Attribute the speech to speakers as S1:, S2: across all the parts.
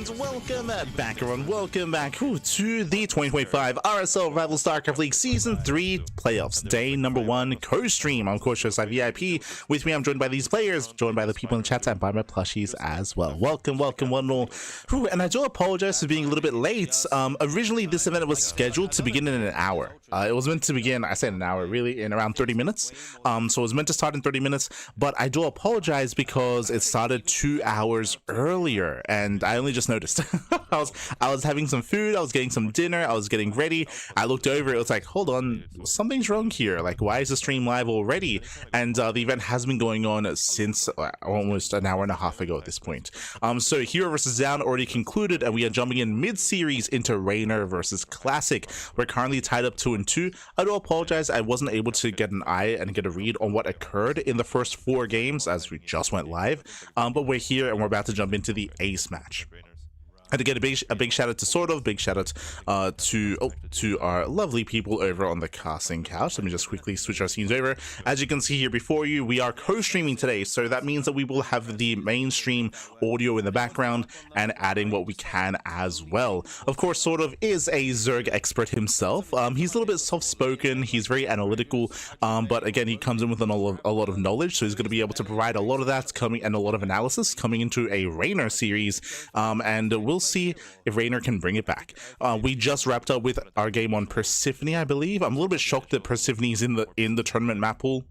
S1: And welcome back, everyone. Welcome back to the 2025 RSL Revival StarCraft League Season 3 Playoffs, Day number 1 co-stream. I'm of course just VIP. With me, I'm joined by these players, joined by the people in the chat, and by my plushies as well. Welcome, welcome, one and all. And I do apologize for being a little bit late. Originally, this event was scheduled to begin in an hour. It was meant to begin, I said an hour, really, in around 30 minutes. So it was meant to start in 30 minutes, but I do apologize because it started 2 hours earlier, and I only just noticed. I was having some food, I was getting some dinner, I was getting ready. I looked over, it was like, hold on, something's wrong here. Like, why is the stream live already? And the event has been going on since almost an hour and a half ago at this point. So Hero versus Down already concluded, and we are jumping in mid-series into Reynor versus Classic. We're currently tied up 2-2. I do apologize, I wasn't able to get an eye and get a read on what occurred in the first 4 games as we just went live. But we're here and we're about to jump into the ace match. And to get a big shout out to Sort of, big shout out to our lovely people over on the casting couch. Let me just quickly switch our scenes over. As you can see here before you, we are co-streaming today, so that means that we will have the mainstream audio in the background and adding what we can as well. Of course, Sort of is a Zerg expert himself. He's a little bit soft-spoken, he's very analytical, but again, he comes in with a lot of knowledge, so he's going to be able to provide a lot of that and a lot of analysis coming into a Reynor series, and we'll see if Reynor can bring it back. We just wrapped up with our game on Persephone, I believe. I'm a little bit shocked that Persephone is in the tournament map pool.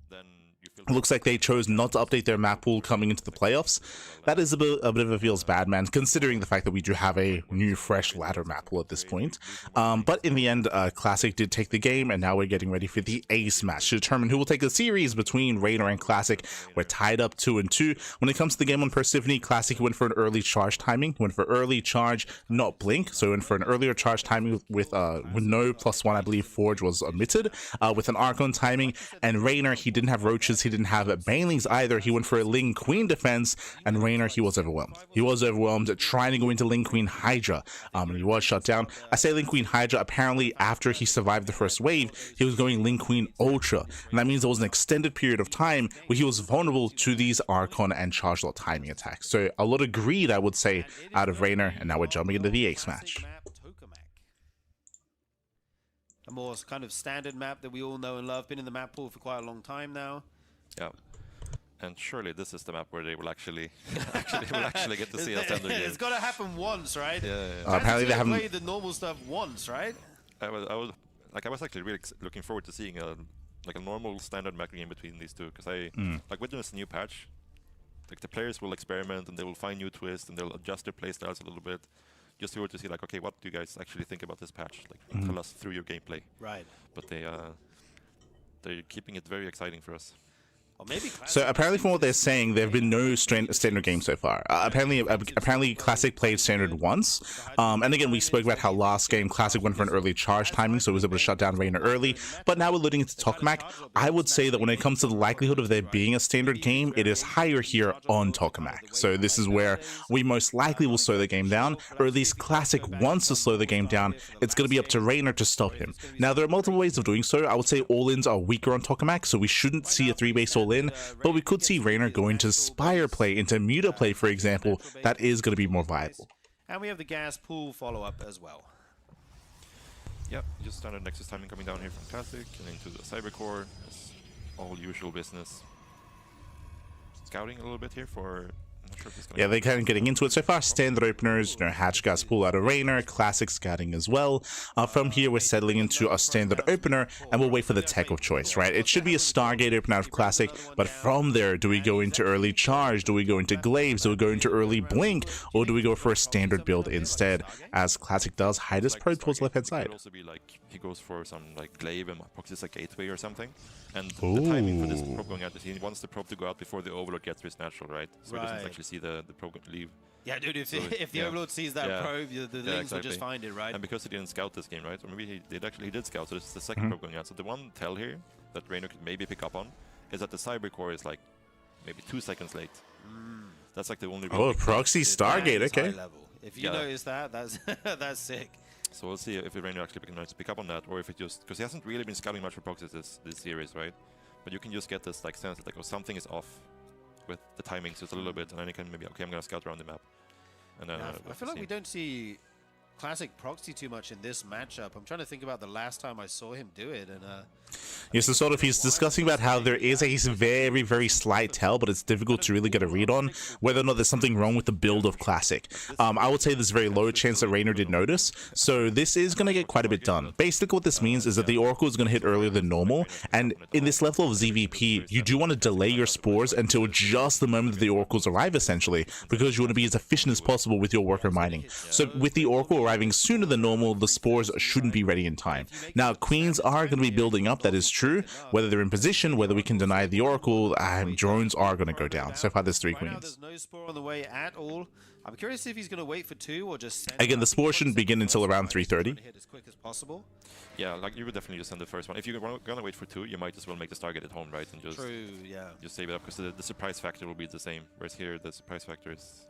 S1: It looks like they chose not to update their map pool coming into the playoffs. That is a bit of a feels bad, man, considering the fact that we do have a new, fresh ladder map pool at this point. But in the end, Classic did take the game, and now we're getting ready for the ace match to determine who will take the series between Reynor and Classic. We're tied up 2-2. When it comes to the game on Persephone, Classic went for an early charge timing, went for early charge, not blink, so went for an earlier charge timing with no +1, I believe Forge was omitted, with an Archon timing, and Reynor, he didn't have roaches, he didn't have banelings either. He went for a Ling Queen defense, and Reynor, he was overwhelmed. He was overwhelmed trying to go into Ling Queen Hydra, and he was shut down. I say Ling Queen Hydra, apparently after he survived the first wave, he was going Ling Queen Ultra, and that means there was an extended period of time where he was vulnerable to these Archon and charge lot timing attacks. So a lot of greed, I would say, out of Reynor, and now we're jumping into the ace match.
S2: A more kind of standard map that we all know and love, been in the map pool for quite a long time now.
S3: Yeah, and surely this is the map where they will actually get to see a standard game.
S2: It's got to happen once, right?
S3: Yeah.
S1: Apparently they haven't
S2: played the normal stuff once, right?
S3: I was actually really looking forward to seeing a normal standard map game between these two, because like with this new patch, like the players will experiment and they will find new twists and they'll adjust their playstyles a little bit, just to see like, okay, what do you guys actually think about this patch? Like tell us through your gameplay.
S2: Right.
S3: But they're keeping it very exciting for us.
S1: So apparently, from what they're saying, there have been no standard games so far. Apparently Classic played standard once, and again, we spoke about how last game Classic went for an early charge timing, so it was able to shut down Reynor early. But now we're leading into Tokamak. I would say that when it comes to the likelihood of there being a standard game, it is higher here on Tokamak. So this is where we most likely will slow the game down, or at least Classic wants to slow the game down. It's going to be up to Reynor to stop him. Now, there are multiple ways of doing so. I would say all-ins are weaker on Tokamak, so we shouldn't see a 3-base all-in, but we could see Reynor go into Spire play, into Muta play, for example. That is going to be more viable.
S2: And we have the gas pool follow-up as well.
S3: Yep, just standard Nexus timing coming down here from Classic and into the Cybercore, as all usual business. Scouting a little bit here for... Sure yeah, they're
S1: kind of getting into it so far. Standard openers, Hatch gas pool out of Reynor, Classic scouting as well. From here, we're settling into a standard opener, and we'll wait for the tech of choice, right? It should be a Stargate opener out of Classic, but from there, do we go into early charge? Do we go into glaives? Do we go into early blink? Or do we go for a standard build instead, as Classic does hide his probe towards the left-hand side?
S3: It could also be like he goes for some like glaive and proxies a gateway or something, and the timing for this probe going out is he wants the probe to go out before the Overlord gets to his natural, right? So he doesn't actually see the probe leave.
S2: Yeah, dude, if the Overlord sees that probe, the Lings will just find it, right?
S3: And because he didn't scout this game, right? Or maybe he did scout, so this is the second probe going out. So the one tell here that Reynor could maybe pick up on is that the Cybercore is like maybe 2 seconds late. That's like the only...
S1: Oh, proxy Stargate, okay.
S2: If you notice that, that's sick.
S3: So we'll see if Reynor actually can pick up on that, or if it just... Because he hasn't really been scouting much for proxies this series, right? But you can just get this like sense that like, oh, something is off with the timings just a little bit, and then you can maybe, okay, I'm going to scout around the map. And then
S2: I feel like we don't see Classic Proxy too much in this matchup. I'm trying to think about the last time I saw him do it, and
S1: Yes, so sort of he's discussing about how there is a very, very slight tell, but it's difficult to really get a read on whether or not there's something wrong with the build of Classic. I would say there's a very low chance that Reynor did notice, so this is going to get quite a bit done. Basically what this means is that the Oracle is going to hit earlier than normal, and in this level of ZVP, you do want to delay your spores until just the moment that the Oracles arrive, essentially, because you want to be as efficient as possible with your worker mining. So with the Oracle arriving sooner than normal, the spores shouldn't be ready in time. Now, Queens are going to be building up, that is true. Whether they're in position, whether we can deny the Oracle, drones are going to go down. So far, there's 3 Queens.
S2: There's no spore on the way at all. I'm curious if he's going to wait for 2 or just send
S1: Again, the spore shouldn't begin until around 3:30.
S2: hit as quick as possible.
S3: Yeah, like you would definitely just send the first one. If you're gonna wait for 2, you might as well make the Stargate at home, right? And just
S2: True, yeah.
S3: just save it up because the surprise factor will be the same. Whereas here, the surprise factor is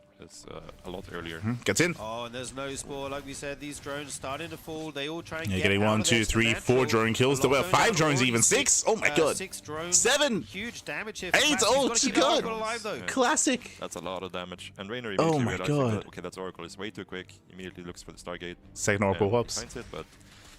S3: a lot earlier.
S1: Gets in.
S2: Oh, and there's no spore. Like we said, these drones starting to fall. They all try and
S1: You're
S2: get
S1: getting
S2: out
S1: 1,
S2: of
S1: 2,
S2: this
S1: 3, 4
S2: natural.
S1: drone kills. There were 5 drones, even 6. Oh my god.
S2: 6 drones.
S1: 7.
S2: Huge damage here.
S1: 8. Oh, it's good.
S2: Alive,
S1: Classic.
S3: That's a lot of damage. And Reynor
S1: Oh
S3: immediately
S1: my
S3: realizes
S1: god.
S3: that, okay, that's Oracle is way too quick. Immediately looks for the Stargate.
S1: Second Oracle
S3: and
S1: whoops.
S3: finds it, but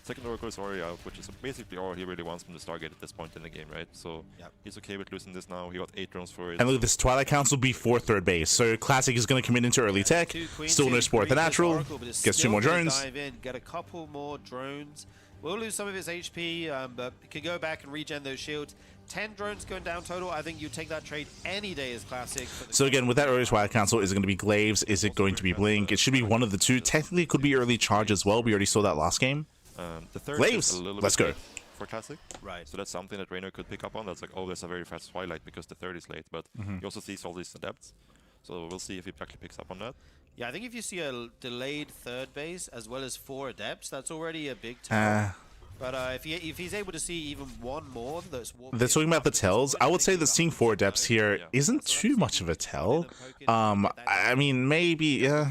S3: second Oracle is already out, which is basically all he really wants from the Stargate at this point in the game, right? So he's okay with losing this now. He got 8 drones for it.
S1: And look at this, Twilight Council before third base. So Classic is going to come into early tech. Still no spore at the natural. Gets 2 more drones.
S2: Dive in, get a couple more drones. Will lose some of his HP, but can go back and regen those shields. 10 drones going down total. I think you take that trade any day as Classic.
S1: So again, with that early Twilight Council, is it going to be Glaives? Is it going to be Blink? It should be one of the 2. Technically, it could be early charge as well. We already saw that last game.
S3: The third
S1: Glaives.
S3: is a little
S1: Let's
S3: bit
S1: go.
S3: late for Classic.
S2: Right.
S3: So that's something that Reynor could pick up on. That's like, oh, there's a very fast Twilight because the third is late. But he also sees all these adepts. So we'll see if he actually picks up on that.
S2: Yeah, I think if you see a delayed third base as well as 4 adepts, that's already a big tell. But if he's able to see even 1 more,
S1: they're talking about the tells. I would say that seeing 4 adepts here isn't too much of a tell. I mean, maybe, yeah.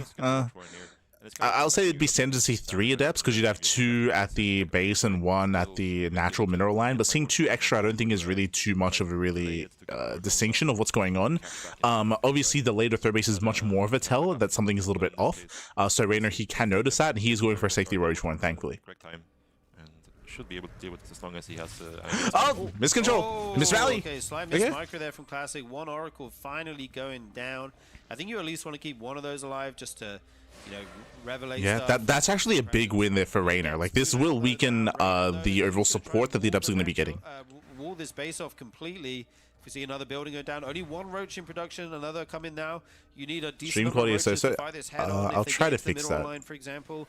S1: I'll say it'd be standard to see 3 adepts because you'd have 2 at the base and 1 at the natural mineral line. But seeing 2 extra, I don't think is really too much of a really distinction of what's going on. Obviously, the later third base is much more of a tell that something is a little bit off. So Reynor, he can notice that, and he's going for a safety roach one, thankfully.
S3: Correct time. And should be able to deal with it as long as he has.
S1: Oh, miscontrol, misrally.
S2: Okay, slight miss micro there from Classic. 1 Oracle finally going down. I think you at least want to keep 1 of those alive just to, you know, revelate stuff.
S1: That's actually a big win there for Reynor. Like, this will weaken the overall support that the adepts are going to be getting.
S2: Wall this base off completely. If you see another building go down, only 1 roach in production, another coming now. You need a decent number of roaches to fight this head on.
S1: I'll try to fix that.
S2: Line, for example.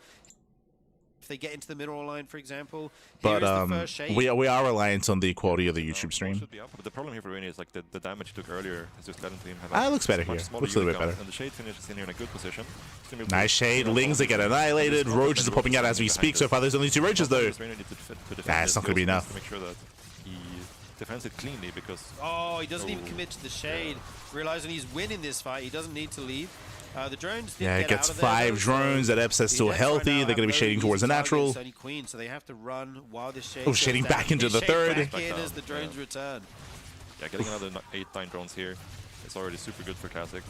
S2: If they get into the mineral line, for example.
S1: But we are reliant on the quality of the YouTube stream.
S3: Should be up. But the problem here for Reynor is like the damage he took earlier has just led him to him have
S1: it looks better here. Looks a little bit better.
S3: And the Shade finishes in here in a good position.
S1: Nice Shade. Lings that get annihilated. Roaches are popping out as we speak. So far, there's only 2 roaches though. It's not going to be enough.
S3: Make sure that he defends it cleanly because.
S2: Oh, he doesn't even commit to the Shade. Realizing he's winning this fight, he doesn't need to leave. The drones
S1: it gets 5 drones. That Epps is still healthy. They're going to be shading towards the natural.
S2: Only Queen, so they have to run while this Shade.
S1: Oh, shading back into the third.
S2: Back in as the drones return.
S3: Yeah, getting another 8-9 drones here. It's already super good for Classic.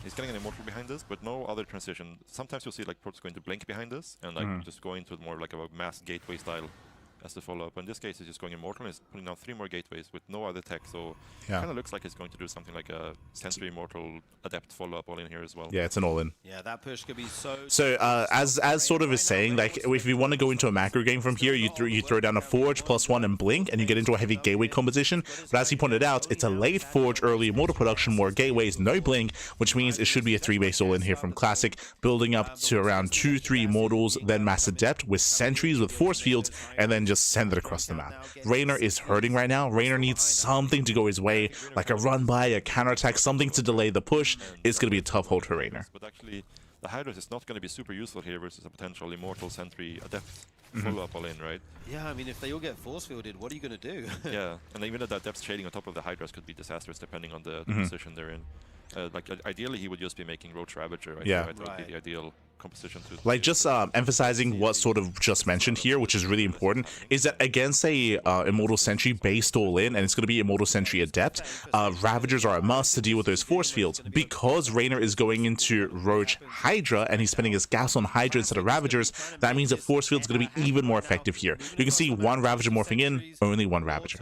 S3: He's getting an Immortal behind this, but no other transition. Sometimes you'll see like Protoss going to Blink behind this and like just going to more like a mass gateway style as the follow-up. In this case, he's just going Immortal and he's putting down 3 more gateways with no other tech, so it kind of looks like he's going to do something like a Sentry Immortal Adept follow-up all in here as well.
S1: Yeah, it's an all-in.
S2: Yeah, that push could be so...
S1: So, as sort of is saying, like, if you want to go into a macro game from here, you throw down a Forge +1 and Blink, and you get into a heavy gateway composition. But as he pointed out, it's a late Forge, early Immortal production, more gateways, no Blink, which means it should be a 3-base all-in here from Classic, building up to around 2-3 Immortals, then Mass Adept with Sentries, with Force Fields, and then just send it across the map. Reynor is hurting right now. Reynor needs something to go his way, like a run by, a counterattack, something to delay the push. It's going to be a tough hold for Reynor.
S3: But actually, the Hydras is not going to be super useful here versus a potential Immortal Sentry Adept follow-up all in, right?
S2: Yeah, I mean, if they all get force fielded, what are you going to do?
S3: Yeah, and even that depth shading on top of the Hydras could be disastrous depending on the position they're in. Like, ideally, he would just be making Roach Ravager. I think that would be the ideal composition to
S1: Like, just emphasizing what sort of just mentioned here, which is really important, is that against a Immortal Sentry based all in, and it's going to be Immortal Sentry Adept, Ravagers are a must to deal with those force fields. Because Reynor is going into Roach Hydra, and he's spending his gas on Hydra instead of Ravagers, that means the force field is going to be even more effective here. You can see one Ravager morphing in, only one Ravager.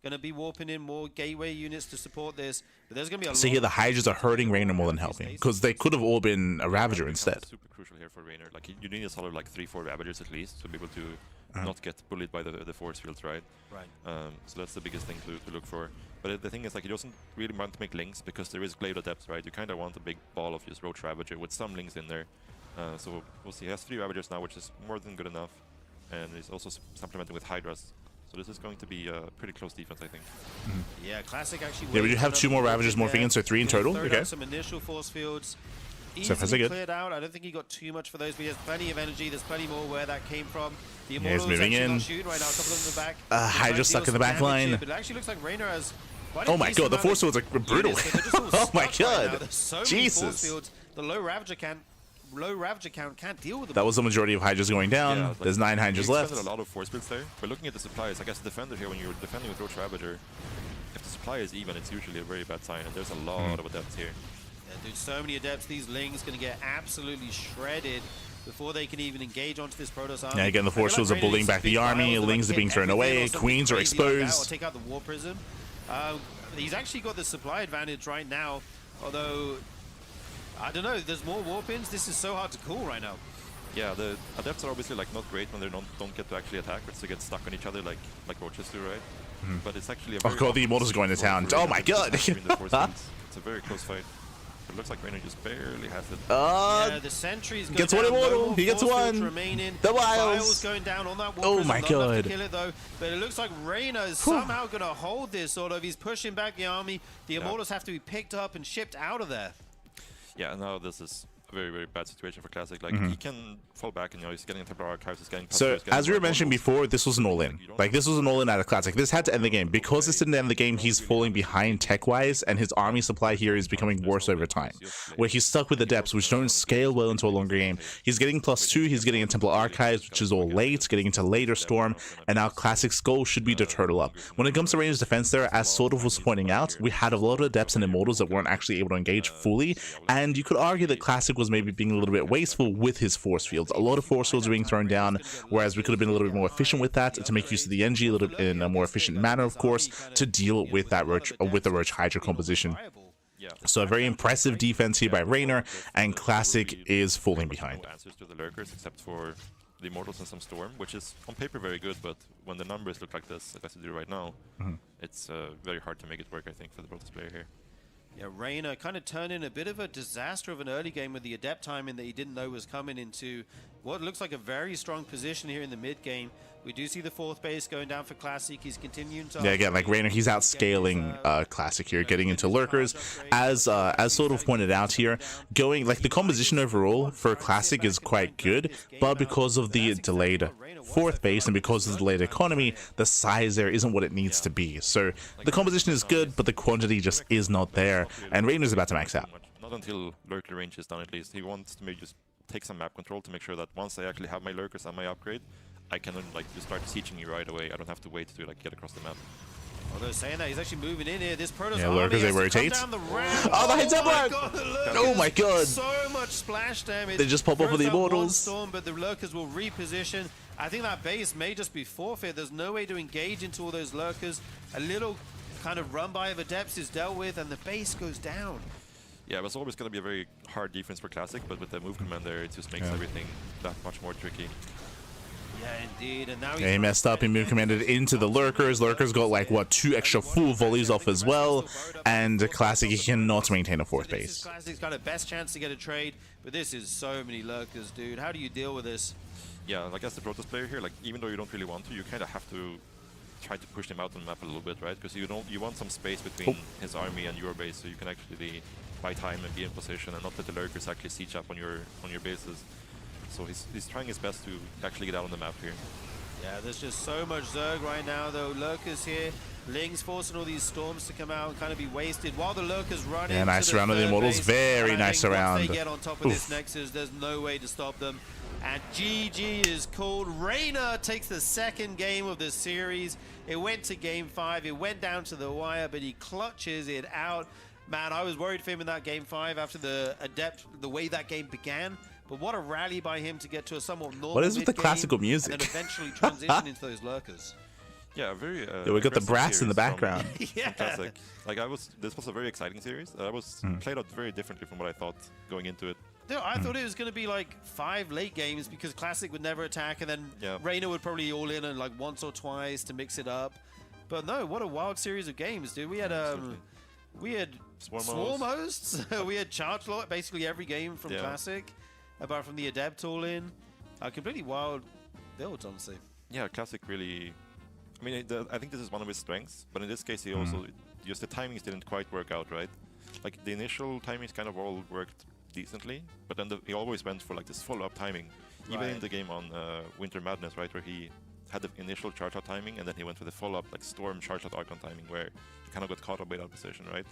S2: Going to be warping in more gateway units to support this, but there's going to be a
S1: So here the Hydras are hurting Reynor more than helping, because they could have all been a Ravager instead.
S3: Super crucial here for Reynor. Like you need a solid like 3-4 Ravagers at least to be able to not get bullied by the force fields, right?
S2: Right.
S3: So that's the biggest thing to look for. But the thing is, like, he doesn't really want to make links because there is Glade Adept, right? You kind of want a big ball of just Roach Ravager with some links in there. So we'll see. He has 3 Ravagers now, which is more than good enough, and he's also supplementing with Hydras. So this is going to be a pretty close defense, I think.
S2: Yeah, Classic actually.
S1: Yeah, we do have 2 more Ravagers morphing in, so 3 in total. Okay.
S2: Some initial force fields.
S1: So far, so good.
S2: Cleared out. I don't think he got too much for those, but he has plenty of energy. There's plenty more where that came from. The
S1: Yeah, he's moving in.
S2: Right now, a couple of them in the back.
S1: Hydra stuck in the back line.
S2: Here, but it actually looks like Reynor has.
S1: Oh my god, the force fields are brutal. Oh my god. Jesus.
S2: The low Ravager count can't deal with them.
S1: That was the majority of Hydras going down.
S3: Yeah,
S1: There's 9 Hydras left.
S3: A lot of force builds there. But looking at the supplies, I guess the defender here, when you're defending with Roach Ravager, if the supply is even, it's usually a very bad sign. And there's a lot of adepts here.
S2: Yeah, dude, so many adepts. These Lings going to get absolutely shredded before they can even engage onto this Protoss army.
S1: Yeah, again, the force fields are bullying back the army. Lings are being thrown away. Queens are exposed.
S2: Take out the War Prism. He's actually got the supply advantage right now, although I don't know. There's more warp-ins. This is so hard to call right now.
S3: Yeah, the adepts are obviously like not great when they don't get to actually attack, but they get stuck on each other like roaches do, right? But it's actually a very
S1: god, the Immortals are going to town. Oh my god!
S3: It's a very close fight. It looks like Reynor just barely has it.
S2: Yeah, the sentries
S1: gets one Immortal. He gets one. The Wiles
S2: going down on that.
S1: Oh my god!
S2: To kill it though, but it looks like Reynor is somehow going to hold this. Sort of, he's pushing back the army. The Immortals have to be picked up and shipped out of there.
S3: Yeah, now this is a very, very bad situation for Classic. Like, he can fall back and, he's getting Templar Archives, he's getting...
S1: So, as we were mentioning before, this was an all-in. Like, this was an all-in out of Classic. This had to end the game. Because this didn't end the game, he's falling behind tech-wise, and his army supply here is becoming worse over time. Where he's stuck with the depths, which don't scale well into a longer game. He's getting +2, he's getting a Templar Archives, which is all late, getting into later Storm, and now Classic's goal should be to turtle up. When it comes to Reynor's defense there, as sort of was pointing out, we had a lot of Adepts and Immortals that weren't actually able to engage fully, and you could argue that Classic was maybe being a little bit wasteful with his force fields. A lot of force fields are being thrown down, whereas we could have been a little bit more efficient with that to make use of the NG a little bit in a more efficient manner, of course, to deal with that with the Roach Hydra composition. So a very impressive defense here by Reynor, and Classic is falling behind.
S3: Answers to the lurkers, except for the Immortals and some Storm, which is on paper very good, but when the numbers look like this, like I do right now, it's very hard to make it work, I think, for the Protoss player here.
S2: Yeah, Reynor kind of turned in a bit of a disaster of an early game with the Adept timing that he didn't know was coming into what looks like a very strong position here in the mid game. We do see the 4th base going down for Classic. He's continuing to...
S1: Yeah, again, like Reynor, he's outscaling Classic here, getting into lurkers. As sort of pointed out here, going like the composition overall for Classic is quite good, but because of the delayed 4th base and because of the delayed economy, the size there isn't what it needs to be. So the composition is good, but the quantity just is not there, and Reynor's about to max out.
S3: Not until lurker range is done, at least. He wants to maybe just take some map control to make sure that once I actually have my lurkers and my upgrade, I can like just start sieging you right away. I don't have to wait to like get across the map.
S2: Although saying that, he's actually moving in here. This Protoss
S1: yeah, lurkers, they rotate. Oh, the heads up! Oh my god!
S2: So much splash damage.
S1: They just pop up with the Immortals.
S2: Storm, but the lurkers will reposition. I think that base may just be forfeit. There's no way to engage into all those lurkers. A little kind of run by of Adepts is dealt with, and the base goes down.
S3: Yeah, it was always going to be a very hard defense for Classic, but with the move command there, it just makes everything that much more tricky.
S2: Yeah, indeed, and now
S1: he messed up. He move commanded into the lurkers. Lurkers got like what 2 extra full volleys off as well, and Classic he cannot maintain a 4th base.
S2: Classic's got a best chance to get a trade, but this is so many lurkers, dude. How do you deal with this?
S3: Yeah, like as the Protoss player here, like even though you don't really want to, you kind of have to try to push him out on the map a little bit, right? Because you want some space between his army and your base, so you can actually buy time and be in position, and not let the lurkers actually siege up on your bases. So he's trying his best to actually get out on the map here.
S2: Yeah, there's just so much Zerg right now, though. Lurkers here. Ling's forcing all these storms to come out and kind of be wasted while the Lurkers run
S1: Yeah,
S2: into
S1: nice
S2: the
S1: round of the
S2: third
S1: Immortals.
S2: base.
S1: Very
S2: And I
S1: nice
S2: think
S1: round.
S2: Once they get on top of this Nexus, there's no way to stop them. And GG is called. Reynor takes the second game of the series. It went to game 5. It went down to the wire, but he clutches it out. Man, I was worried for him in that game 5 after the Adept, the way that game began. But what a rally by him to get to a somewhat normal
S1: What is with the
S2: mid-game
S1: classical music?
S2: and then eventually transition into those Lurkers.
S3: Yeah, very.
S1: Yeah, we got the
S3: aggressive
S1: brass in the
S3: series
S1: background.
S3: from Classic. Like this was a very exciting series. I was played out very differently from what I thought going into it.
S2: No, I thought it was going to be like 5 late games because Classic would never attack, and then Reynor would probably all in and like once or twice to mix it up. But no, what a wild series of games, dude. We had Swarm hosts. We had Charge Lot basically every game from Classic, apart from the Adept all in. Completely wild builds, honestly.
S3: Yeah, Classic really. I mean, I think this is one of his strengths, but in this case, he also just the timings didn't quite work out right. Like the initial timings kind of all worked decently, but then he always went for like this follow-up timing. Even in the game on Winter Madness, right, where he had the initial charge out timing and then he went for the follow-up like Storm charge out Archon timing, where he kind of got caught up by that position, right?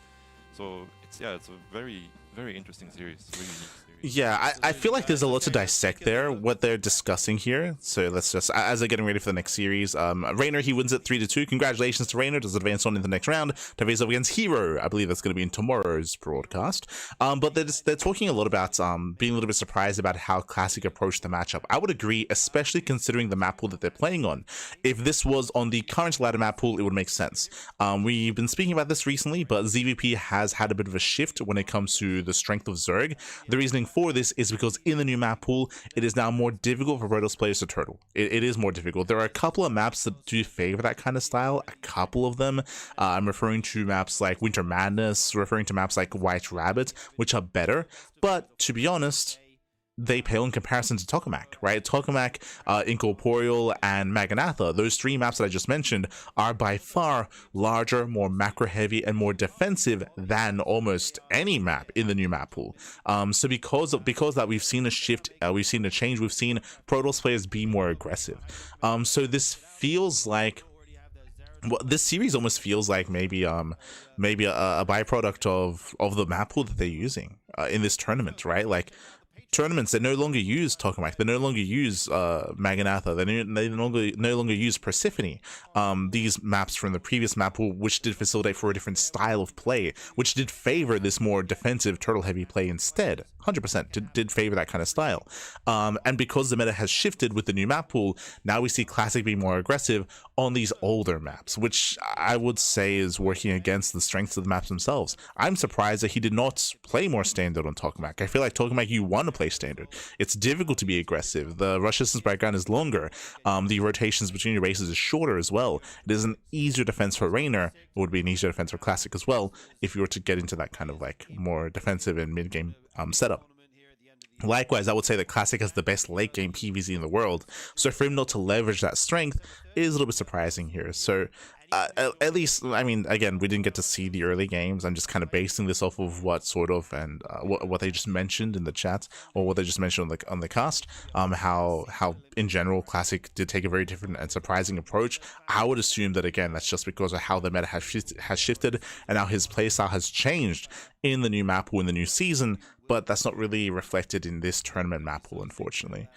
S3: So it's a very interesting series, really unique series.
S1: Yeah, I feel like there's a lot to dissect there, what they're discussing here. So let's just, as they're getting ready for the next series, Reynor, he wins it 3-2. Congratulations to Reynor, does advance on in the next round to face up against Hero. I believe that's going to be in tomorrow's broadcast. But they're talking a lot about being a little bit surprised about how Classic approached the matchup. I would agree, especially considering the map pool that they're playing on. If this was on the current ladder map pool, it would make sense. We've been speaking about this recently, but ZVP has had a bit of a shift when it comes to the strength of Zerg. The reasoning for this is because in the new map pool, it is now more difficult for Protoss players to turtle. It is more difficult. There are a couple of maps that do favor that kind of style, a couple of them. I'm referring to maps like Winter Madness, referring to maps like White Rabbit, which are better. But to be honest, they pale in comparison to Tokamak, right? Tokamak, Incorporeal, and Maganatha, those 3 maps that I just mentioned, are by far larger, more macro-heavy, and more defensive than almost any map in the new map pool. So because that, we've seen a shift, we've seen a change, we've seen Protoss players be more aggressive. So this feels like, well, this series almost feels like maybe a byproduct of the map pool that they're using in this tournament, right? Like, tournaments, they no longer use Tokamak, they no longer use Maganatha, they no longer use Persephone. These maps from the previous map pool, which did facilitate for a different style of play, which did favor this more defensive turtle heavy play instead. 100% did favor that kind of style. And because the meta has shifted with the new map pool, now we see Classic being more aggressive on these older maps, which I would say is working against the strengths of the maps themselves. I'm surprised that he did not play more standard on Tokamak. I feel like Tokamak, you want to play standard. It's difficult to be aggressive. The rush distance background is longer. The rotations between your bases is shorter as well. It is an easier defense for Reynor. It would be an easier defense for Classic as well if you were to get into that kind of like more defensive and mid-game setup. Likewise, I would say that Classic has the best late game PvZ in the world, so for him not to leverage that strength is a little bit surprising here. So at least, I mean, again, we didn't get to see the early games. I'm just kind of basing this off of what sort of, and what they just mentioned in the chat, or what they just mentioned on the cast, how in general Classic did take a very different and surprising approach. I would assume that, again, that's just because of how the meta has shifted and how his playstyle has changed in the new map pool in the new season, but that's not really reflected in this tournament map pool, unfortunately.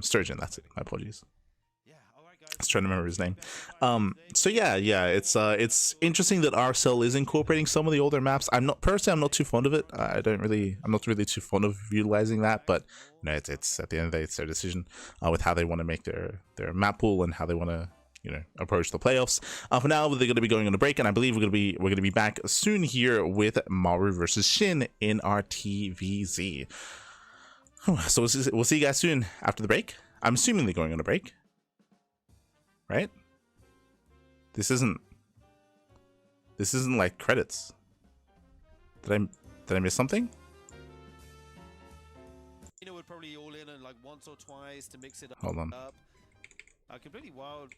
S1: Sturgeon, that's it. My apologies. I was trying to remember his name. So yeah, it's interesting that RSL is incorporating some of the older maps. I'm not too fond of it. I'm not really too fond of utilizing that, but you know, it's at the end of the day, it's their decision with how they want to make their map pool and how they want to, you know, approach the playoffs. For now, they're going to be going on a break, and I believe we're going to be back soon here with Maru versus SHIN in our TVZ. So we'll see you guys soon after the break. I'm assuming they're going on a break, right? This isn't like credits. Did I miss something?
S2: You know, would probably all in and like once or twice to mix it up.
S1: Hold on.
S2: Completely wild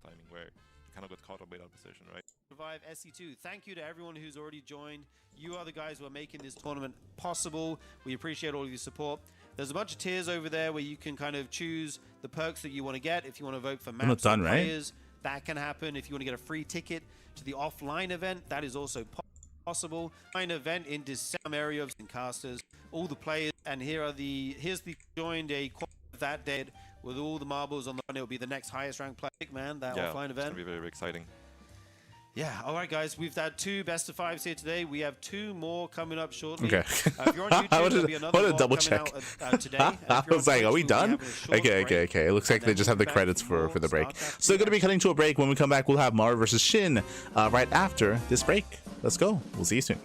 S3: timing where you kind of got caught up by that position, right?
S2: Revive SC2. Thank you to everyone who's already joined. You are the guys who are making this tournament possible. We appreciate all of your support. There's a bunch of tiers over there where you can kind of choose the perks that you want to get. If you want to vote for
S1: not
S2: maps
S1: done,
S2: or
S1: right?
S2: players, that can happen. If you want to get a free ticket to the offline event, that is also possible. An event in December area of casters, all the players, and here's the joined a quad that dead with all the marbles on the run. It'll be the next highest ranked player, man, that offline event.
S3: It's gonna be very, very exciting.
S2: Yeah, all right, guys. We've had 2 best of 5s here today. We have 2 more coming up shortly.
S1: Okay.
S2: If you're on YouTube, there'll be another
S1: want to
S2: VOD
S1: double
S2: coming
S1: check.
S2: out, today.
S1: I was like, are we done? Okay. It looks like they just have the credits for the break. So going to be cutting to a break. When we come back, we'll have Maru versus Shin right after this break. Let's go. We'll see you soon.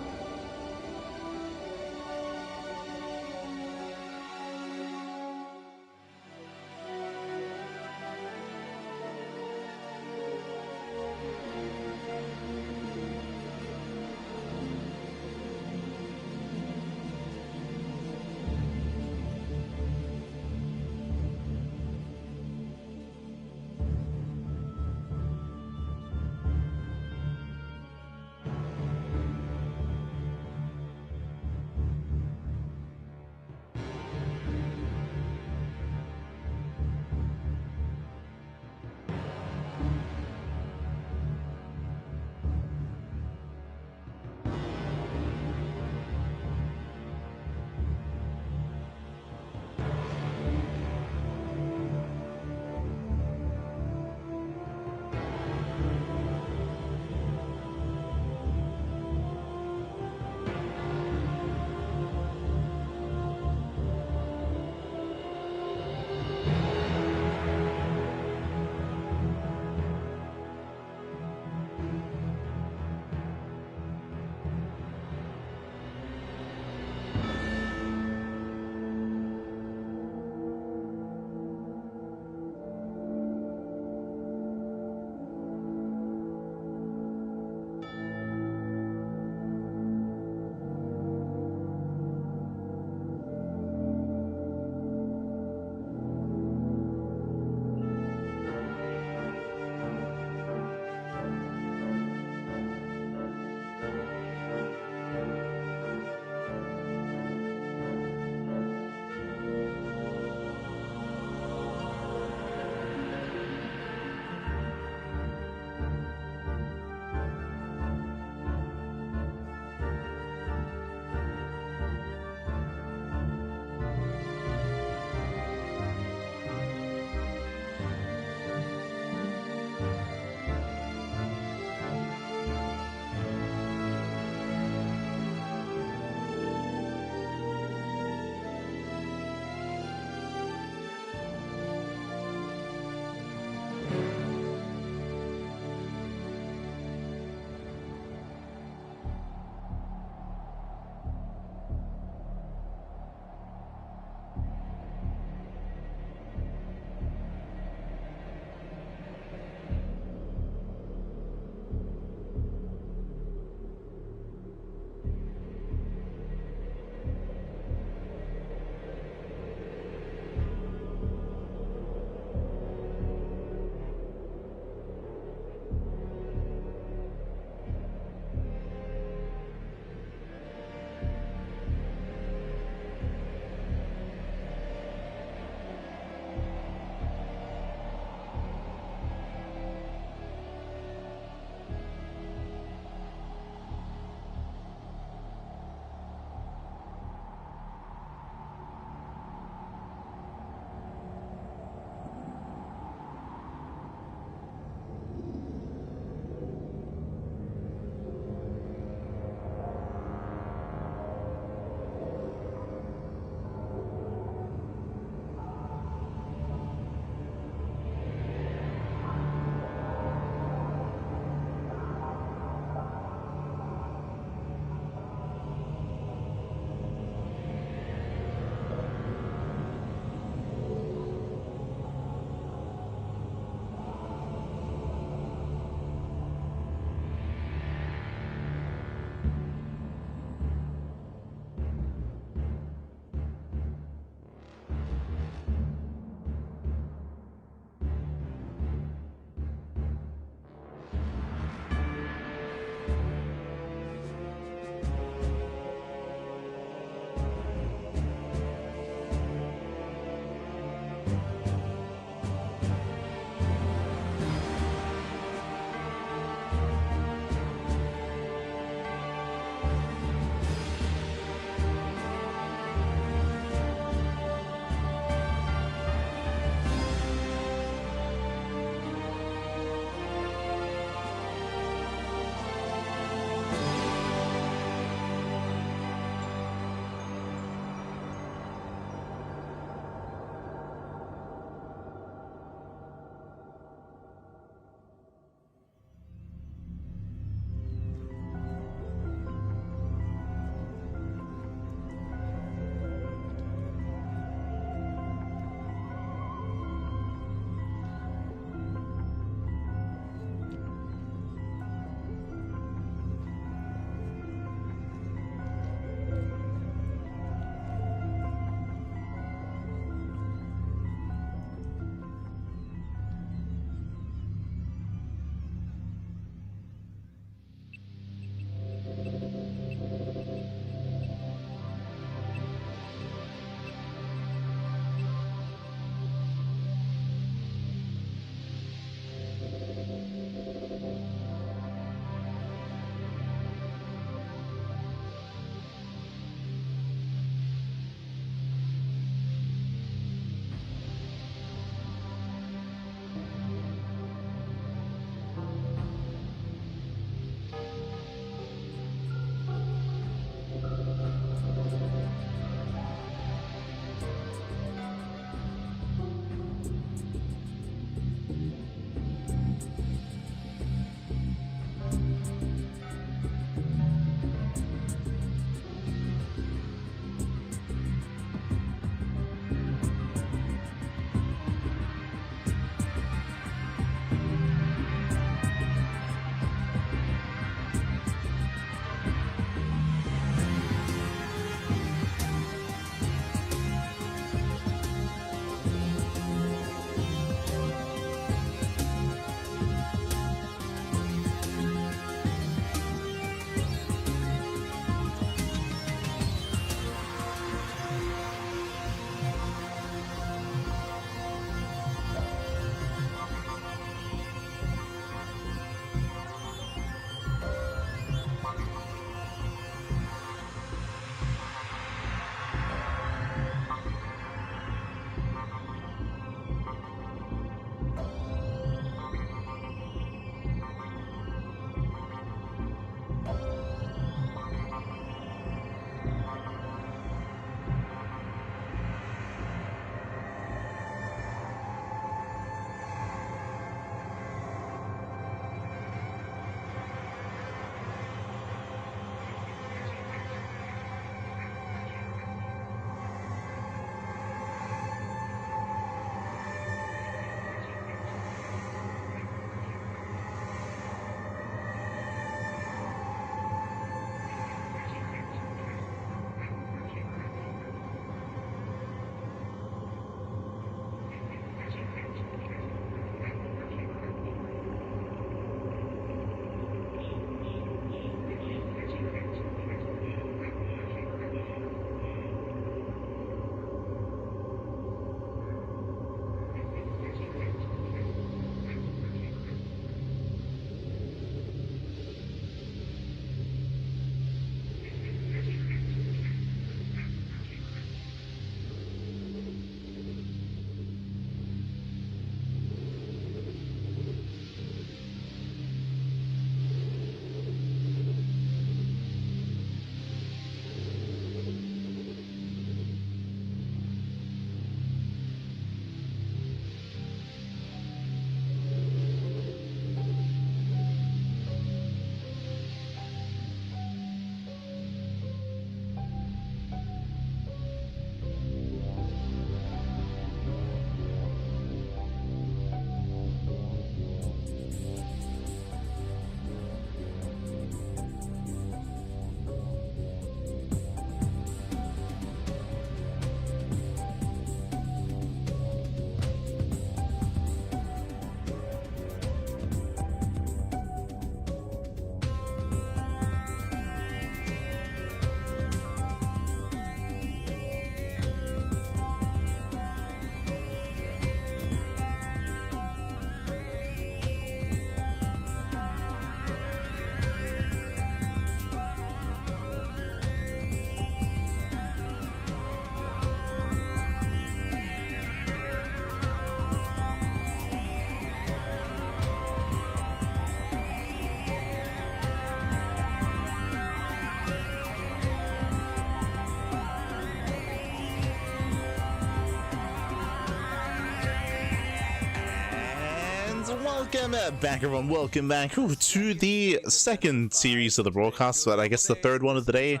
S1: Welcome back, everyone. Welcome back to the second series of the broadcast, but I guess the third one of the day.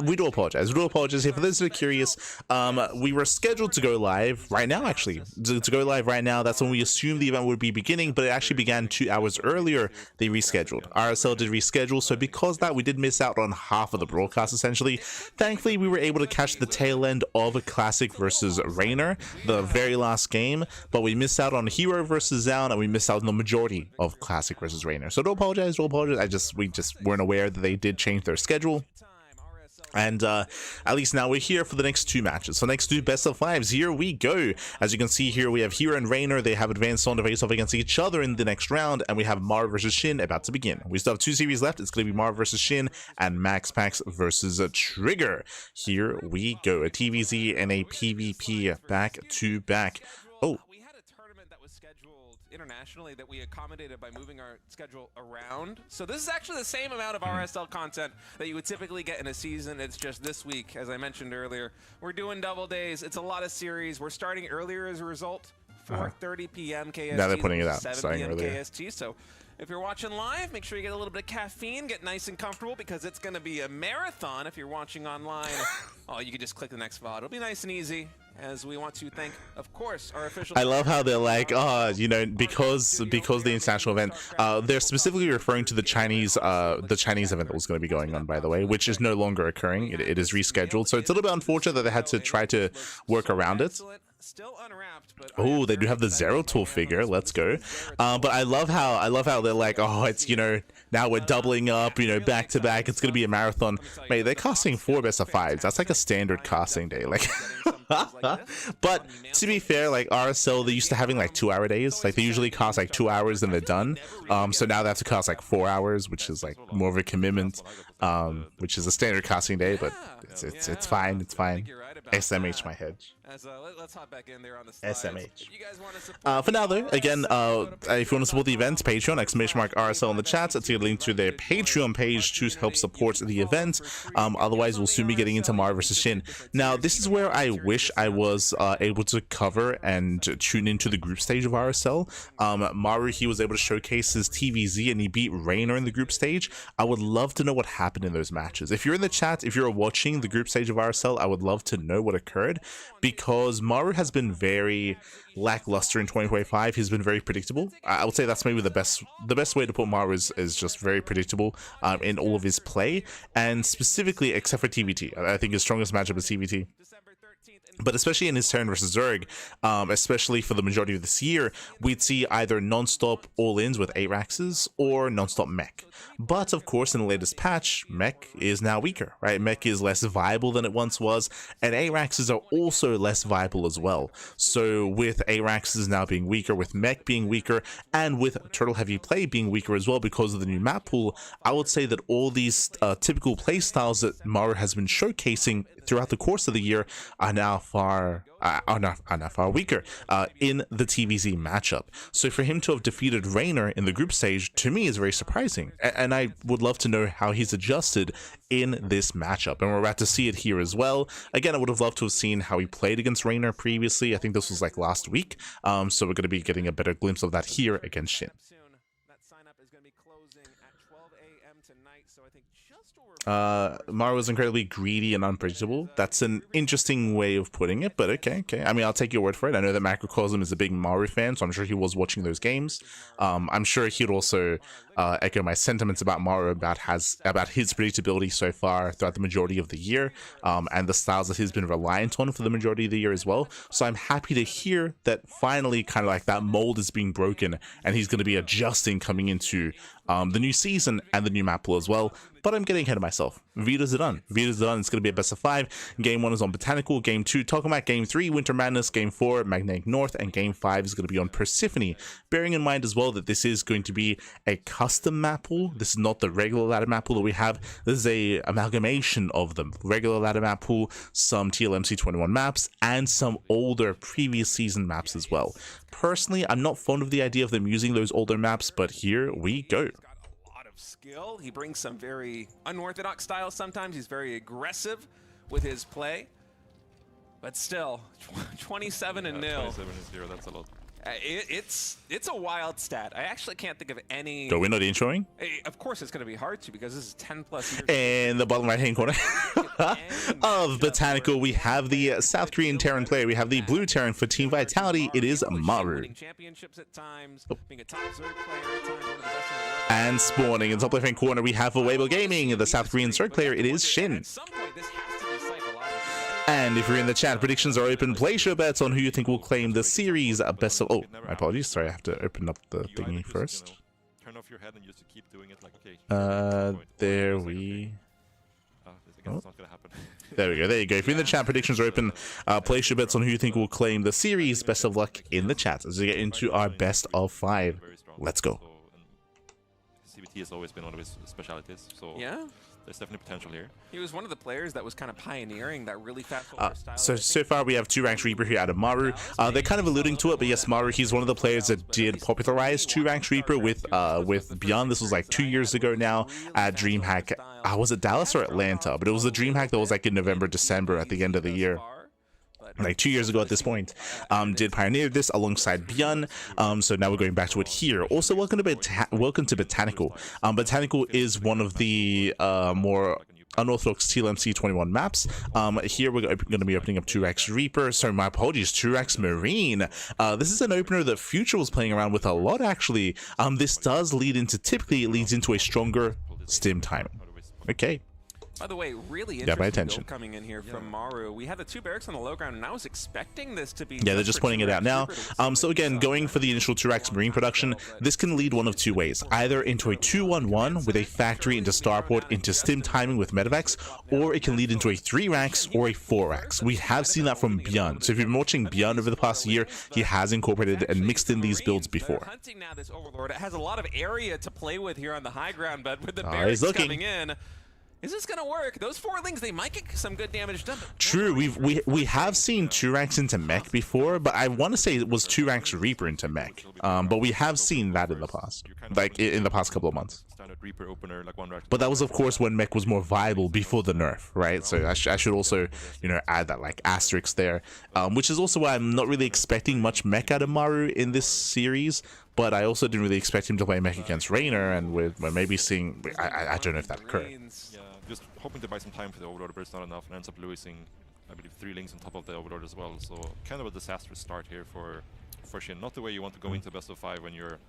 S1: We do apologize. We do apologize here. For those who are curious, we were scheduled to go live right now, actually. To go live right now, that's when we assumed the event would be beginning, but it actually began 2 hours earlier. They rescheduled. RSL did reschedule, so because that, we did miss out on half of the broadcast, essentially. Thankfully, we were able to catch the tail end of a Classic versus Reynor, the very last game, but we missed out on Hero versus Zound, and we missed out on the majority of Classic versus Reynor. So don't apologize, don't apologize. We just weren't aware that they did change their schedule. And at least now we're here for the next 2 matches. So next 2 best of 5s, here we go. As you can see here, we have Hero and Reynor. They have advanced on to face off against each other in the next round, and we have Maru versus SHIN about to begin. We still have 2 series left. It's going to be Maru versus SHIN and Max Pax versus Trigger. Here we go, a TVZ and a PvP back to back. Oh,
S4: internationally that we accommodated by moving our schedule around. So this is actually the same amount of RSL content that you would typically get in a season. It's just this week, as I mentioned earlier, we're doing double days. It's a lot of series. We're starting earlier as a result, 4:30 p.m. KST.
S1: Now they're putting it out,
S4: 7 p.m. KST. So if you're watching live, make sure you get a little bit of caffeine, get nice and comfortable, because it's going to be a marathon. If you're watching online, oh, you can just click the next VOD. It'll be nice and easy. As we want to thank, of course, our official.
S1: I love how they're like, oh, you know, because the international event, they're specifically referring to the Chinese event that was going to be going on, by the way, which is no longer occurring. It is rescheduled, so it's a little bit unfortunate that they had to try to work around it. Oh, they do have the Zero Tool figure. Let's go. But I love how they're like, oh, it's, you know, now we're doubling up, you know, back to back. It's gonna be a marathon. Mate, they're casting 4 best of 5s. That's like a standard casting day. Like, but to be fair, like RSL, they're used to having like 2-hour days. Like they usually cast like 2 hours and they're done. So now they have to cast like 4 hours, which is like more of a commitment. Which is a standard casting day, but it's fine. It's fine. SMH my head.
S4: Let's hop back in there on the slides.
S1: SMH. For now though, again, if you want to support the event, Patreon, !RSL in the chat. It's a link to their Patreon page to help support the event. Otherwise, we'll soon be getting into Maru vs. SHIN. Now, this is where I wish I was able to cover and tune into the group stage of RSL. Maru, he was able to showcase his TVZ and he beat Reynor in the group stage. I would love to know what happened in those matches. If you're in the chat, if you're watching the group stage of RSL, I would love to know what occurred, because Maru has been very lackluster in 2025. He's been very predictable. I would say that's maybe the best way to put Maru is just very predictable in all of his play, and specifically except for TVT. I think his strongest matchup is TVT. But especially in his turn versus Zerg, especially for the majority of this year, we'd see either non-stop all-ins with 8 Raxes or non-stop mech. But of course, in the latest patch, mech is now weaker, right? Mech is less viable than it once was, and 8 Raxes are also less viable as well. So with 8 Raxes now being weaker, with mech being weaker, and with turtle heavy play being weaker as well because of the new map pool, I would say that all these typical play styles that Maru has been showcasing throughout the course of the year are now far weaker in the TVZ matchup. So for him to have defeated Reynor in the group stage, to me, is very surprising, and I would love to know how he's adjusted in this matchup, and we're about to see it here as well. Again, I would have loved to have seen how he played against Reynor previously. I think this was like last week, so we're going to be getting a better glimpse of that here against SHIN. Maru was incredibly greedy and unpredictable. That's an interesting way of putting it, but okay. I mean, I'll take your word for it. I know that Macrocosm is a big Maru fan, so I'm sure he was watching those games. I'm sure he'd also echo my sentiments about Maru, about his predictability so far throughout the majority of the year, and the styles that he's been reliant on for the majority of the year as well. So I'm happy to hear that finally kind of like that mold is being broken, and he's going to be adjusting coming into the new season and the new map pool as well. But I'm getting ahead of myself. Vita's done. It's going to be a best of 5. Game 1 is on Botanical. Game 2, Tokamak. Game 3, Winter Madness. Game 4, Magnetic North. And Game 5 is going to be on Persephone. Bearing in mind as well that this is going to be a custom map pool. This is not the regular ladder map pool that we have. This is a amalgamation of the regular ladder map pool, some TLMC 21 maps, and some older previous season maps as well. Personally, I'm not fond of the idea of them using those older maps, but here we go.
S4: Skill. He brings some very unorthodox styles sometimes. He's very aggressive with his play. But still, 27-0.
S3: 27-0, that's a lot.
S4: It's a wild stat. I actually can't think of any.
S1: Go in or the introing.
S4: Of course, it's going to be hard to because this is 10+ years.
S1: In the bottom right-hand corner of Botanical, we have the South Korean Terran player. We have the blue Terran for Team Vitality. It is Maru.
S4: Championships at times, being a top Zerg player at times, one of the best in the world.
S1: And spawning in the top left-hand corner, we have for Weibo Gaming, the South Korean Zerg player. It is SHIN.
S4: At some point, this has to be psychological.
S1: And if you're in the chat, predictions are open. Place your bets on who you think will claim the series best of. Oh, my apologies. Sorry, I have to open up the thingy first.
S3: Turn off your head and just keep doing it like, okay.
S1: There we.
S3: It's not gonna happen.
S1: There we go. There you go. If you're in the chat, predictions are open. Place your bets on who you think will claim the series. Best of luck in the chat as we get into our best of 5. Let's go.
S3: CBT has always been one of his specialities, so
S4: Yeah.
S3: there's definitely potential here.
S4: He was one of the players that was kind of pioneering that really fast forward style.
S1: So far we have 2 ranks Reaper here out of Maru. They're kind of alluding to it, but yes, Maru, he's one of the players that did popularize 2 ranks Reaper with Beyond. This was like 2 years ago now at DreamHack. Was it Dallas or Atlanta? But it was the DreamHack that was like in November, December at the end of the year. Like 2 years ago at this point, did pioneer this alongside Beyond. So now we're going back to it here. Also, welcome to Botanical. Botanical is one of the more unorthodox TLMC 21 maps. Here we're going to be opening up 2x Reaper. So my apologies, 2x Marine. This is an opener that Future was playing around with a lot actually. This does lead into, typically it leads into a stronger stim timing. Okay.
S4: By the way, really
S1: Yeah, my
S4: interesting
S1: attention.
S4: build coming in here from Maru. We had the 2 barracks on the low ground, and I was expecting this to be.
S1: Yeah, they're just pointing it out now. So again, going for the initial 2x Marine production, this can lead one of 2 ways. Either into a 2-1-1 with a factory into starport into stim timing with Medivacs, or it can lead into a 3-rax or a 4-rax. We have seen that from Beyond. So if you've been watching Beyond over the past year, he has incorporated and mixed in these builds before.
S4: Hunting now this Overlord. It has a lot of area to play with here on the high ground, but with the
S1: He's
S4: barracks
S1: looking.
S4: coming in. Is this gonna work? Those 4-lings, they might get some good damage done.
S1: True, we have seen 2 ranks into mech before, but I want to say it was 2 ranks Reaper into mech. But we have seen that in the past, like in the past couple of months.
S3: Standard Reaper opener, like 1 rack.
S1: But that was of course when mech was more viable before the nerf, right? So I should also, you know, add that like asterisk there, which is also why I'm not really expecting much mech out of Maru in this series. But I also didn't really expect him to play mech against Reynor, and we're maybe seeing. I don't know if that occurred.
S3: Yeah, just hoping to buy some time for the Overlord, but it's not enough, and ends up losing, I believe, 3 links on top of the Overlord as well. So kind of a disastrous start here for SHIN. Not the way you want to go into best of 5 when you're.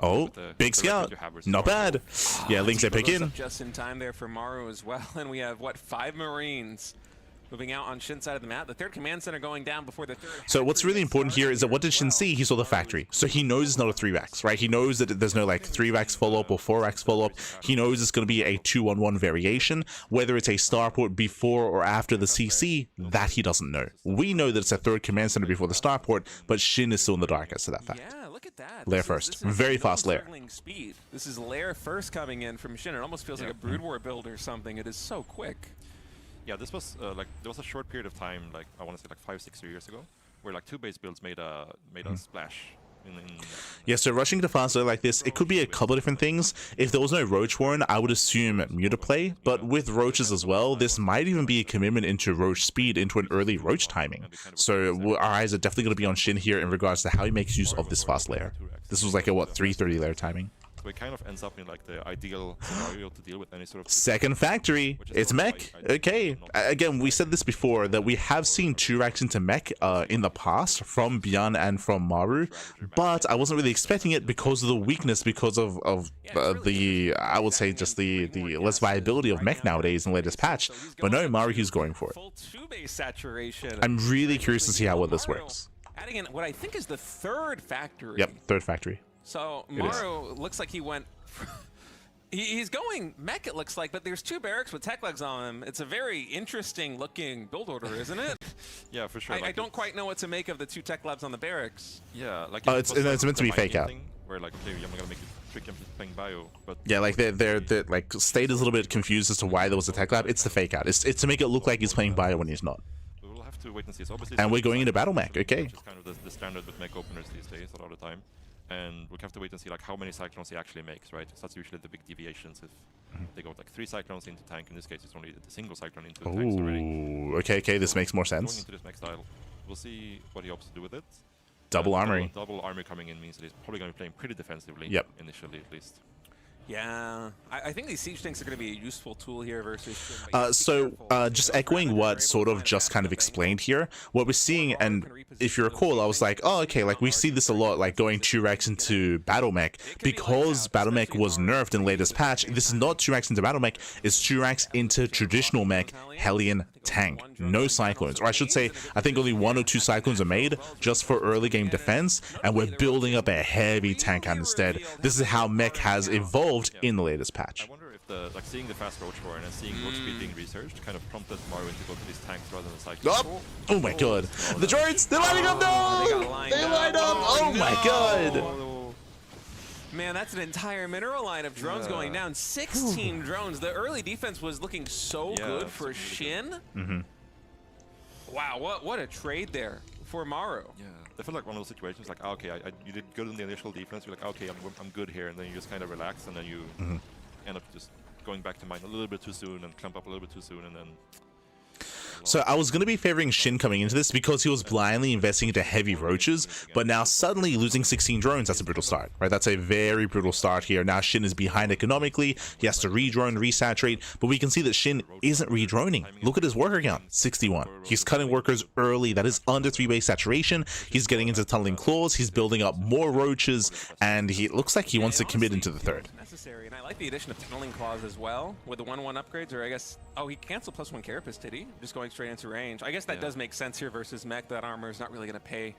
S1: Oh, big scout, not bad. Yeah, links they pick in.
S4: Just in time there for Maru as well, and we have what, 5 Marines moving out on SHIN side of the map. The 3rd command center going down before the 3rd.
S1: So what's really important here is that what did SHIN see? He saw the factory. So he knows it's not a 3-rax, right? He knows that there's no like 3-rax follow-up or 4-rax follow-up. He knows it's going to be a 2-1-1 variation. Whether it's a starport before or after the CC, that he doesn't know. We know that it's a 3rd command center before the starport, but SHIN is still in the dark as to that fact.
S4: Yeah, look at that.
S1: Lair first. Very fast lair.
S4: Speed. This is lair first coming in from SHIN. It almost feels like a Brood War build or something. It is so quick.
S3: Yeah, this was like there was a short period of time, like I want to say like 5-6 years ago, where like 2 base builds made a splash.
S1: Yeah, so rushing to faster like this, it could be a couple of different things. If there was no Roach Warren, I would assume Mutaplay, but with Roaches as well, this might even be a commitment into Roach speed, into an early Roach timing. So our eyes are definitely going to be on SHIN here in regards to how he makes use of this fast layer. This was like a, what, 330 layer timing?
S3: So it kind of ends up in like the ideal scenario to deal with any sort of.
S1: Second factory, it's mech. Okay, again, we said this before that we have seen 2-racks into mech in the past from Beyond and from Maru, but I wasn't really expecting it because of the weakness, because of the, I would say just the less viability of mech nowadays in the latest patch. But no, Maru, he's going for it.
S4: Full 2-base saturation.
S1: I'm really curious to see how well this works.
S4: Adding in what I think is the 3rd factory.
S1: Yep, 3rd factory.
S4: So Maru looks like he went. He's going mech, it looks like, but there's 2 barracks with tech legs on them. It's a very interesting looking build order, isn't it?
S3: Yeah, for sure.
S4: I don't quite know what to make of the 2 tech labs on the barracks.
S3: Yeah, like
S1: it's meant to be fake out.
S3: Where like, okay, I'm gonna make it tricky and playing bio, but
S1: yeah, like they're like State is a little bit confused as to why there was a tech lab. It's the fake out. It's to make it look like he's playing bio when he's not.
S3: We'll have to wait and see. So obviously,
S1: and we're going into battle mech. Okay.
S3: Which is kind of the standard with mech openers these days a lot of the time. And we'll have to wait and see like how many cyclones he actually makes, right? So that's usually the big deviations. If they go with like 3 cyclones into tank, in this case it's only the single cyclone into the tanks already.
S1: Okay, this makes more sense.
S3: Going into this mech style, we'll see what he opts to do with it.
S1: Double armory.
S3: Double armor coming in means that he's probably going to be playing pretty defensively.
S1: Yep.
S3: Initially, at least.
S4: Yeah, I think these siege tanks are going to be a useful tool here versus Shin.
S1: So just echoing what sort of just kind of explained here, what we're seeing, and if you recall, I was like, oh, okay, like we see this a lot, like going 2-Rex into Battle Mech, because Battle Mech was nerfed in latest patch. This is not 2-Rex into Battle Mech, it's 2-Rex into traditional mech, Hellion tank, no Cyclones, or I should say, I think only 1 or 2 Cyclones are made just for early game defense, and we're building up a heavy tank count instead. This is how mech has evolved in the latest patch.
S3: I wonder if the seeing the fast roach horn and seeing roach speed being researched kind of prompted Maru to go to these tanks rather than Cyclones.
S1: Oh my god, the droids, they're lining up, no! They line up, oh my god!
S4: Man, that's an entire mineral line of drones going down. 16 drones. The early defense was looking so good for Shin. Wow, what a trade there for Maru.
S3: Yeah, I feel like one of those situations like, okay, you did good in the initial defense. You're like, okay, I'm good here, and then you just kind of relax, and then you end up just going back to mine a little bit too soon and clump up a little bit too soon, and then.
S1: So I was going to be favoring Shin coming into this because he was blindly investing into heavy roaches, but now suddenly losing 16 drones, that's a brutal start, right? That's a very brutal start here. Now Shin is behind economically, he has to redrone, resaturate, but we can see that Shin isn't redroning. Look at his worker count, 61. He's cutting workers early, that is under 3 base saturation. He's getting into tunneling claws, he's building up more roaches, and it looks like he wants to commit into the third.
S4: Necessary, and I like the addition of tunneling claws as well with the 1/1 upgrades, or I guess, oh, he canceled +1 carapace, did he? Just going straight into range. I guess that does make sense here versus mech. That armor is not really going to pay.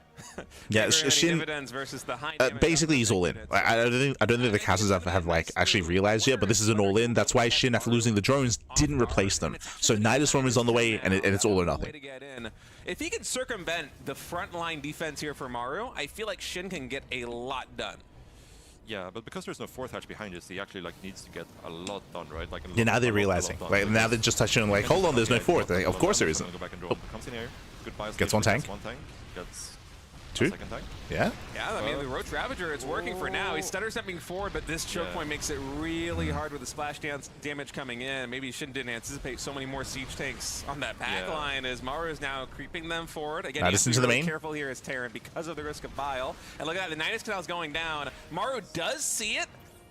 S1: Yeah, Shin
S4: dividends versus the high
S1: basically he's all in. I don't think the casters have like actually realized yet, but this is an all in. That's why Shin, after losing the drones, didn't replace them. So Nidus Storm is on the way, and it's all or nothing.
S4: If he can circumvent the front line defense here for Maru, I feel like Shin can get a lot done.
S3: Yeah, but because there's no 4th hatch behind this, he actually needs to get a lot done, right? Like
S1: yeah, now they're realizing. Like now they're just touching on like, hold on, there's no 4th. Like, of course there isn't.
S3: Go back and drop. Comes in here. Goodbye.
S1: Gets 1 tank.
S3: Gets
S1: 2.
S3: Second tank.
S1: Yeah.
S4: Yeah, I mean the Roach Ravager, it's working for now. He's stutter stepping forward, but this choke point makes it really hard with the splash damage coming in. Maybe Shin didn't anticipate so many more siege tanks on that back line as Maru is now creeping them forward. Again,
S1: Nidus into the main.
S4: Careful here as Terran because of the risk of bile. And look at that, the Nidus Canal is going down. Maru does see it.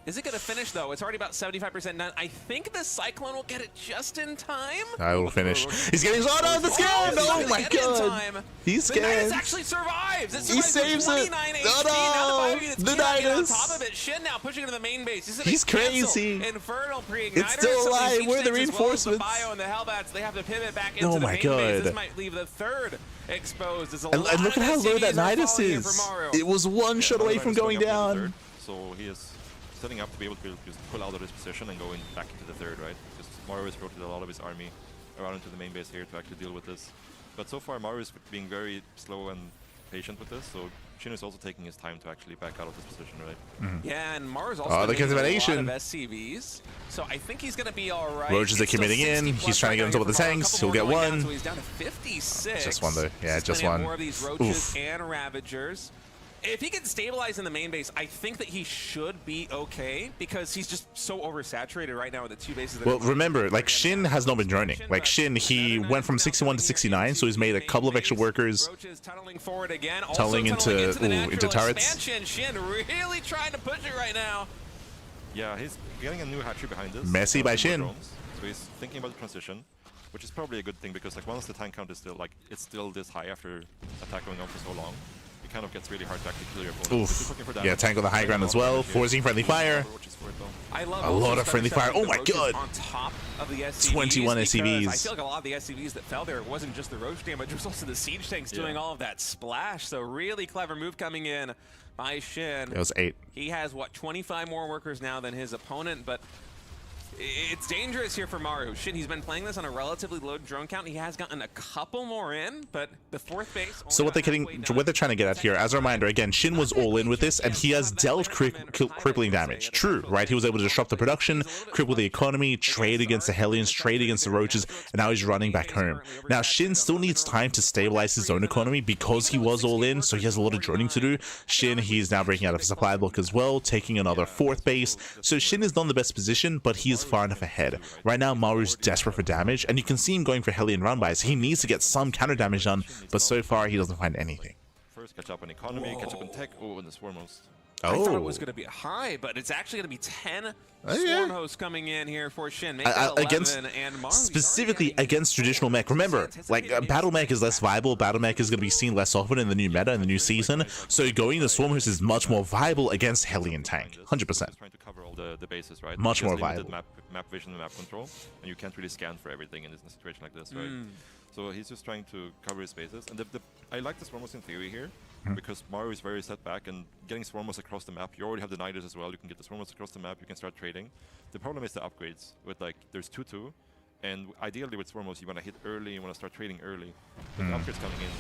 S4: Is it going to finish, though? It's already about 75% done. I think the Cyclone will get it just in time.
S1: I will finish. He's getting shot on the skin! Oh my god! He's scared.
S4: The Nidus actually survives.
S1: He saves it.
S4: No,
S1: the Nidus.
S4: On top of it. Shin now pushing into the main base.
S1: He's crazy.
S4: Infernal pre-igniter.
S1: It's still alive. Where are the reinforcements?
S4: Well the Bio and the Hellbats, they have to pivot back into the main base. This might leave the third exposed.
S1: And look at how low that Nidus is. It was 1 shot away from going down.
S3: So he is setting up to be able to just pull out of this position and go back into the third, right? Because Maru has rotated a lot of his army around into the main base here to actually deal with this. But so far, Maru is being very slow and patient with this, so Shin is also taking his time to actually back out of this position, right?
S4: Yeah, and Maru's also
S1: the contamination.
S4: A lot of SCVs, so I think he's going to be all right.
S1: Roaches are committing in. He's trying to get on top of the tanks. He'll get 1.
S4: So he's down to 56.
S1: Just 1 though. Yeah, just 1.
S4: More of these roaches and Ravagers. If he can stabilize in the main base, I think that he should be okay because he's just so oversaturated right now with the 2 bases.
S1: Well, remember, like Shin has not been droning. Like Shin, he went from 61 to 69, so he's made a couple of extra workers.
S4: Tunneling forward again,
S1: tunneling into turrets.
S4: Shin really trying to push it right now.
S3: Yeah, he's getting a new hatchery behind this.
S1: Messy by Shin.
S3: So he's thinking about the transition, which is probably a good thing because like once the tank count is still like it's still this high after attack going on for so long. It kind of gets really hard to actually kill your opponent.
S1: Oof. Yeah, tank on the high ground as well. Forcing friendly fire.
S4: I love
S1: a lot of friendly fire. Oh my god.
S4: On top of the SCVs
S1: 21 SCVs.
S4: I feel like a lot of the SCVs that fell there, it wasn't just the roach damage, it was also the siege tanks doing all of that splash. So really clever move coming in by Shin.
S1: It was 8.
S4: He has, what, 25 more workers now than his opponent, but it's dangerous here for Maru. Shit, he's been playing this on a relatively low drone count. He has gotten a couple more in, but the 4th base...
S1: So what they're trying to get at here, as a reminder, again, Shin was all in with this, and he has dealt crippling damage. True, right? He was able to disrupt the production, cripple the economy, trade against the Hellions, trade against the Roaches, and now he's running back home. Now, Shin still needs time to stabilize his own economy because he was all in, so he has a lot of droning to do. Shin, he's now breaking out of a supply block as well, taking another 4th base. So Shin is not in the best position, but he is far enough ahead. Right now, Maru's desperate for damage, and you can see him going for Hellion run-bys. He needs to get some counter damage done, but so far he doesn't find anything.
S3: numbers, catch up on economy, catch up in tech. Oh, and the Swarm Host.
S4: I thought it was going to be high, but it's actually going to be 10 Swarm Hosts coming in here for Shin. Make that 11,
S1: against,
S4: and Maru,
S1: specifically against traditional mech. Remember, like, battle mech is less viable. Battle mech is going to be seen less often in the new meta, in the new season. So going to Swarm Host is much more viable against Hellion Tank. 100%.
S3: Trying to cover all the bases, right?
S1: Much more viable.
S3: Map vision and map control, and you can't really scan for everything in a situation like this, right? So he's just trying to cover his bases. And I like the Swarm Host in theory here, because Maru is very set back, and getting Swarm Hosts across the map, you already have the Niders as well, you can get the Swarm Hosts across the map, you can start trading. The problem is the upgrades, with like, there's 2-2, and ideally with Swarm Hosts you want to hit early, you want to start trading early. But the upgrades coming in,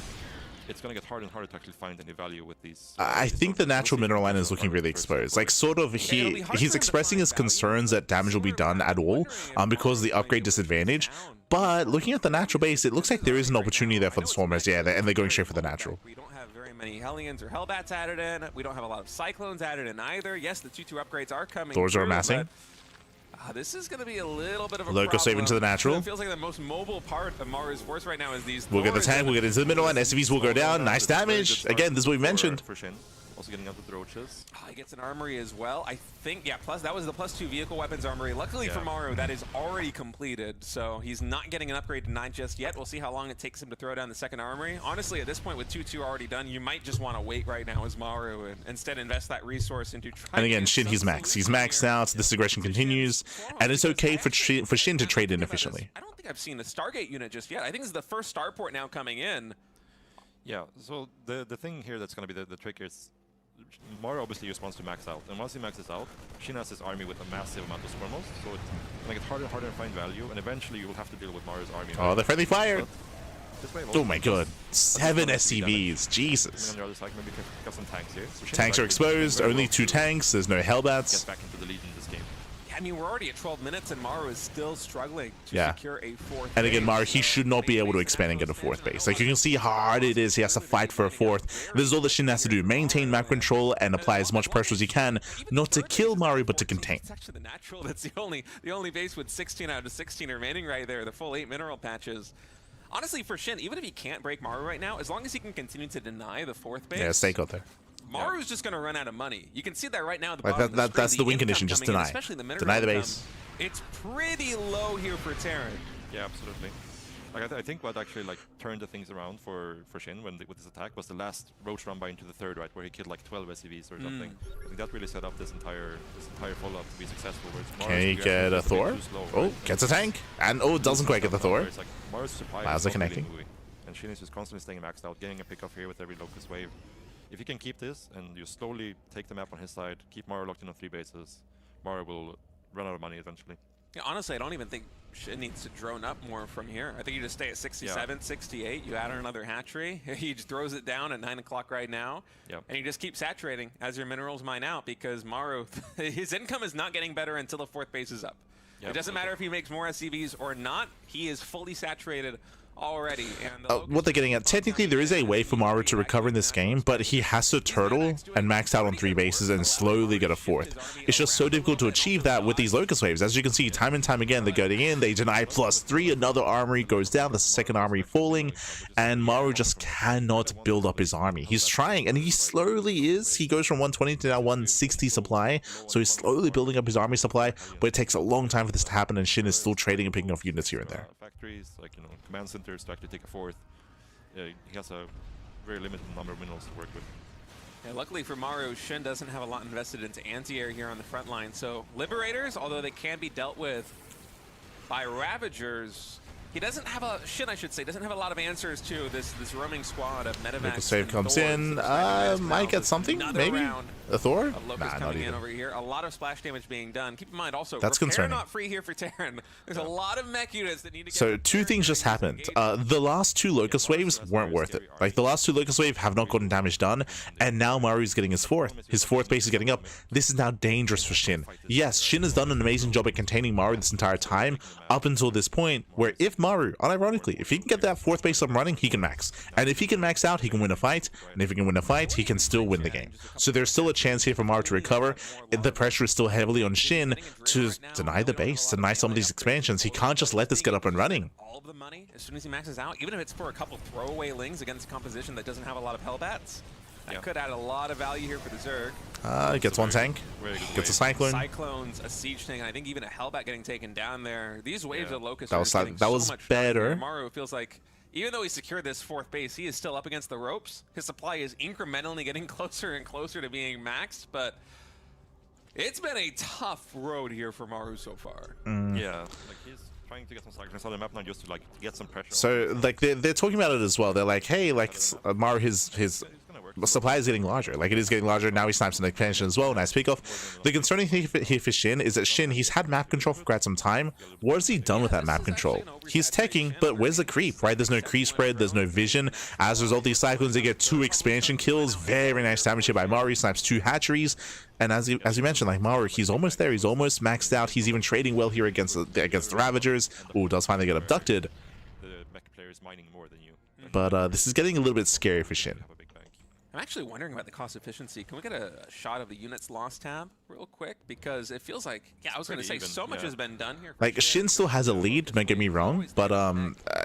S3: it's going to get harder and harder to actually find any value with these.
S1: I think the natural mineral line is looking really exposed. Like, sort of, he's expressing his concerns that damage will be done at all because of the upgrade disadvantage. But looking at the natural base, it looks like there is an opportunity there for the Swarmers, yeah, and they're going straight for the natural.
S4: We don't have very many Hellions or Hellbats added in. We don't have a lot of Cyclones added in either. Yes, the 2-2 upgrades are coming.
S1: Thors are amassing.
S4: This is going to be a little bit of a
S1: Locust save into the natural.
S4: It feels like the most mobile part of Maru's force right now is these.
S1: We'll get the tank, we'll get into the middle, and SCVs will go down. Nice damage. Again, this is what we mentioned.
S3: For Shin. Also getting out with the roaches.
S4: He gets an armory as well. I think, yeah, plus that was the +2 vehicle weapons armory. Luckily for Maru, that is already completed, so he's not getting an upgrade denied just yet. We'll see how long it takes him to throw down the second armory. Honestly, at this point with 2-2 already done, you might just want to wait right now as Maru and instead invest that resource into trying.
S1: And again, Shin, he's maxed. He's maxed out, so this aggression continues, and it's okay for Shin to trade in efficiently.
S4: I don't think I've seen a Stargate unit just yet. I think this is the first starport now coming in.
S3: Yeah, so the thing here that's going to be the trick is Maru obviously responds to max out, and once he maxes out, Shin has his army with a massive amount of Swarm Hosts, so it's going to get harder and harder to find value, and eventually you will have to deal with Maru's army.
S1: Oh, the friendly fire! Oh my god, 7 SCVs,
S3: On
S1: Jesus.
S3: the other side, maybe got some tanks here. So
S1: Tanks are exposed, only 2 tanks, there's no Hellbats.
S3: Get back into the lead in this game.
S4: I mean, we're already at 12 minutes and Maru is still struggling to secure a 4th
S1: And again,
S4: base.
S1: Maru, he should not be able to expand and get a 4th base. Like, you can see how hard it is. He has to fight for a 4th. This is all that Shin has to do. Maintain map control and apply as much pressure as he can, not to kill Maru, but to contain.
S4: It's actually the natural that's the only base with 16 out of 16 remaining right there, the full 8 mineral patches. Honestly, for Shin, even if he can't break Maru right now, as long as he can continue to deny the 4th base,
S1: Yeah, stay out there.
S4: Maru's just going to run out of money. You can see that right now at the
S1: Like,
S4: bottom of the screen,
S1: that's the win condition, just deny.
S4: especially the
S1: Deny the base.
S4: It's pretty low here for Terran.
S3: Yeah, absolutely. Like, I think what actually like turned the things around for Shin with this attack was the last roach run by into the third, right, where he killed like 12 SCVs or something. I think that really set up this entire follow-up to be successful.
S1: Can he get a Thor? Oh, gets a tank. And oh, doesn't quite get the Thor.
S3: It's like Maru's supply
S1: How's it
S3: is not really
S1: connecting?
S3: moving, and Shin is just constantly staying maxed out, getting a pickoff here with every Locust wave. If you can keep this and you slowly take the map on his side, keep Maru locked in on 3 bases, Maru will run out of money eventually.
S4: Yeah, honestly, I don't even think Shin needs to drone up more from here. I think you just stay at 67, 68. You add another hatchery. He just throws it down at 9 o'clock right now. And you just keep saturating as your minerals mine out because Maru, his income is not getting better until the 4th base is up. It doesn't matter if he makes more SCVs or not. He is fully saturated already. And
S1: what they're getting at, technically there is a way for Maru to recover in this game, but he has to turtle and max out on 3 bases and slowly get a 4th. It's just so difficult to achieve that with these Locust waves. As you can see, time and time again, they're getting in, they deny +3, another armory goes down, the second armory falling, and Maru just cannot build up his army. He's trying, and he slowly is. He goes from 120 to now 160 supply, so he's slowly building up his army supply, but it takes a long time for this to happen, and Shin is still trading and picking off units here and there.
S3: Factories, like, you know, command centers to actually take a 4th. He has a very limited number of minerals to work with.
S4: Yeah, luckily for Maru, Shin doesn't have a lot invested into anti-air here on the front line. So Liberators, although they can be dealt with by Ravagers, he doesn't have a, Shin I should say, doesn't have a lot of answers to this roaming squad of Medivacs.
S1: Locust save comes
S4: Thors.
S1: in, might get something, maybe? A Thor?
S4: Nah, not even. Over here. A lot of splash damage being done. Keep in mind also,
S1: that's
S4: repair
S1: concerning.
S4: Not free here for Terran. There's a lot of mech units that need to get
S1: So 2 things just happened. The last 2 Locust waves weren't worth it. Like, the last 2 Locust waves have not gotten damage done, and now Maru's getting his 4th. His 4th base is getting up. This is now dangerous for Shin. Yes, Shin has done an amazing job at containing Maru this entire time, up until this point, where if Maru, unironically, if he can get that 4th base up and running, he can max. And if he can max out, he can win a fight, and if he can win a fight, he can still win the game. So there's still a chance here for Maru to recover. The pressure is still heavily on Shin to deny the base, deny some of these expansions. He can't just let this get up and running.
S4: All of the money as soon as he maxes out, even if it's for a couple throwaway lings against a composition that doesn't have a lot of Hellbats. That could add a lot of value here for the Zerg.
S1: Gets one tank. Gets a Cyclone.
S4: Cyclones, a Siege tank, and I think even a Hellbat getting taken down there. These waves of Locust
S1: That was
S4: are getting
S1: that
S4: so
S1: was
S4: much
S1: better.
S4: Maru feels like, even though he secured this 4th base, he is still up against the ropes. His supply is incrementally getting closer and closer to being maxed, but it's been a tough road here for Maru so far.
S3: Yeah, like he's trying to get some cyclones on the map now just to like get some pressure.
S1: So like they're talking about it as well. They're like, hey, like Maru, his supply is getting larger. Like it is getting larger. Now he snipes an expansion as well. Nice pick off. The concerning thing here for SHIN is that SHIN, he's had map control for quite some time. What has he done with that map control? He's teching, but where's the creep, right? There's no creep spread. There's no vision. As a result, these Cyclones, they get 2 expansion kills. Very nice damage here by Maru. He snipes 2 hatcheries. And as you mentioned, like Maru, he's almost there. He's almost maxed out. He's even trading well here against the Ravagers. Ooh, does finally get abducted.
S3: The mech player is mining more than you.
S1: But this is getting a little bit scary for SHIN.
S4: I'm actually wondering about the cost efficiency. Can we get a shot of the units lost tab real quick? Because it feels like, yeah, I was going to say,
S3: even,
S4: so much has been done here.
S1: Like SHIN still has a lead, don't get me wrong, but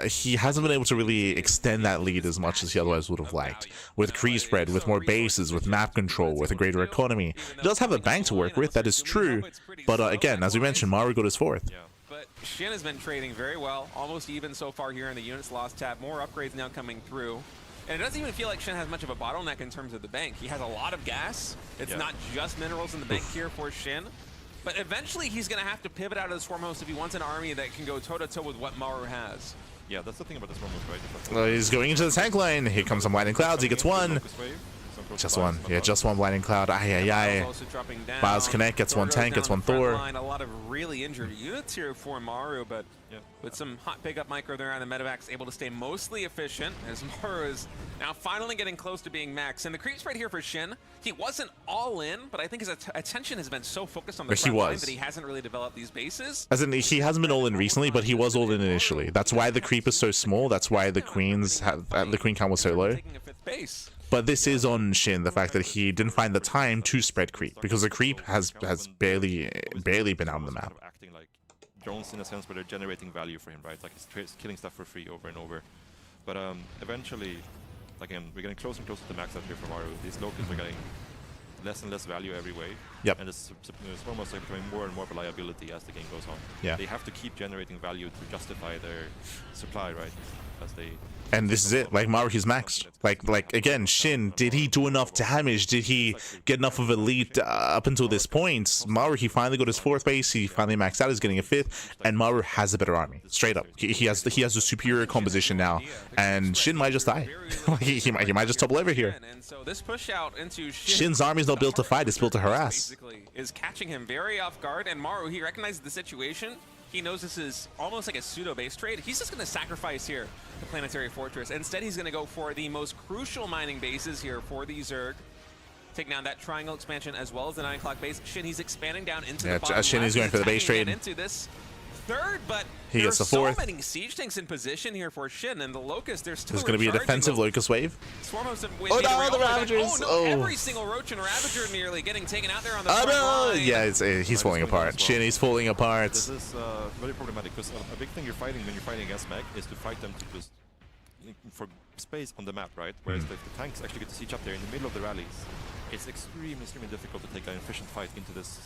S1: he hasn't been able to really extend that lead as much as he otherwise would have liked. With creep spread, with more bases, with map control, with a greater economy. He does have a bank to work with, that is true, but again, as we mentioned, Maru got his 4th.
S4: But SHIN has been trading very well, almost even so far here in the units lost tab. More upgrades now coming through. And it doesn't even feel like SHIN has much of a bottleneck in terms of the bank. He has a lot of gas. It's not just minerals in the bank here for SHIN. But eventually he's going to have to pivot out of the Swarm Host if he wants an army that can go toe-to-toe with what Maru has.
S3: Yeah, that's the thing about this Swarm Host, right?
S1: Well, he's going into the tank line. Here comes some Blinding Clouds. He gets 1. Just 1. Yeah, just 1 Blinding Cloud. Bios Connect gets 1 tank, gets 1 Thor.
S4: A lot of really injured units here for Maru, but with some hot pickup micro there on the medevacs, able to stay mostly efficient as Maru is now finally getting close to being max. And the creep spread here for SHIN, he wasn't all in, but I think his attention has been so focused on the front line that he hasn't really developed these bases.
S1: As in, he hasn't been all in recently, but he was all in initially. That's why the creep is so small. That's why the queens have the queen count was so low.
S4: Taking a 5th base.
S1: But this is on SHIN, the fact that he didn't find the time to spread creep, because the creep has barely been out on the map.
S3: Acting like drones in a sense where they're generating value for him, right? Like he's killing stuff for free over and over. But eventually, again, we're getting closer and closer to max out here for Maru. These Locusts are getting less and less value every way. And it's almost like becoming more and more of a liability as the game goes on. They have to keep generating value to justify their supply, right? As they...
S1: And this is it. Like Maru, he's maxed. Like again, SHIN, did he do enough damage? Did he get enough of a lead up until this point? Maru, he finally got his 4th base. He finally maxed out. He's getting a 5th, and Maru has a better army. Straight up, he has a superior composition now, and SHIN might just die. he might just topple over here.
S4: And so this push out into
S1: SHIN's army is not built to fight; it's built to harass.
S4: Basically, is catching him very off guard, and Maru, he recognizes the situation. He knows this is almost like a pseudo-base trade. He's just going to sacrifice here the Planetary Fortress. Instead, he's going to go for the most crucial mining bases here for the Zerg. Taking down that triangle expansion as well as the 9 o'clock base. SHIN, he's expanding down into the bottom
S1: SHIN is going for the base trade.
S4: Into this 3rd, but
S1: he gets the 4th.
S4: So many siege tanks in position here for SHIN, and the Locust, they're still
S1: There's going to be a defensive Locust wave.
S4: Oh no, the Ravagers! Oh no, every single Roach and Ravager nearly getting taken out there on the front line.
S1: Yeah, he's falling apart. SHIN, he's falling apart.
S3: This is very problematic, because a big thing you're fighting when you're fighting against mech is to fight them to just for space on the map, right? Whereas if the tanks actually get to siege up there in the middle of the rallies, it's extremely difficult to take an efficient fight into this.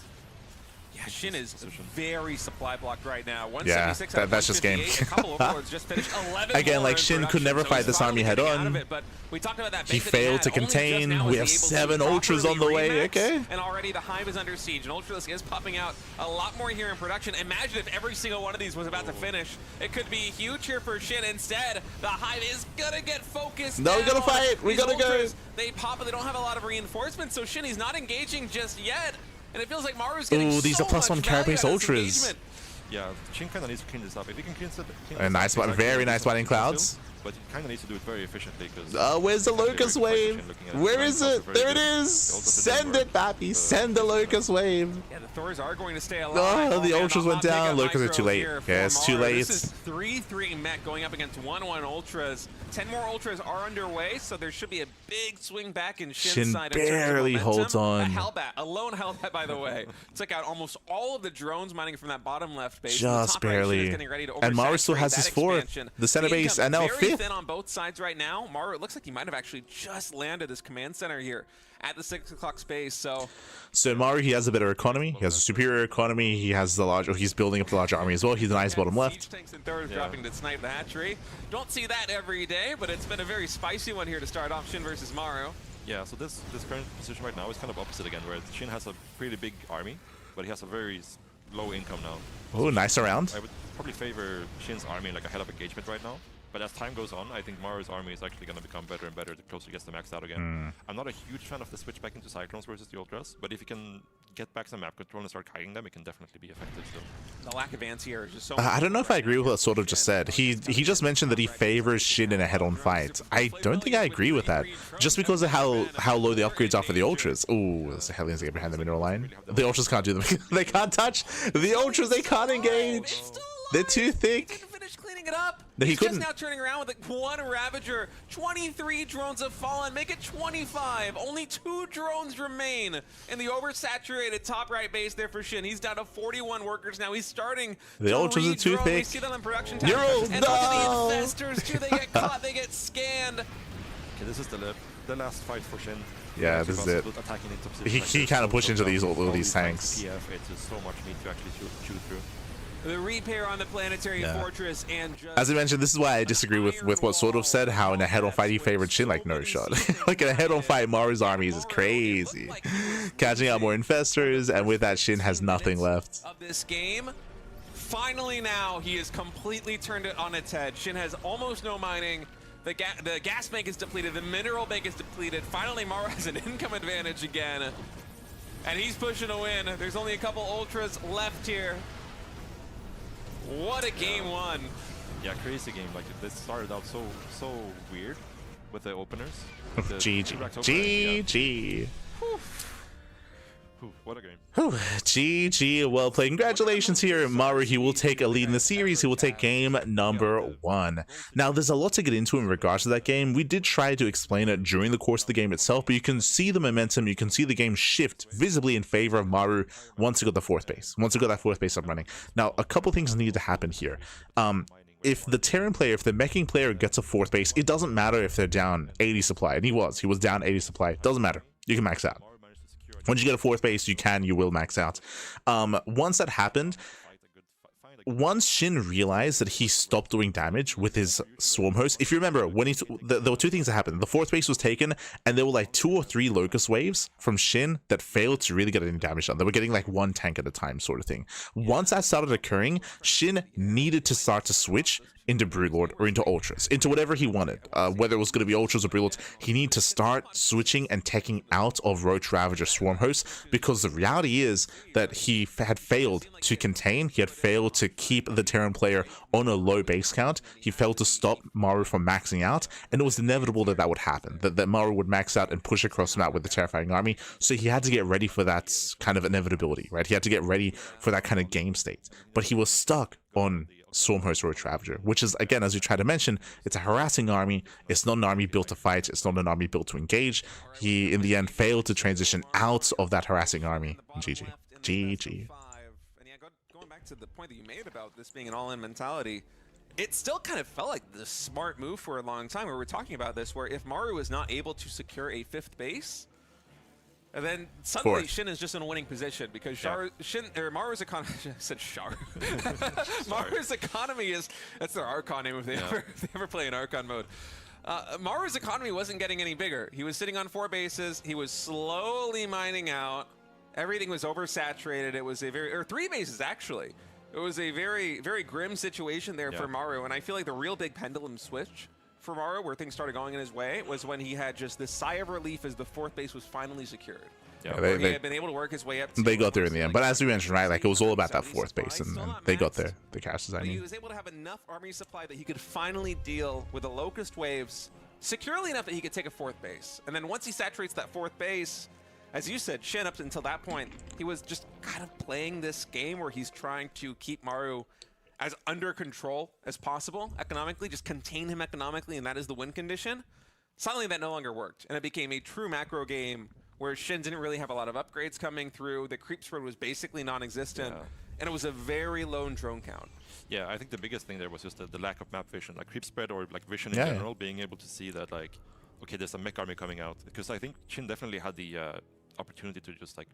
S4: Yeah, SHIN is very supply blocked right now.
S1: Yeah,
S4: 176
S1: that's just game.
S4: A couple of Overlords just finished 11
S1: Again, like SHIN could never fight this army head on.
S4: But we talked about that
S1: he failed to contain. We have 7 Ultras on the way. Okay.
S4: And already the Hive is under siege. And Ultralisk is popping out a lot more here in production. Imagine if every single one of these was about to finish. It could be huge here for SHIN. Instead, the Hive is gonna get focused.
S1: No, we gotta fight. We gotta go.
S4: They pop, but they don't have a lot of reinforcements. So SHIN, he's not engaging just yet. And it feels like Maru's getting
S1: these are +1 carapace Ultras.
S3: Yeah, SHIN kind of needs to clean this up. If he can clean this up...
S1: Very nice Blinding Clouds.
S3: But he kind of needs to do it very efficiently, because...
S1: where's the Locust Wave? Where is it? There it is! Send it, Pappy! Send the Locust Wave!
S4: Yeah, the Thors are going to stay alive.
S1: Oh, the Ultras went down. Locusts are too late. Yeah, it's too late.
S4: This is 3-3 mech going up against 1-1 Ultras. 10 more Ultras are underway, so there should be a big swing back in SHIN's side.
S1: SHIN barely holds on.
S4: A lone Hellbat, by the way. Took out almost all of the drones mining from that bottom left base.
S1: Just barely. And Maru still has his 4th, the center base, and now 5th.
S4: pretty thin on both sides right now. Maru, it looks like he might have actually just landed his command center here at the 6 o'clock space. So
S1: Maru, he has a better economy. He has a superior economy. He has the large. He's building up the large army as well. He's an ice bottom left.
S4: Siege tanks and thirds dropping to snipe the hatchery. Don't see that every day, but it's been a very spicy one here to start off SHIN versus Maru.
S3: Yeah, so this current position right now is kind of opposite again, where SHIN has a pretty big army, but he has a very low income now.
S1: Oh, nice around.
S3: I would probably favor SHIN's army like ahead of engagement right now. But as time goes on, I think Maru's army is actually going to become better and better the closer he gets to maxed out again. I'm not a huge fan of the switch back into Cyclones versus the Ultras, but if you can get back some map control and start kiting them, it can definitely be effective still.
S4: The lack of anti-air is just so
S1: I don't know if I agree with what sort of just said. He just mentioned that he favors SHIN in a head-on fight. I don't think I agree with that, just because of how low the upgrades are for the Ultras. Ooh, there's a Hellions get behind the mineral line. The Ultras can't do them. They can't touch. The Ultras, they can't engage. They're too thick.
S4: Cleaning it up.
S1: No, he
S4: He's
S1: couldn't.
S4: just now turning around with like 1 Ravager. 23 drones have fallen. Make it 25. Only 2 drones remain in the oversaturated top right base there for SHIN. He's down to 41 workers now. He's starting.
S1: The Ultras are too
S4: re-drone. We
S1: thick.
S4: see them in production.
S1: Neural,
S4: And look at the infestors too. They get caught. They get scanned.
S3: Okay, this is the last fight for SHIN.
S1: Yeah, this is it. He kind of pushed into all these tanks.
S3: PF, it's just so much meat to actually chew through.
S4: The repair on the planetary fortress and just
S1: As I mentioned, this is why I disagree with what sort of said, how in a head-on fight he favored SHIN, like no shot. Like in a head-on fight, Maru's armies is crazy. Catching out more infestors, and with that, SHIN has nothing left.
S4: Of this game, finally now he has completely turned it on its head. SHIN has almost no mining. The gas bank is depleted. The mineral bank is depleted. Finally, Maru has an income advantage again, and he's pushing a win. There's only a couple ultras left here. What a game one.
S3: Yeah, crazy game. Like this started out so weird with the openers.
S1: GG. GG.
S3: What a game.
S1: GG, well played. Congratulations here, Maru. He will take a lead in the series. He will take game number 1. Now, there's a lot to get into in regards to that game. We did try to explain it during the course of the game itself, but you can see the momentum. You can see the game shift visibly in favor of Maru once he got the 4th base. Once he got that 4th base up running. Now, a couple things need to happen here. If the Terran player, if the meching player gets a 4th base, it doesn't matter if they're down 80 supply. And he was down 80 supply. Doesn't matter. You can max out. Once you get a 4th base, you will max out. Once that happened, once SHIN realized that he stopped doing damage with his swarm host, if you remember, when there were 2 things that happened. The 4th base was taken, and there were like 2 or 3 locust waves from SHIN that failed to really get any damage done. They were getting like 1 tank at a time, sort of thing. Once that started occurring, SHIN needed to start to switch into Broodlord or into Ultras, into whatever he wanted, whether it was going to be Ultras or Broodlords. He needed to start switching and taking out of Roach Ravager Swarm Hosts, because the reality is that he had failed to contain, he had failed to keep the Terran player on a low base count, he failed to stop Maru from maxing out, and it was inevitable that would happen, that Maru would max out and push across the map with the terrifying army. So he had to get ready for that kind of inevitability, right? He had to get ready for that kind of game state, but he was stuck on Swarmhost Roach Ravager, which is, again, as we try to mention, it's a harassing army. It's not an army built to fight. It's not an army built to engage. He, in the end, failed to transition out of that harassing army. GG. GG.
S4: And yeah, going back to the point that you made about this being an all-in mentality, it still kind of felt like the smart move for a long time. We were talking about this, where if Maru was not able to secure a 5th base, and then suddenly SHIN is just in a winning position, because Maru's economy said Shar. Maru's economy is, that's their Archon name if they ever play in Archon mode. Maru's economy wasn't getting any bigger. He was sitting on 4 bases. He was slowly mining out. Everything was oversaturated. It was or 3 bases actually. It was a very, very grim situation there for Maru, and I feel like the real big pendulum switch for Maru, where things started going in his way, was when he had just this sigh of relief as the 4th base was finally secured.
S1: Yeah,
S4: he had been able to work his way up.
S1: They got there in the end, but as we mentioned, right, like it was all about that 4th base, and they got there. The casters, I mean.
S4: He was able to have enough army supply that he could finally deal with the locust waves securely enough that he could take a 4th base. And then once he saturates that 4th base, as you said, SHIN, up until that point, he was just kind of playing this game where he's trying to keep Maru as under control as possible economically, just contain him economically, and that is the win condition. Suddenly that no longer worked, and it became a true macro game where SHIN didn't really have a lot of upgrades coming through. The creep spread was basically non-existent, and it was a very low drone count.
S3: Yeah, I think the biggest thing there was just the lack of map vision, like creep spread or like vision in general, being able to see that like, okay, there's a mech army coming out. Because I think SHIN definitely had the opportunity to just like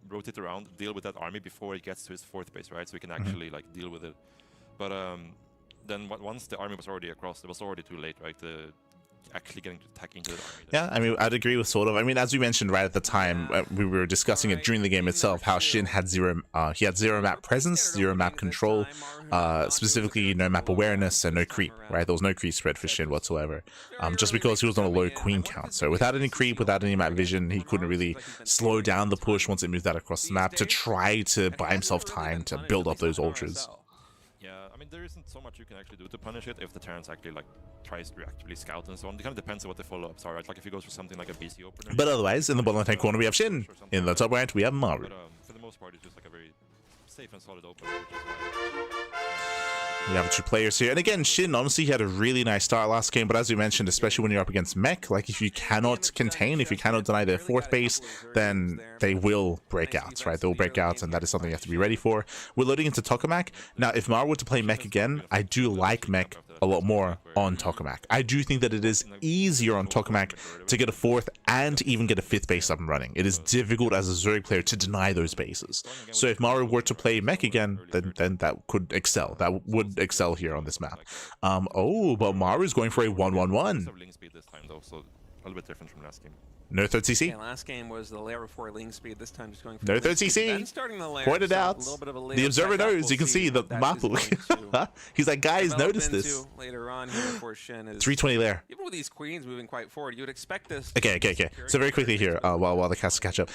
S3: rotate around, deal with that army before it gets to his 4th base, right? So we can actually like deal with it. But then once the army was already across, it was already too late, right? Actually getting to attack into the army.
S1: Yeah, I mean, I'd agree with sort of. I mean, as we mentioned right at the time, we were discussing it during the game itself, how SHIN had zero map presence, zero map control, specifically no map awareness and no creep, right? There was no creep spread for SHIN whatsoever, just because he was on a low queen count. So without any creep, without any map vision, he couldn't really slow down the push once it moved out across the map to try to buy himself time to build up those ultras.
S3: Yeah, I mean, there isn't so much you can actually do to punish it if the Terrans actually like tries to actively scout and so on. It kind of depends on what the follow-ups are, right? Like if he goes for something like a BC opener.
S1: But otherwise, in the bottom left-hand corner we have SHIN. In the top right we have Maru.
S3: But for the most part, it's just like a very safe and solid opener, which is why
S1: We have 2 players here. And again, SHIN, honestly, he had a really nice start last game. But as we mentioned, especially when you're up against mech, like if you cannot contain, if you cannot deny their 4th base, then they will break out, right? They will break out, and that is something you have to be ready for. We're loading into Tokamak. Now, if Maru were to play mech again, I do like mech a lot more on Tokamak. I do think that it is easier on Tokamak to get a 4th and even get a 5th base up and running. It is difficult as a Zerg player to deny those bases. So if Maru were to play mech again, then that could excel. That would excel here on this map. Oh, but Maru's going for a 1-1-1.
S3: link speed this time though, so a little bit different from last game.
S1: No 3rd CC.
S4: Yeah, last game was the layer before ling speed. This time just going for
S1: No 3rd CC. Pointed out. The observer knows. You can see the Mapu. He's like, guys, notice this.
S4: Later on here for SHIN is
S1: 320 layer.
S4: even with these queens moving quite forward, you would expect this.
S1: Okay. So very quickly here, while the cast catch up,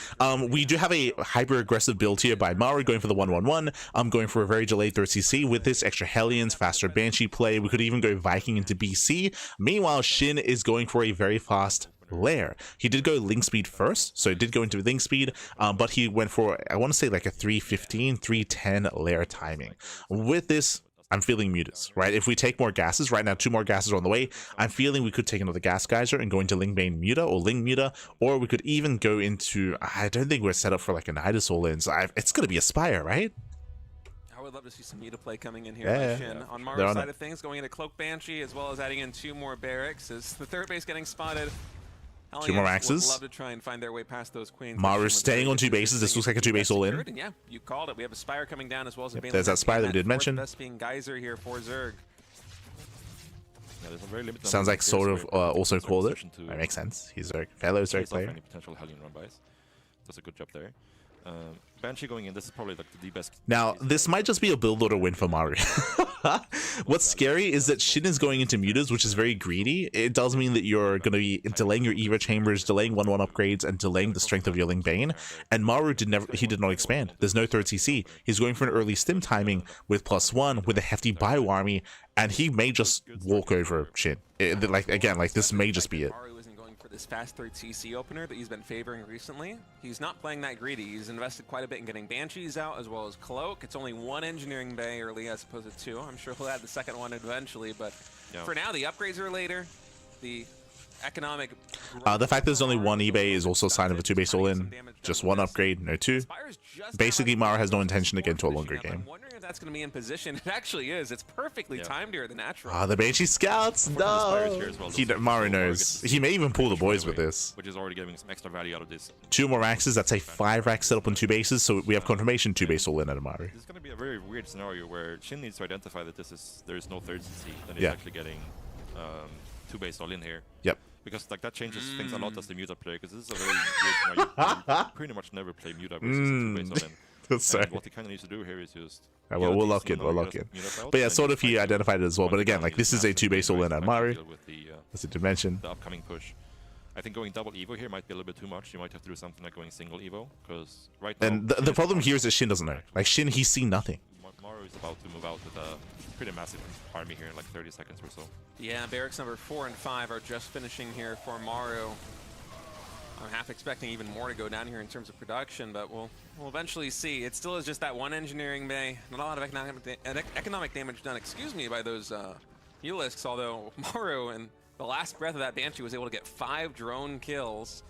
S1: we do have a hyper aggressive build here by Maru going for the 1-1-1. I'm going for a very delayed 3rd CC with this extra Hellions, faster Banshee play. We could even go Viking into BC. Meanwhile, SHIN is going for a very fast lair. He did go link speed first, so he did go into link speed, but he went for, I want to say, like a 315, 310 lair timing. With this, I'm feeling mutas, right? If we take more gases, right now 2 more gases are on the way, I'm feeling we could take another gas geyser and go into Lingbane muta or Ling muta, or we could even go into, I don't think we're set up for like a Nidus all-in, so it's going to be Aspire, right?
S4: I would love to see some muta play coming in here by SHIN. On Maru's side of things, going into Cloak Banshee, as well as adding in 2 more barracks. Is the 3rd base getting spotted?
S1: 2 more axes.
S4: Would love to try and find their way past those queens.
S1: Maru staying on 2 bases. This looks like a 2-base all-in.
S4: Yeah, you called it. We have a Spire coming down as well as a
S1: There's that Spire that we did mention.
S4: Being Geyser here for Zerg.
S3: Yeah, there's a very limited
S1: Sounds like sort of also called it. That makes sense. He's a fellow Zerg player.
S3: Any potential Hellion run-bys. Does a good job there. Banshee going in, this is probably like the best.
S1: Now, this might just be a build order win for Maru. What's scary is that SHIN is going into mutas, which is very greedy. It does mean that you're going to be delaying your Evo chambers, delaying 1-1 upgrades, and delaying the strength of your Ling Bane. And Maru did not expand. There's no 3rd CC. He's going for an early stim timing with +1 with a hefty bio army, and he may just walk over SHIN. This may just be it.
S4: This fast 3rd CC opener that he's been favoring recently. He's not playing that greedy. He's invested quite a bit in getting Banshees out as well as Cloak. It's only 1 engineering bay early as opposed to 2. I'm sure he'll add the 2nd one eventually, but for now the upgrades are later. The economic
S1: the fact there's only 1 eBay is also a sign of a 2-base all-in. Just 1 upgrade, no 2. Basically, Maru has no intention to get into a longer game.
S4: I'm wondering if that's going to be in position. It actually is. It's perfectly timed here, the natural.
S1: The Banshee Scouts, no! Maru knows. He may even pull the boys with this.
S3: Which is already getting some extra value out of this.
S1: 2 more axes, that's a 5-rack setup on 2 bases, so we have confirmation 2-base all-in at Maru.
S3: This is going to be a very weird scenario where SHIN needs to identify that there is no 3rd CC, and he's actually getting 2-base all-in here.
S1: Yep.
S3: Because like that changes things a lot as the muta player, because this is a very weird scenario. You pretty much never play muta versus 2-base all-in. And what he kind of needs to do here is just...
S1: we'll lock in. But yeah, sort of he identified it as well. But again, like this is a 2-base all-in at Maru. As I did mention.
S3: The upcoming push. I think going double Evo here might be a little bit too much. You might have to do something like going single Evo, because right now...
S1: And the problem here is that SHIN doesn't know. Like SHIN, he's seen nothing.
S3: Maru is about to move out with a pretty massive army here in like 30 seconds or so.
S4: Yeah, barracks number 4 and 5 are just finishing here for Maru. I'm half expecting even more to go down here in terms of production, but we'll eventually see. It still is just that 1 engineering bay. Not a lot of economic damage done, by those Ulisks, although Maru and the last breath of that Banshee was able to get 5 drone kills.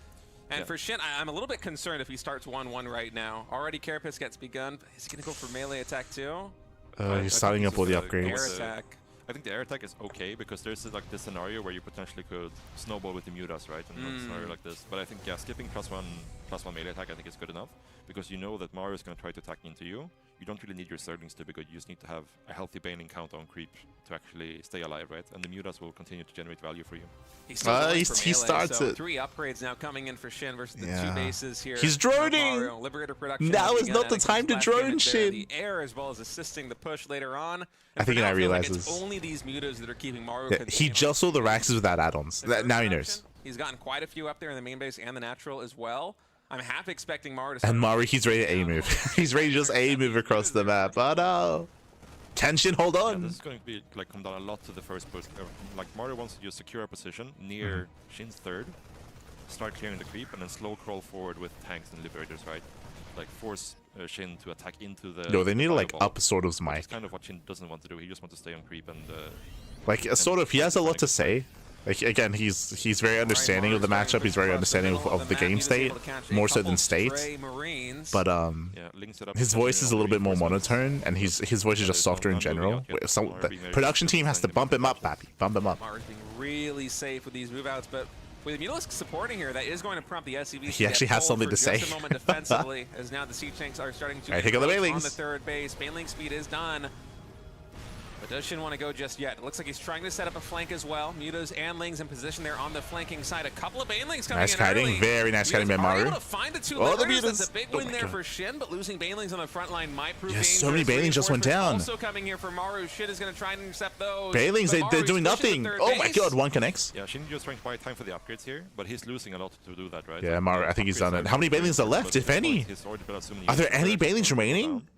S4: And for SHIN, I'm a little bit concerned if he starts 1-1 right now. Already Carapace gets begun. Is he going to go for melee attack too?
S1: He's starting up all the upgrades.
S4: Air attack.
S3: I think the air attack is okay because there's like this scenario where you potentially could snowball with the mutas, right? In a scenario like this. But I think skipping +1 melee attack I think is good enough because you know that Maru is going to try to attack into you. You don't really need your Zerglings to be good. You just need to have a healthy baning count on creep to actually stay alive, right? And the mutas will continue to generate value for you.
S1: He starts it.
S4: 3 upgrades now coming in for SHIN versus the 2 bases here.
S1: He's droning!
S4: Liberator production.
S1: Now is not the time to drone, SHIN.
S4: The air as well as assisting the push later on.
S1: I think he realizes.
S4: It's only these mutas that are keeping Maru.
S1: He just saw the Raxes without add-ons. Now he knows.
S4: He's gotten quite a few up there in the main base and the natural as well. I'm half expecting Maru to.
S1: And Maru, he's ready to A-move. He's ready to just A-move across the map. Oh no! Tension, hold on!
S3: Yeah, this is going to be like come down a lot to the first push. Like Maru wants to just secure a position near SHIN's third, start clearing the creep, and then slow crawl forward with tanks and liberators, right? Like force SHIN to attack into the.
S1: No, they need to like
S3: fireball.
S1: up sort of Mike.
S3: It's kind of what SHIN doesn't want to do. He just wants to stay on creep and.
S1: Like sort of, he has a lot to say. Like again, he's very understanding of the matchup. He's very understanding of the game state, more so than state. But his voice is a little bit more monotone, and his voice is just softer in general. So the production team has to bump him up, Pappy. Bump him up.
S4: Maru's being really safe with these move outs, but with Mutalisk supporting here, that is going to prompt the SCV.
S1: He actually has something to say.
S4: Just a moment defensively, as now the siege tanks are starting to.
S1: Right, here go the Banelings.
S4: On the third base, Baneling speed is done. But does SHIN want to go just yet? It looks like he's trying to set up a flank as well. Mutas and Lings in position there on the flanking side. A couple of Banelings coming
S1: nice
S4: in
S1: kiting,
S4: early.
S1: very nice kiting by Maru.
S4: Able to find the 2
S1: oh, the
S4: Mutas.
S1: Mutas!
S4: That's a big win there for SHIN, but losing Banelings on the front line might prove dangerous.
S1: So many Banelings just went down.
S4: Also coming here for Maru. SHIN is going to try and intercept those.
S1: Banelings, they're doing nothing. Oh my god, one connects.
S3: Yeah, SHIN just trying to buy time for the upgrades here, but he's losing a lot to do that, right?
S1: Yeah, Maru, I think he's done it. How many Banelings are left, if any? Are there any Banelings remaining?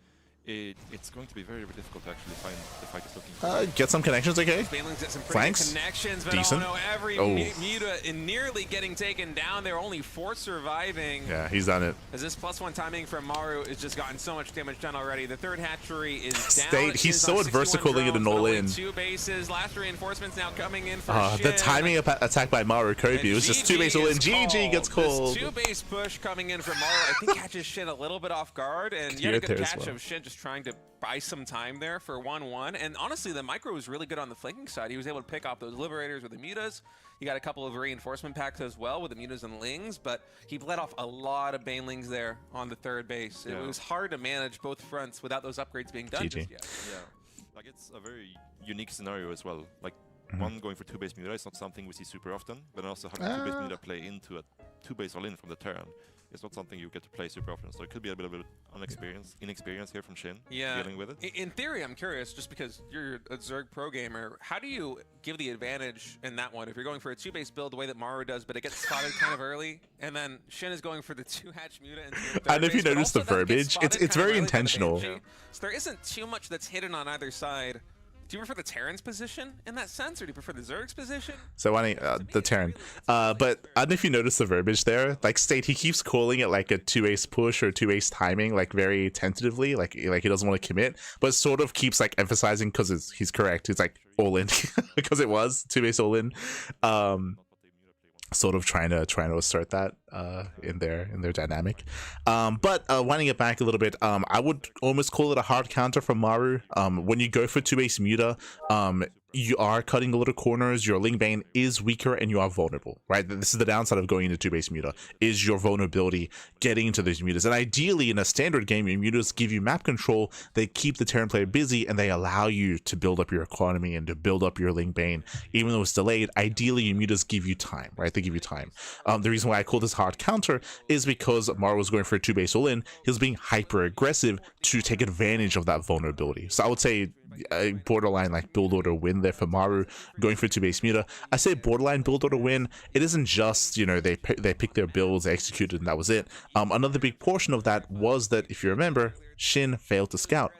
S3: It's going to be very, very difficult to actually find the fight is looking for.
S1: Get some connections, okay?
S4: Flanks? Connections, but
S1: decent.
S4: Oh no, every Muta nearly getting taken down. There are only 4 surviving.
S1: Yeah, he's done it.
S4: As this +1 timing from Maru has just gotten so much damage done already. The third hatchery is down.
S1: State, he's so adverse to calling it an all-in.
S4: 2 bases. Last reinforcements now coming in for SHIN.
S1: The timing attack by Maru Kobe was just 2 base all-in. GG gets called.
S4: 2 base push coming in from Maru. I think catches SHIN a little bit off guard, and yet a good catch of SHIN just trying to buy some time there for 1-1. And honestly, the micro was really good on the flanking side. He was able to pick off those liberators with the mutas. He got a couple of reinforcement packs as well with the mutas and lings, but he bled off a lot of banelings there on the third base. Yeah. It was hard to manage both fronts without those upgrades being done just yet.
S3: Yeah, like it's a very unique scenario as well. Like one going for 2 base muta is not something we see super often, but also having 2 base muta play into a 2 base all in from the Terran. It's not something you get to play super often, so it could be a bit of inexperience here from SHIN dealing with it.
S4: In theory, I'm curious, just because you're a Zerg pro gamer, how do you give the advantage in that one? If you're going for a 2-base build the way that Maru does, but it gets spotted kind of early, and then SHIN is going for the 2-hatch muta.
S1: I don't know if you noticed the verbiage. It's very intentional.
S4: So there isn't too much that's hidden on either side. Do you prefer the Terran's position in that sense, or do you prefer the Zerg's position?
S1: So the Terran. But I don't know if you noticed the verbiage there. Like State, he keeps calling it like a 2-ace push or 2-ace timing, like very tentatively, like he doesn't want to commit, but sort of keeps like emphasizing because he's correct. He's like all in because it was 2-ace all in. Sort of trying to assert that in their dynamic, but winding it back a little bit, I would almost call it a hard counter from Maru. When you go for 2-base muta, you are cutting a little corners. Your Ling Bane is weaker and you are vulnerable, right? This is the downside of going into 2-base muta, is your vulnerability getting into those mutas. And ideally in a standard game, your mutas give you map control, they keep the Terran player busy, and they allow you to build up your economy and to build up your Ling Bane. Even though it's delayed, ideally your mutas give you time, right? They give you time. The reason why I call this hard counter is because Maru was going for a 2-base all-in. He was being hyper aggressive to take advantage of that vulnerability. So I would say borderline like build order win there for Maru going for 2-base muta. I say borderline build order win. It isn't just, you know, they picked their builds, they executed, and that was it. Another big portion of that was that, if you remember, SHIN failed to scout.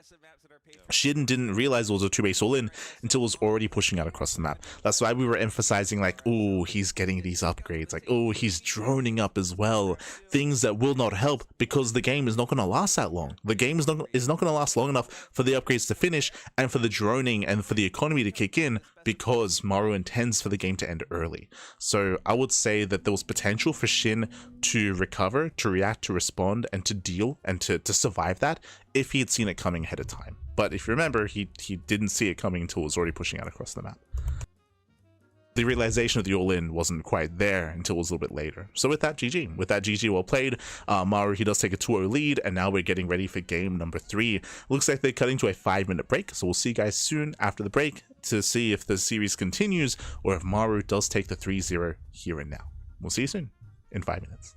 S1: SHIN didn't realize it was a 2-base all-in until it was already pushing out across the map. That's why we were emphasizing like, oh, he's getting these upgrades, like, oh, he's droning up as well. Things that will not help because the game is not going to last that long. The game is not going to last long enough for the upgrades to finish and for the droning and for the economy to kick in, because Maru intends for the game to end early. So I would say that there was potential for SHIN to recover, to react, to respond, and to deal, and to survive that if he had seen it coming ahead of time. But if you remember, he didn't see it coming until it was already pushing out across the map. The realization of the all-in wasn't quite there until it was a little bit later. So with that, GG. With that, GG, well played. Maru, he does take a 2-0 lead, and now we're getting ready for game number 3. Looks like they're cutting to a 5-minute break, so we'll see you guys soon after the break to see if the series continues or if Maru does take the 3-0 here and now. We'll see you soon in 5 minutes.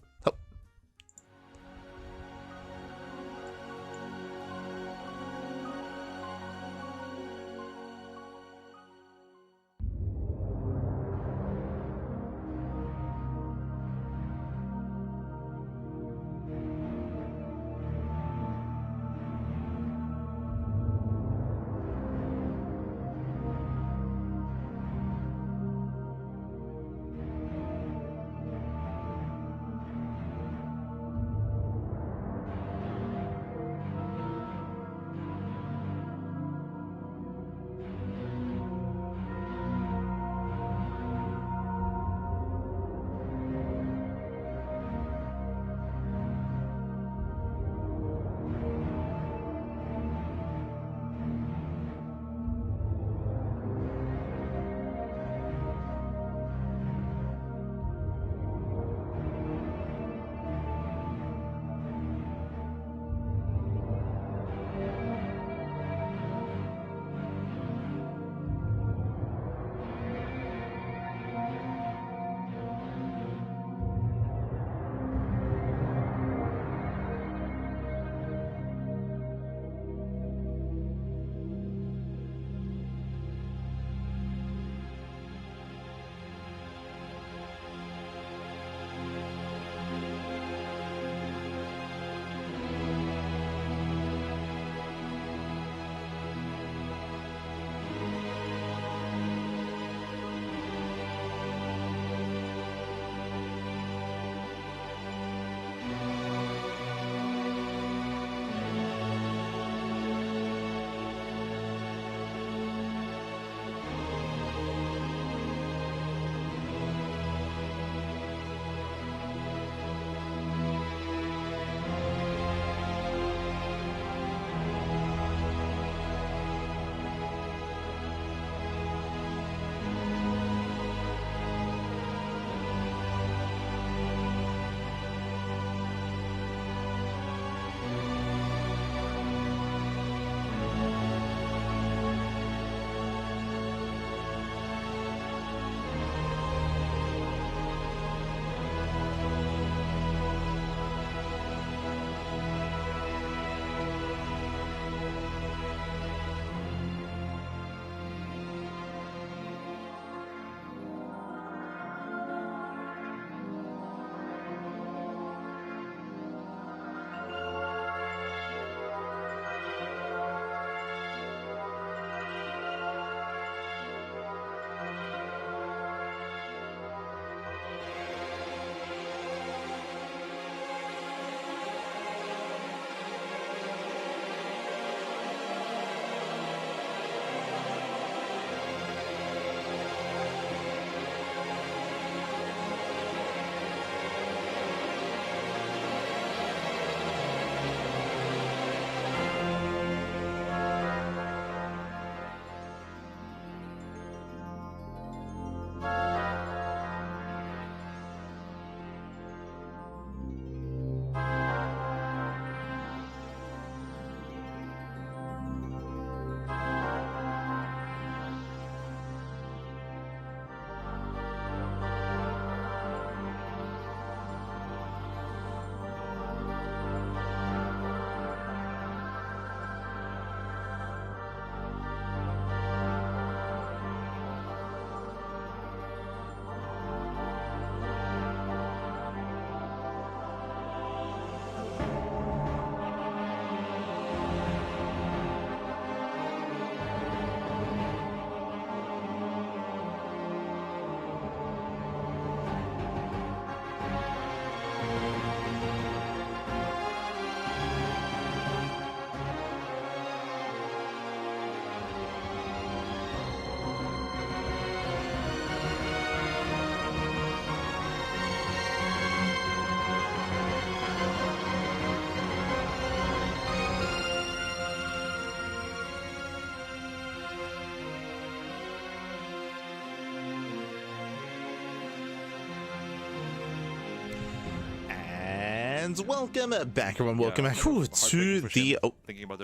S1: And welcome back, everyone. Welcome back to the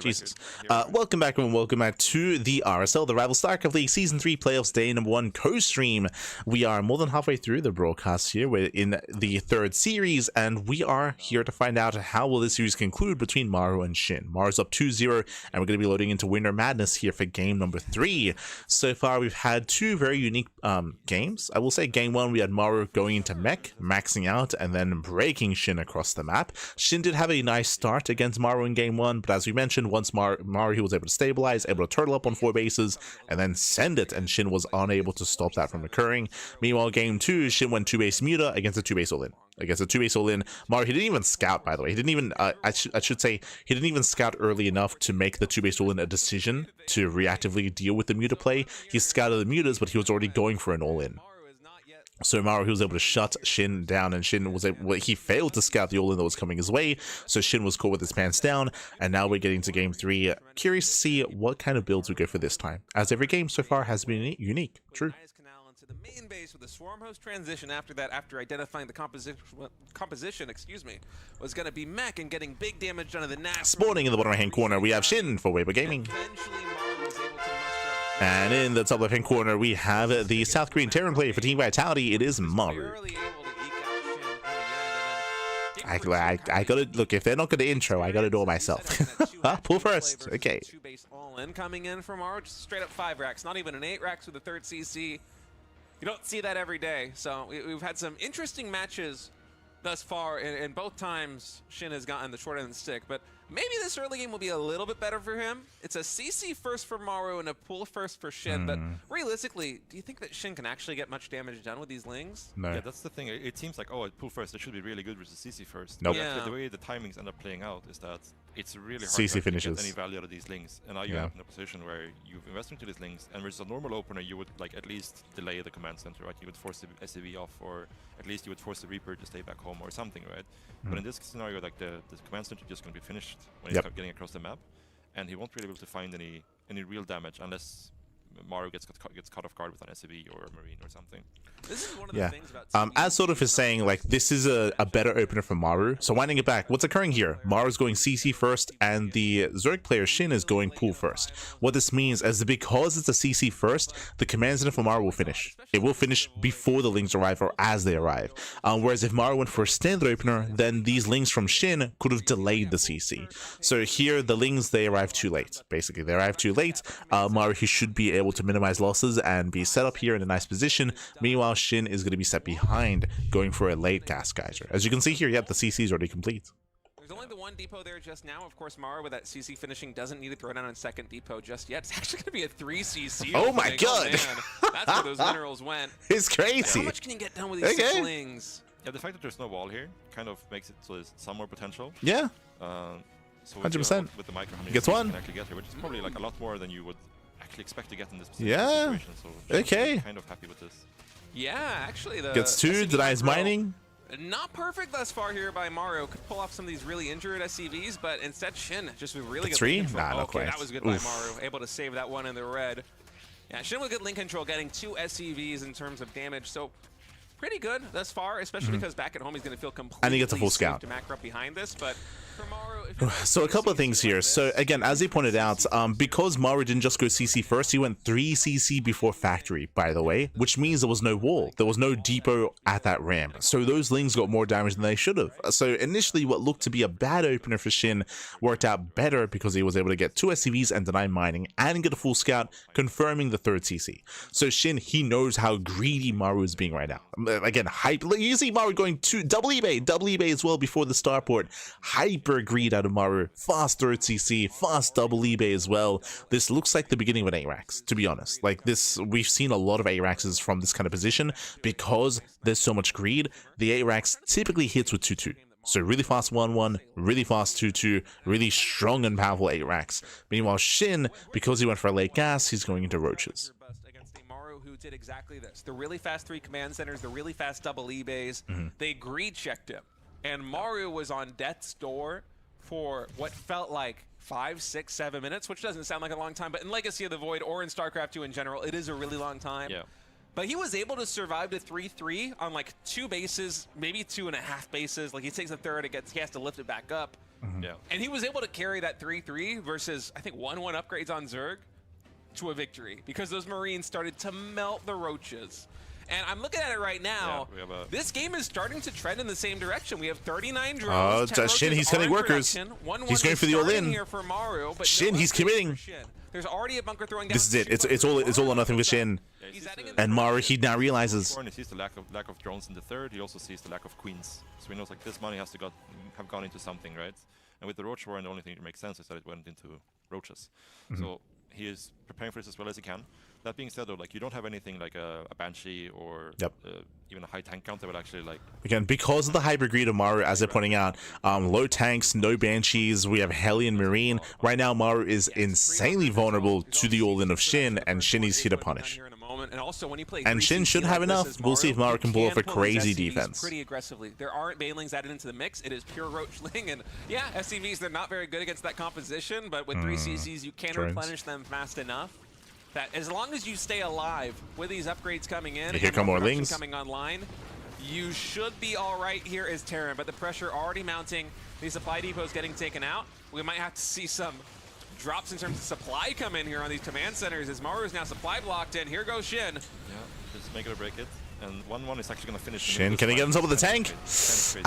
S1: Jesus. Welcome back, everyone. Welcome back to the RSL, the Revival StarCraft League Season 3 Playoffs Day Number 1 co-stream. We are more than halfway through the broadcast here. We're in the third series, and we are here to find out how will this series conclude between Maru and SHIN. Maru's up 2-0, and we're going to be loading into Reynor Madness here for game number 3. So far, we've had two very unique games. I will say game 1, we had Maru going into mech, maxing out, and then breaking SHIN across the map. SHIN did have a nice start against Maru in game 1, but as we mentioned, once Maru he was able to stabilize, able to turtle up on 4 bases, and then send it, and SHIN was unable to stop that from occurring. Meanwhile, game 2, SHIN went 2-base Muta against a 2-base all-in. Against a 2-base all-in, Maru, he didn't even scout, by the way. He didn't even, I should say, he didn't even scout early enough to make the 2-base all-in a decision to reactively deal with the Muta play. He scouted the Mutas, but he was already going for an all-in. So Maru, he was able to shut SHIN down, and SHIN was able, he failed to scout the all-in that was coming his way, so SHIN was caught with his pants down, and now we're getting to game 3. Curious to see what kind of builds we go for this time, as every game so far has been unique. True.
S4: The main base with the swarm host transition after that, after identifying the composition, was going to be mech and getting big damage done to the NAC.
S1: Spawning in the bottom right hand corner, we have SHIN for Weber Gaming.
S4: Eventually, Maru was able to muster up.
S1: And in the top left hand corner, we have the South Korean Terran player for Team Vitality. It is Maru. I gotta look. If they're not gonna intro, I gotta do it myself. Pull first. Okay.
S4: 2-base all-in coming in from Maru, just straight up 5 racks, not even an 8 racks with the third CC. You don't see that every day, so we've had some interesting matches thus far, and both times SHIN has gotten the short end of the stick, but maybe this early game will be a little bit better for him. It's a CC first for Maru and a pool first for SHIN, but realistically, do you think that SHIN can actually get much damage done with these lings?
S1: No.
S3: Yeah, that's the thing. It seems like, oh, pool first, it should be really good versus CC first.
S1: Nope.
S3: But
S4: Yeah.
S3: actually, the way the timings end up playing out is that it's really hard
S1: CC
S3: to
S1: finishes.
S3: get any value out of these links. And now you end in a position where you've invested into these links, and versus a normal opener, you would like at least delay the command center, right? You would force the SCV off, or at least you would force the Reaper to stay back home or something, right? But in this scenario, like the command center is just going to be finished when he's getting across the map, and he won't really be able to find any real damage unless Maru gets caught off guard with an SCV or a Marine or something.
S4: This is one of the things about
S1: as sort of is saying, like, this is a better opener for Maru. So winding it back, what's occurring here? Maru's going CC first, and the Zerg player SHIN is going pool first. What this means is that because it's a CC first, the command center for Maru will finish. It will finish before the lings arrive or as they arrive. Whereas if Maru went for a standard opener, then these lings from SHIN could have delayed the CC. So here, the lings, they arrive too late. Basically, they arrive too late. Maru, he should be able to minimize losses and be set up here in a nice position. Meanwhile, SHIN is going to be set behind, going for a late gas geyser. As you can see here, the CC is already complete.
S4: There's only the one depot there just now. Of course, Maru with that CC finishing doesn't need to throw down a second depot just yet. It's actually going to be a 3 CC.
S1: Oh my god!
S4: Man. That's where those minerals went.
S1: It's crazy.
S4: How much can you get done with these 6 lings?
S3: Yeah, the fact that there's no wall here kind of makes it so there's some more potential.
S1: Yeah.
S3: So
S1: 100%.
S3: with the micro, how many
S1: Gets
S3: you
S1: one.
S3: can actually get here, which is probably like a lot more than you would actually expect to get in this
S1: Yeah.
S3: situation. So
S1: Okay.
S3: I'm kind of happy with this.
S4: Yeah, actually, the
S1: Gets 2,
S4: SCV
S1: denies
S4: micro,
S1: mining.
S4: Not perfect thus far here by Maru. Could pull off some of these really injured SCVs, but instead SHIN just really good
S1: 3?
S4: link control.
S1: Nah, not
S4: okay,
S1: quite.
S4: that was good by Maru. Able to save that one in the red. Yeah, SHIN with good link control, getting 2 SCVs in terms of damage. So pretty good thus far, especially because back at home he's going to feel completely
S1: And he gets a full
S4: safe
S1: scout.
S4: to macro up behind this, but for Maru,
S1: So a couple of things here. So again, as he pointed out, because Maru didn't just go CC first, he went 3 CC before factory, by the way, which means there was no wall. There was no depot at that ramp. So those lings got more damage than they should have. So initially what looked to be a bad opener for SHIN worked out better because he was able to get 2 SCVs and deny mining and get a full scout, confirming the 3rd CC. So SHIN, he knows how greedy Maru is being right now. Again, hype. You see Maru going to double eBay as well before the starport. Hyper greed out of Maru. Fast 3rd CC, fast double eBay as well. This looks like the beginning of an ARAX, to be honest. Like this, we've seen a lot of ARAXs from this kind of position because there's so much greed. The ARAX typically hits with 2-2. So really fast 1-1, really fast 2-2, really strong and powerful ARAX. Meanwhile, SHIN, because he went for a late gas, he's going into roaches.
S4: Who did exactly this. The really fast 3 command centers, the really fast double eBays, they greed checked him. And Maru was on death's door for what felt like 5, 6, 7 minutes, which doesn't sound like a long time, but in Legacy of the Void or in StarCraft 2 in general, it is a really long time.
S3: Yeah.
S4: but he was able to survive to 3-3 on like 2 bases, maybe 2.5 bases. Like he takes a third, he has to lift it back up.
S3: Yeah.
S4: And he was able to carry that 3-3 versus, I think, 1-1 upgrades on Zerg to a victory because those Marines started to melt the roaches. And I'm looking at it right now.
S3: Yeah,
S4: this game is starting to trend in the same direction. We have 39 drones.
S1: SHIN, he's sending workers. He's going for the all-in.
S4: Here for Maru, but
S1: SHIN, he's committing.
S4: There's already a bunker throwing down.
S1: This is it. It's all or nothing with SHIN. And Maru, he now realizes.
S3: He sees the lack of drones in the third. He also sees the lack of queens. So he knows like this money has to have gone into something, right? And with the roach war, the only thing that makes sense is that it went into roaches. So he is preparing for this as well as he can. That being said, though, like you don't have anything like a Banshee or even a high tank count that would actually like.
S1: Again, because of the hyper greed of Maru, as they're pointing out, low tanks, no Banshees, we have Hellion Marine. Right now, Maru is insanely vulnerable to the all-in of SHIN, and SHIN is here to punish. And SHIN should have enough. We'll see if Maru can pull off a crazy defense.
S4: Pretty aggressively. There aren't Banelings added into the mix. It is pure Roachling, and yeah, SCVs, they're not very good against that composition, but with 3 CCs, you can replenish them fast enough. That as long as you stay alive with these upgrades coming in,
S1: here come more Lings
S4: coming online, you should be all right here as Terran. But the pressure already mounting. The supply depots getting taken out. We might have to see some drops in terms of supply come in here on these command centers as Maru is now supply blocked in. Here goes SHIN.
S3: Yeah, just make it or break it. And 1-1 is actually going to finish.
S1: SHIN, can he get on top of the tank?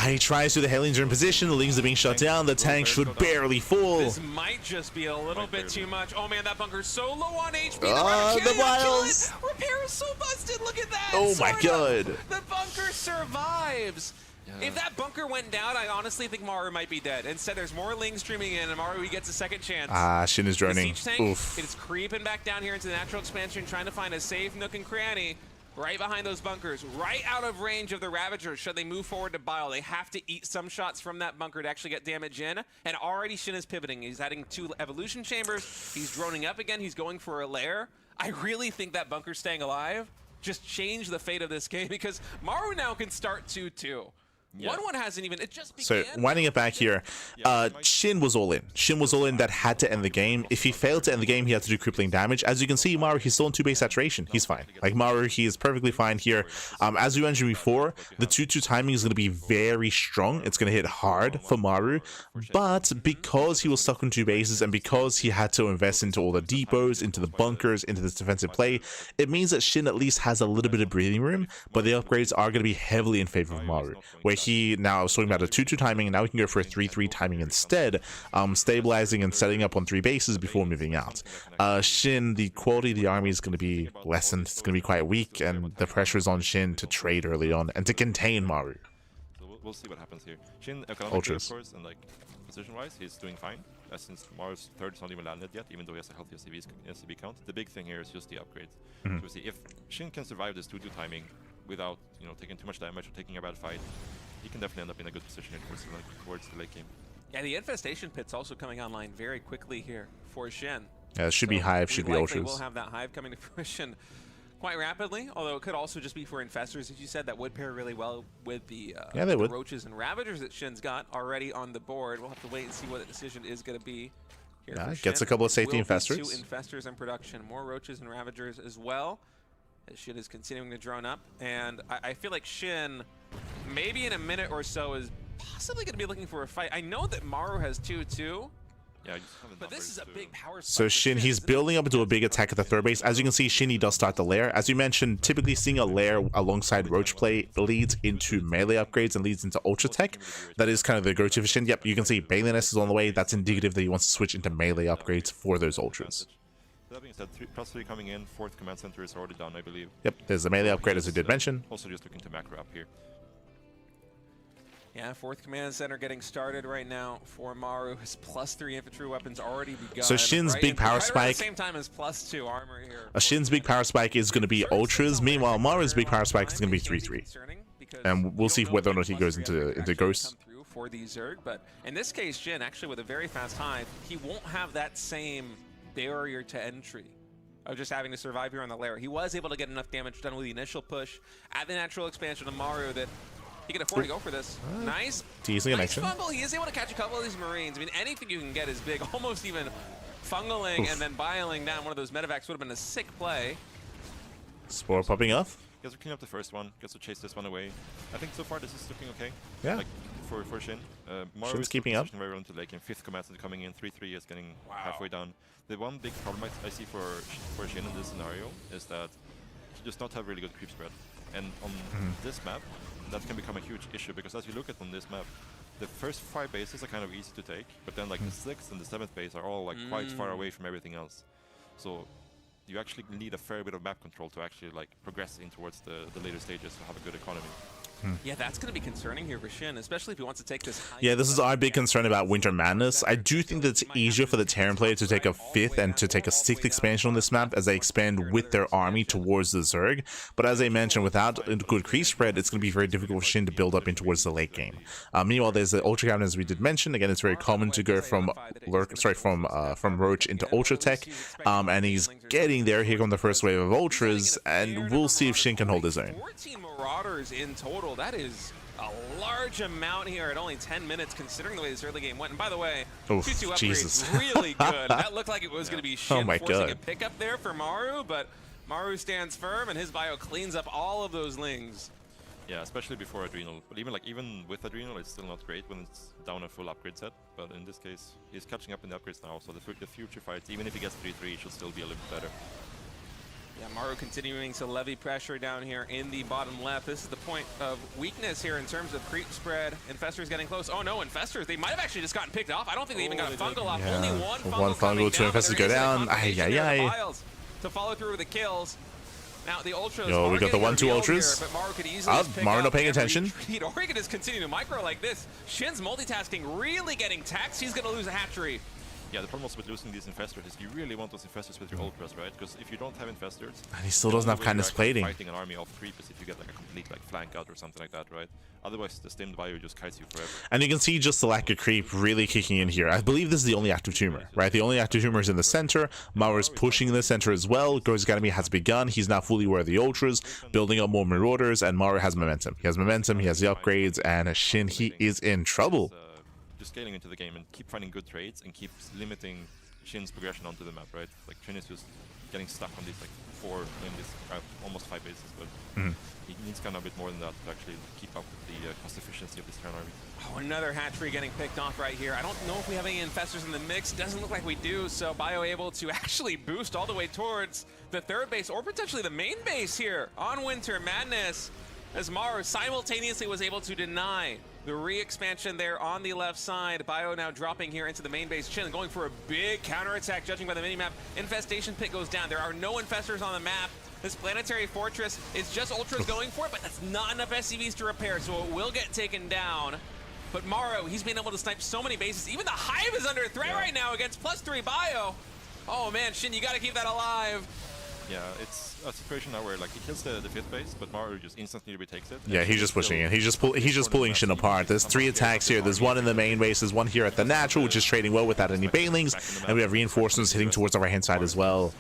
S1: He tries to. The Hellions are in position. The Lings are being shut down. The tank should barely fall.
S4: This might just be a little bit too much. Oh man, that bunker's so low on HP.
S1: The Wiles.
S4: Repair is so busted. Look at that.
S1: Oh my god.
S4: The bunker survives. If that bunker went down, I honestly think Maru might be dead. Instead, there's more Lings streaming in, and Maru, he gets a second chance.
S1: SHIN is droning.
S4: The siege tank, it is creeping back down here into the natural expansion, trying to find a safe nook and cranny. Right behind those bunkers, right out of range of the Ravagers. Should they move forward to Bile, they have to eat some shots from that bunker to actually get damage in. And already SHIN is pivoting. He's adding 2 evolution chambers. He's droning up again. He's going for a lair. I really think that bunker staying alive just changed the fate of this game because Maru now can start 2-2. 1-1 hasn't even, it just began.
S1: So, winding it back here, SHIN was all in. SHIN was all in that had to end the game. If he failed to end the game, he had to do crippling damage. As you can see, Maru, he's still in 2-base saturation. He's fine. Like, Maru, he is perfectly fine here. As we mentioned before, the 2-2 timing is going to be very strong. It's going to hit hard for Maru. But because he was stuck on 2 bases and because he had to invest into all the depots, into the bunkers, into this defensive play, it means that SHIN at least has a little bit of breathing room, but the upgrades are going to be heavily in favor of Maru. Where he now was talking about a 2-2 timing, and now we can go for a 3-3 timing instead, stabilizing and setting up on 3 bases before moving out. SHIN, the quality of the army is going to be lessened. It's going to be quite weak, and the pressure is on SHIN to trade early on and to contain Maru.
S3: So we'll see what happens here. SHIN, economically, of course, and like position-wise, he's doing fine. Since Maru's third is not even landed yet, even though he has a healthy SCV count. The big thing here is just the upgrades. So we see if SHIN can survive this 2-2 timing without, taking too much damage or taking a bad fight, he can definitely end up in a good position towards the late game.
S4: Yeah, the infestation pit's also coming online very quickly here for SHIN.
S1: Yeah, it should be Hive, should be Ultras.
S4: We'll have that Hive coming to fruition quite rapidly, although it could also just be for infestors, as you said, that would pair really well with the roaches and ravagers that SHIN's got already on the board. We'll have to wait and see what the decision is going to be. Here
S1: gets a couple of safety infestors.
S4: 2 infestors in production, more roaches and ravagers as well. As SHIN is continuing to drone up, and I feel like SHIN, maybe in a minute or so, is possibly going to be looking for a fight. I know that Maru has 2-2.
S3: Yeah,
S4: but this is a big power spike.
S1: So SHIN, he's building up into a big attack at the third base. As you can see, SHIN, he does start the lair. As you mentioned, typically seeing a lair alongside roach play leads into melee upgrades and leads into ultra tech. That is kind of the go-to for SHIN. Yep, you can see Baliness is on the way. That's indicative that he wants to switch into melee upgrades for those ultras.
S3: That being said, +3 coming in, 4th command center is already done, I believe.
S1: Yep, there's the melee upgrade, as we did mention.
S3: Also just looking to macro up here.
S4: Yeah, 4th command center getting started right now for Maru. His +3 infantry weapons already begun.
S1: So SHIN's big power spike.
S4: At the same time as +2 armor here.
S1: SHIN's big power spike is going to be ultras. Meanwhile, Maru's big power spike is going to be 3-3. And we'll see whether or not he goes into ghosts.
S4: For the Zerg, but in this case, SHIN actually with a very fast Hive, he won't have that same barrier to entry of just having to survive here on the lair. He was able to get enough damage done with the initial push at the natural expansion of Maru that he can afford to go for this. Nice fumble. He is able to catch a couple of these Marines. I mean, anything you can get is big. Almost even fungling and then biling down one of those medevacs would have been a sick play.
S1: Spore popping off.
S3: Gets to clean up the first one, gets to chase this one away. I think so far this is looking okay.
S1: Yeah.
S3: Like for Shin. Maru
S1: Shin's
S3: is
S1: keeping up.
S3: very well into late game. 5th command is coming in. 3-3 is getting halfway down. The one big problem I see for Shin in this scenario is that he does not have really good creep spread. And on this map, that can become a huge issue because as you look at on this map, the first 5 bases are kind of easy to take, but then like the 6th and the 7th base are all like quite far away from everything else. So you actually need a fair bit of map control to actually like progress in towards the later stages to have a good economy.
S4: Yeah, that's going to be concerning here for Shin, especially if he wants to take this.
S1: Yeah, this is our big concern about Winter Madness. I do think that it's easier for the Terran player to take a 5th and to take a 6th expansion on this map as they expand with their army towards the Zerg. But as I mentioned, without a good creep spread, it's going to be very difficult for Shin to build up in towards the late game. Meanwhile, there's the Ultra Captain, as we did mention. Again, it's very common to go from Roach into Ultra Tech, and he's getting there. Here come the first wave of Ultras, and we'll see if Shin can hold his own.
S4: 14 Marauders in total. That is a large amount here at only 10 minutes, considering the way this early game went. And by the way, 2-2 upgrades really good. That looked like it was going to be Shin forcing a pickup there for Maru, but Maru stands firm, and his bio cleans up all of those lings.
S3: Yeah, especially before Adrenal. But even with Adrenal, it's still not great when it's down a full upgrade set. But in this case, he's catching up in the upgrades now, so the future fights, even if he gets 3-3, should still be a little bit better.
S4: Yeah, Maru continuing to levy pressure down here in the bottom left. This is the point of weakness here in terms of creep spread. Infestors getting close. Oh no, Infestors, they might have actually just gotten picked off. I don't think they even got a fungal off.
S1: Yeah.
S4: Only one
S1: fungal, 2 Infestors go down.
S4: To follow through with the kills. Now the Ultras.
S1: Yo, we got the 1-2 Ultras.
S4: Here, but Maru could easily
S1: Maru not paying attention.
S4: Or he could just continue to micro like this. Shin's multitasking, really getting taxed. He's going to lose a hatchery.
S3: Yeah, the problem also with losing these Infestors is you really want those Infestors with your Ultras, right? Because if you don't have Infestors...
S1: And he still doesn't have kindness plating.
S3: Fighting an army off creep is if you get like a complete like flank out or something like that, right? Otherwise, the stemmed bio just kites you forever.
S1: And you can see just the lack of creep really kicking in here. I believe this is the only active tumor, right? The only active tumor is in the center. Maru is pushing in the center as well. Go's Academy has begun. He's now fully aware of the Ultras, building up more Marauders, and Maru has momentum. He has momentum, he has the upgrades, and Shin, he is in trouble.
S3: Just scaling into the game and keep finding good trades and keep limiting Shin's progression onto the map, right? Like Shin is just getting stuck on these like 4, almost 5 bases, but he needs kind of a bit more than that to actually keep up with the cost efficiency of this Terran army.
S4: Oh, another hatchery getting picked off right here. I don't know if we have any Infestors in the mix. Doesn't look like we do, so Bio able to actually boost all the way towards the 3rd base, or potentially the main base here on Winter Madness, as Maru simultaneously was able to deny the re-expansion there on the left side. Bio now dropping here into the main base. Shin going for a big counterattack, judging by the minimap. Infestation pit goes down. There are no Infestors on the map. This planetary fortress is just Ultras going for it, but that's not enough SCVs to repair, so it will get taken down. But Maru, he's been able to snipe so many bases. Even the Hive is under threat right now against +3 Bio. Oh man, Shin, you gotta keep that alive.
S3: Yeah, it's a situation now where like he kills the 5th base, but Maru just instantly retakes it.
S1: Yeah, he's just pushing it. He's just pulling Shin apart. There's 3 attacks here. There's one in the main base. There's one here at the natural, which is trading well without any banelings, and we have reinforcements hitting towards the right hand side as well.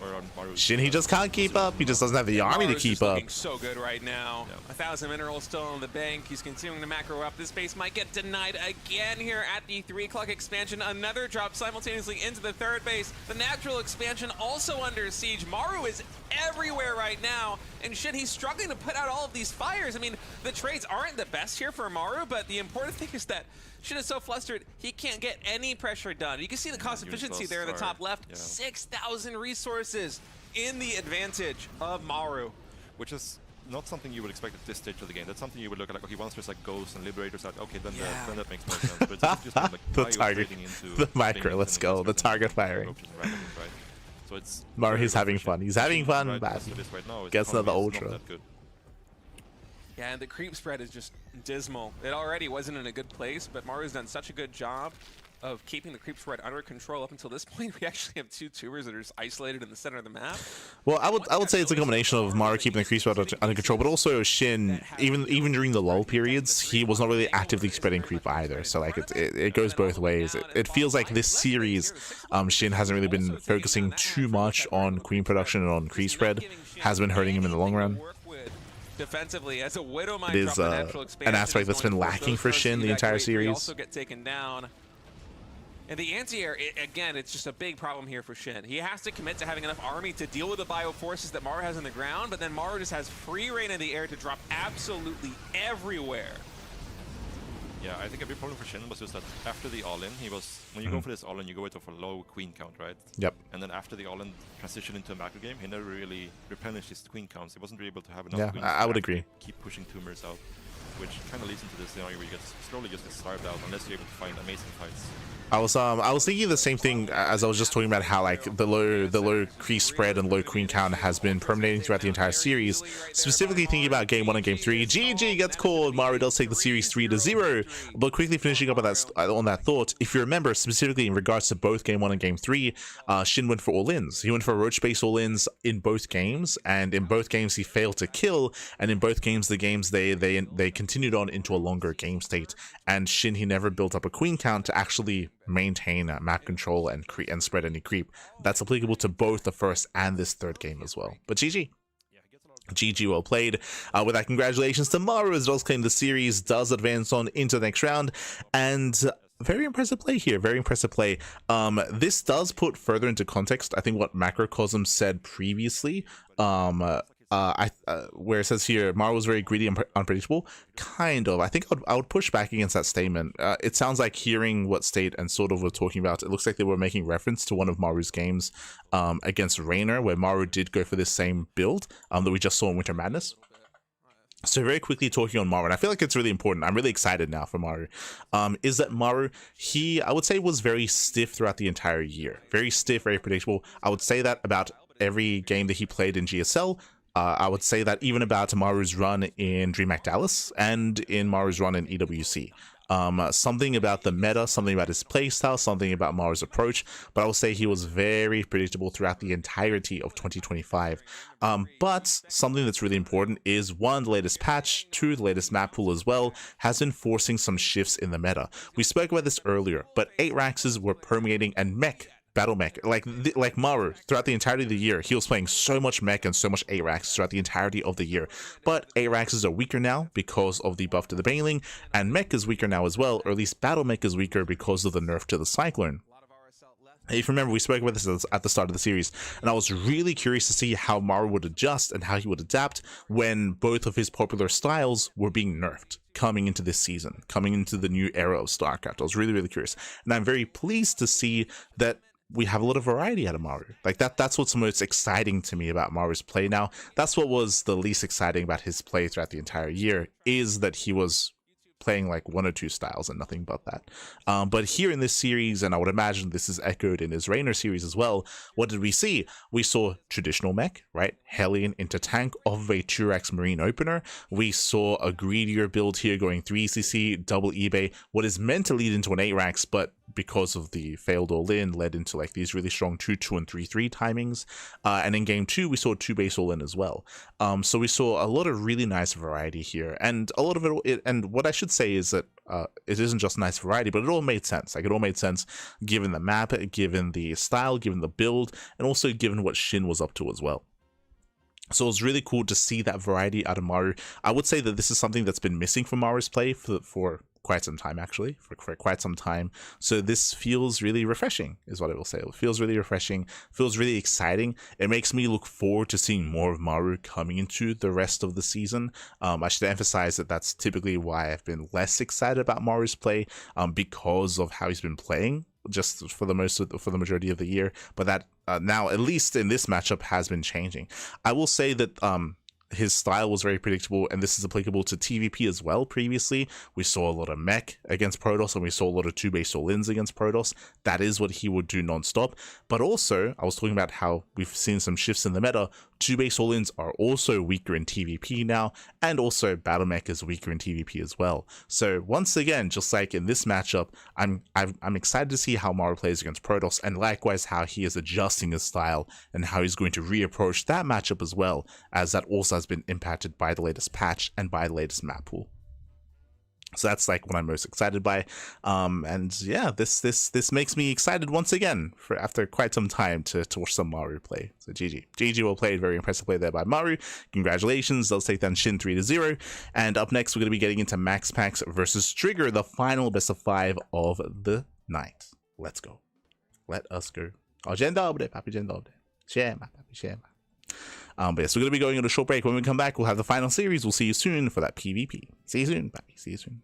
S1: Shin, he just can't keep up. He just doesn't have the army to keep up.
S4: So good right now. 1,000 minerals still in the bank. He's continuing to macro up. This base might get denied again here at the 3 o'clock expansion. Another drop simultaneously into the 3rd base. The natural expansion also under siege. Maru is everywhere right now, and Shin, he's struggling to put out all of these fires. I mean, the trades aren't the best here for Maru, but the important thing is that Shin is so flustered, he can't get any pressure done. You can see the cost efficiency there in the top left. 6,000 resources in the advantage of Maru.
S3: Which is not something you would expect at this stage of the game. That's something you would look at like, okay, once there's like Ghosts and Liberators out, okay, then that makes more sense. But it's just like
S1: the target, the micro, let's go, the target firing.
S3: So it's
S1: Maru, he's having fun. He's having fun, but gets another Ultra.
S4: Yeah, and the creep spread is just dismal. It already wasn't in a good place, but Maru's done such a good job of keeping the creep spread under control. Up until this point, we actually have 2 tubers that are just isolated in the center of the map.
S1: Well, I would say it's a combination of Maru keeping the creep spread under control, but also Shin, even during the lull periods, he was not really actively spreading creep either. So like it goes both ways. It feels like this series, Shin hasn't really been focusing too much on queen production and on creep spread. Has been hurting him in the long run.
S4: Defensively, as a Widowmine
S1: it is an aspect that's been lacking for Shin the entire series.
S4: Also get taken down. And the anti-air, again, it's just a big problem here for SHIN. He has to commit to having enough army to deal with the bio forces that Maru has on the ground, but then Maru just has free reign in the air to drop absolutely everywhere.
S3: Yeah, I think a big problem for SHIN was just that after the all-in, he was, when you go for this all-in, you go with a low queen count, right?
S1: Yep.
S3: And then after the all-in transition into a macro game, he never really replenished his queen counts. He wasn't really able to have enough queens
S1: I would
S3: to
S1: agree.
S3: keep pushing tumors out, which kind of leads into this scenario where you slowly just get starved out unless you're able to find amazing fights.
S1: I was thinking the same thing as I was just talking about how like the low crease spread and low queen count has been permeating throughout the entire series. Specifically thinking about game 1 and game 3, GG gets called. Maru does take the series 3-0. But quickly finishing up on that thought, if you remember specifically in regards to both game 1 and game 3, SHIN went for all-ins. He went for roach-based all-ins in both games, and in both games he failed to kill. And in both games, they continued on into a longer game state. And SHIN, he never built up a queen count to actually maintain map control and spread any creep. That's applicable to both the first and this third game as well. But GG. GG, well played. With that, congratulations to Maru, as does claim the series, does advance on into the next round, and very impressive play here, very impressive play. This does put further into context, I think, what Macrocosm said previously, where it says here, Maru was very greedy and unpredictable. Kind of. I think I would push back against that statement. It sounds like hearing what State and sort of were talking about, it looks like they were making reference to one of Maru's games against Reynor, where Maru did go for this same build that we just saw in Winter Madness. So very quickly talking on Maru, and I feel like it's really important, I'm really excited now for Maru, is that Maru, I would say, was very stiff throughout the entire year. Very stiff, very predictable. I would say that about every game that he played in GSL. I would say that even about Maru's run in DreamHack Dallas and in Maru's run in EWC. Something about the meta, something about his playstyle, something about Maru's approach, but I will say he was very predictable throughout the entirety of 2025. But something that's really important is, 1, the latest patch, 2, the latest map pool as well, has been forcing some shifts in the meta. We spoke about this earlier, but 8 Raxes were permeating, and mech, battle mech, like Maru, throughout the entirety of the year, he was playing so much mech and so much ARAX throughout the entirety of the year. But ARAXs are weaker now because of the buff to the Baneling, and mech is weaker now as well, or at least battle mech is weaker because of the nerf to the Cyclone. If you remember, we spoke about this at the start of the series, and I was really curious to see how Maru would adjust and how he would adapt when both of his popular styles were being nerfed coming into this season, coming into the new era of StarCraft. I was really, really curious, and I'm very pleased to see that we have a lot of variety out of Maru. Like that's what's most exciting to me about Maru's play now. That's what was the least exciting about his play throughout the entire year, is that he was playing like 1 or 2 styles and nothing but that. But here in this series, and I would imagine this is echoed in his Reynor series as well, what did we see? We saw traditional mech, right? Hellion into tank of a 2x Marine opener. We saw a greedier build here going 3cc, double eBay, what is meant to lead into an 8-rax, but because of the failed all-in, led into like these really strong 2-2 and 3-3 timings. And in game 2, we saw 2 base all-in as well. So we saw a lot of really nice variety here, and a lot of it, and what I should say is that it isn't just nice variety, but it all made sense. Like, it all made sense given the map, given the style, given the build, and also given what SHIN was up to as well. So it was really cool to see that variety out of Maru. I would say that this is something that's been missing from Maru's play for quite some time, actually, for quite some time. So this feels really refreshing, is what I will say. It feels really refreshing, feels really exciting. It makes me look forward to seeing more of Maru coming into the rest of the season. I should emphasize that that's typically why I've been less excited about Maru's play, because of how he's been playing just for the majority of the year. But that now, at least in this matchup, has been changing. I will say that his style was very predictable, and this is applicable to TVP as well. Previously, we saw a lot of mech against Protoss, and we saw a lot of 2-base all-ins against Protoss. That is what he would do non-stop. But also, I was talking about how we've seen some shifts in the meta. 2-base all-ins are also weaker in TVP now, and also battle mech is weaker in TVP as well. So once again, just like in this matchup, I'm excited to see how Maru plays against Protoss, and likewise how he is adjusting his style and how he's going to reapproach that matchup as well, as that also has been impacted by the latest patch and by the latest map pool. So that's like what I'm most excited by, and yeah, this makes me excited once again for after quite some time to watch some Maru play. So GG well played, very impressive play there by Maru. Congratulations, they'll take down SHIN 3-0. And up next, we're going to be getting into Max Packs versus Trigger, the final best of 5 of the night. Let's go. Let us go. Oh, dzień dobry, papi, dzień dobry. Siema, papi, siema. But yes, we're going to be going on a short break. When we come back, we'll have the final series. We'll see you soon for that PvP. See you soon, papi. See you soon.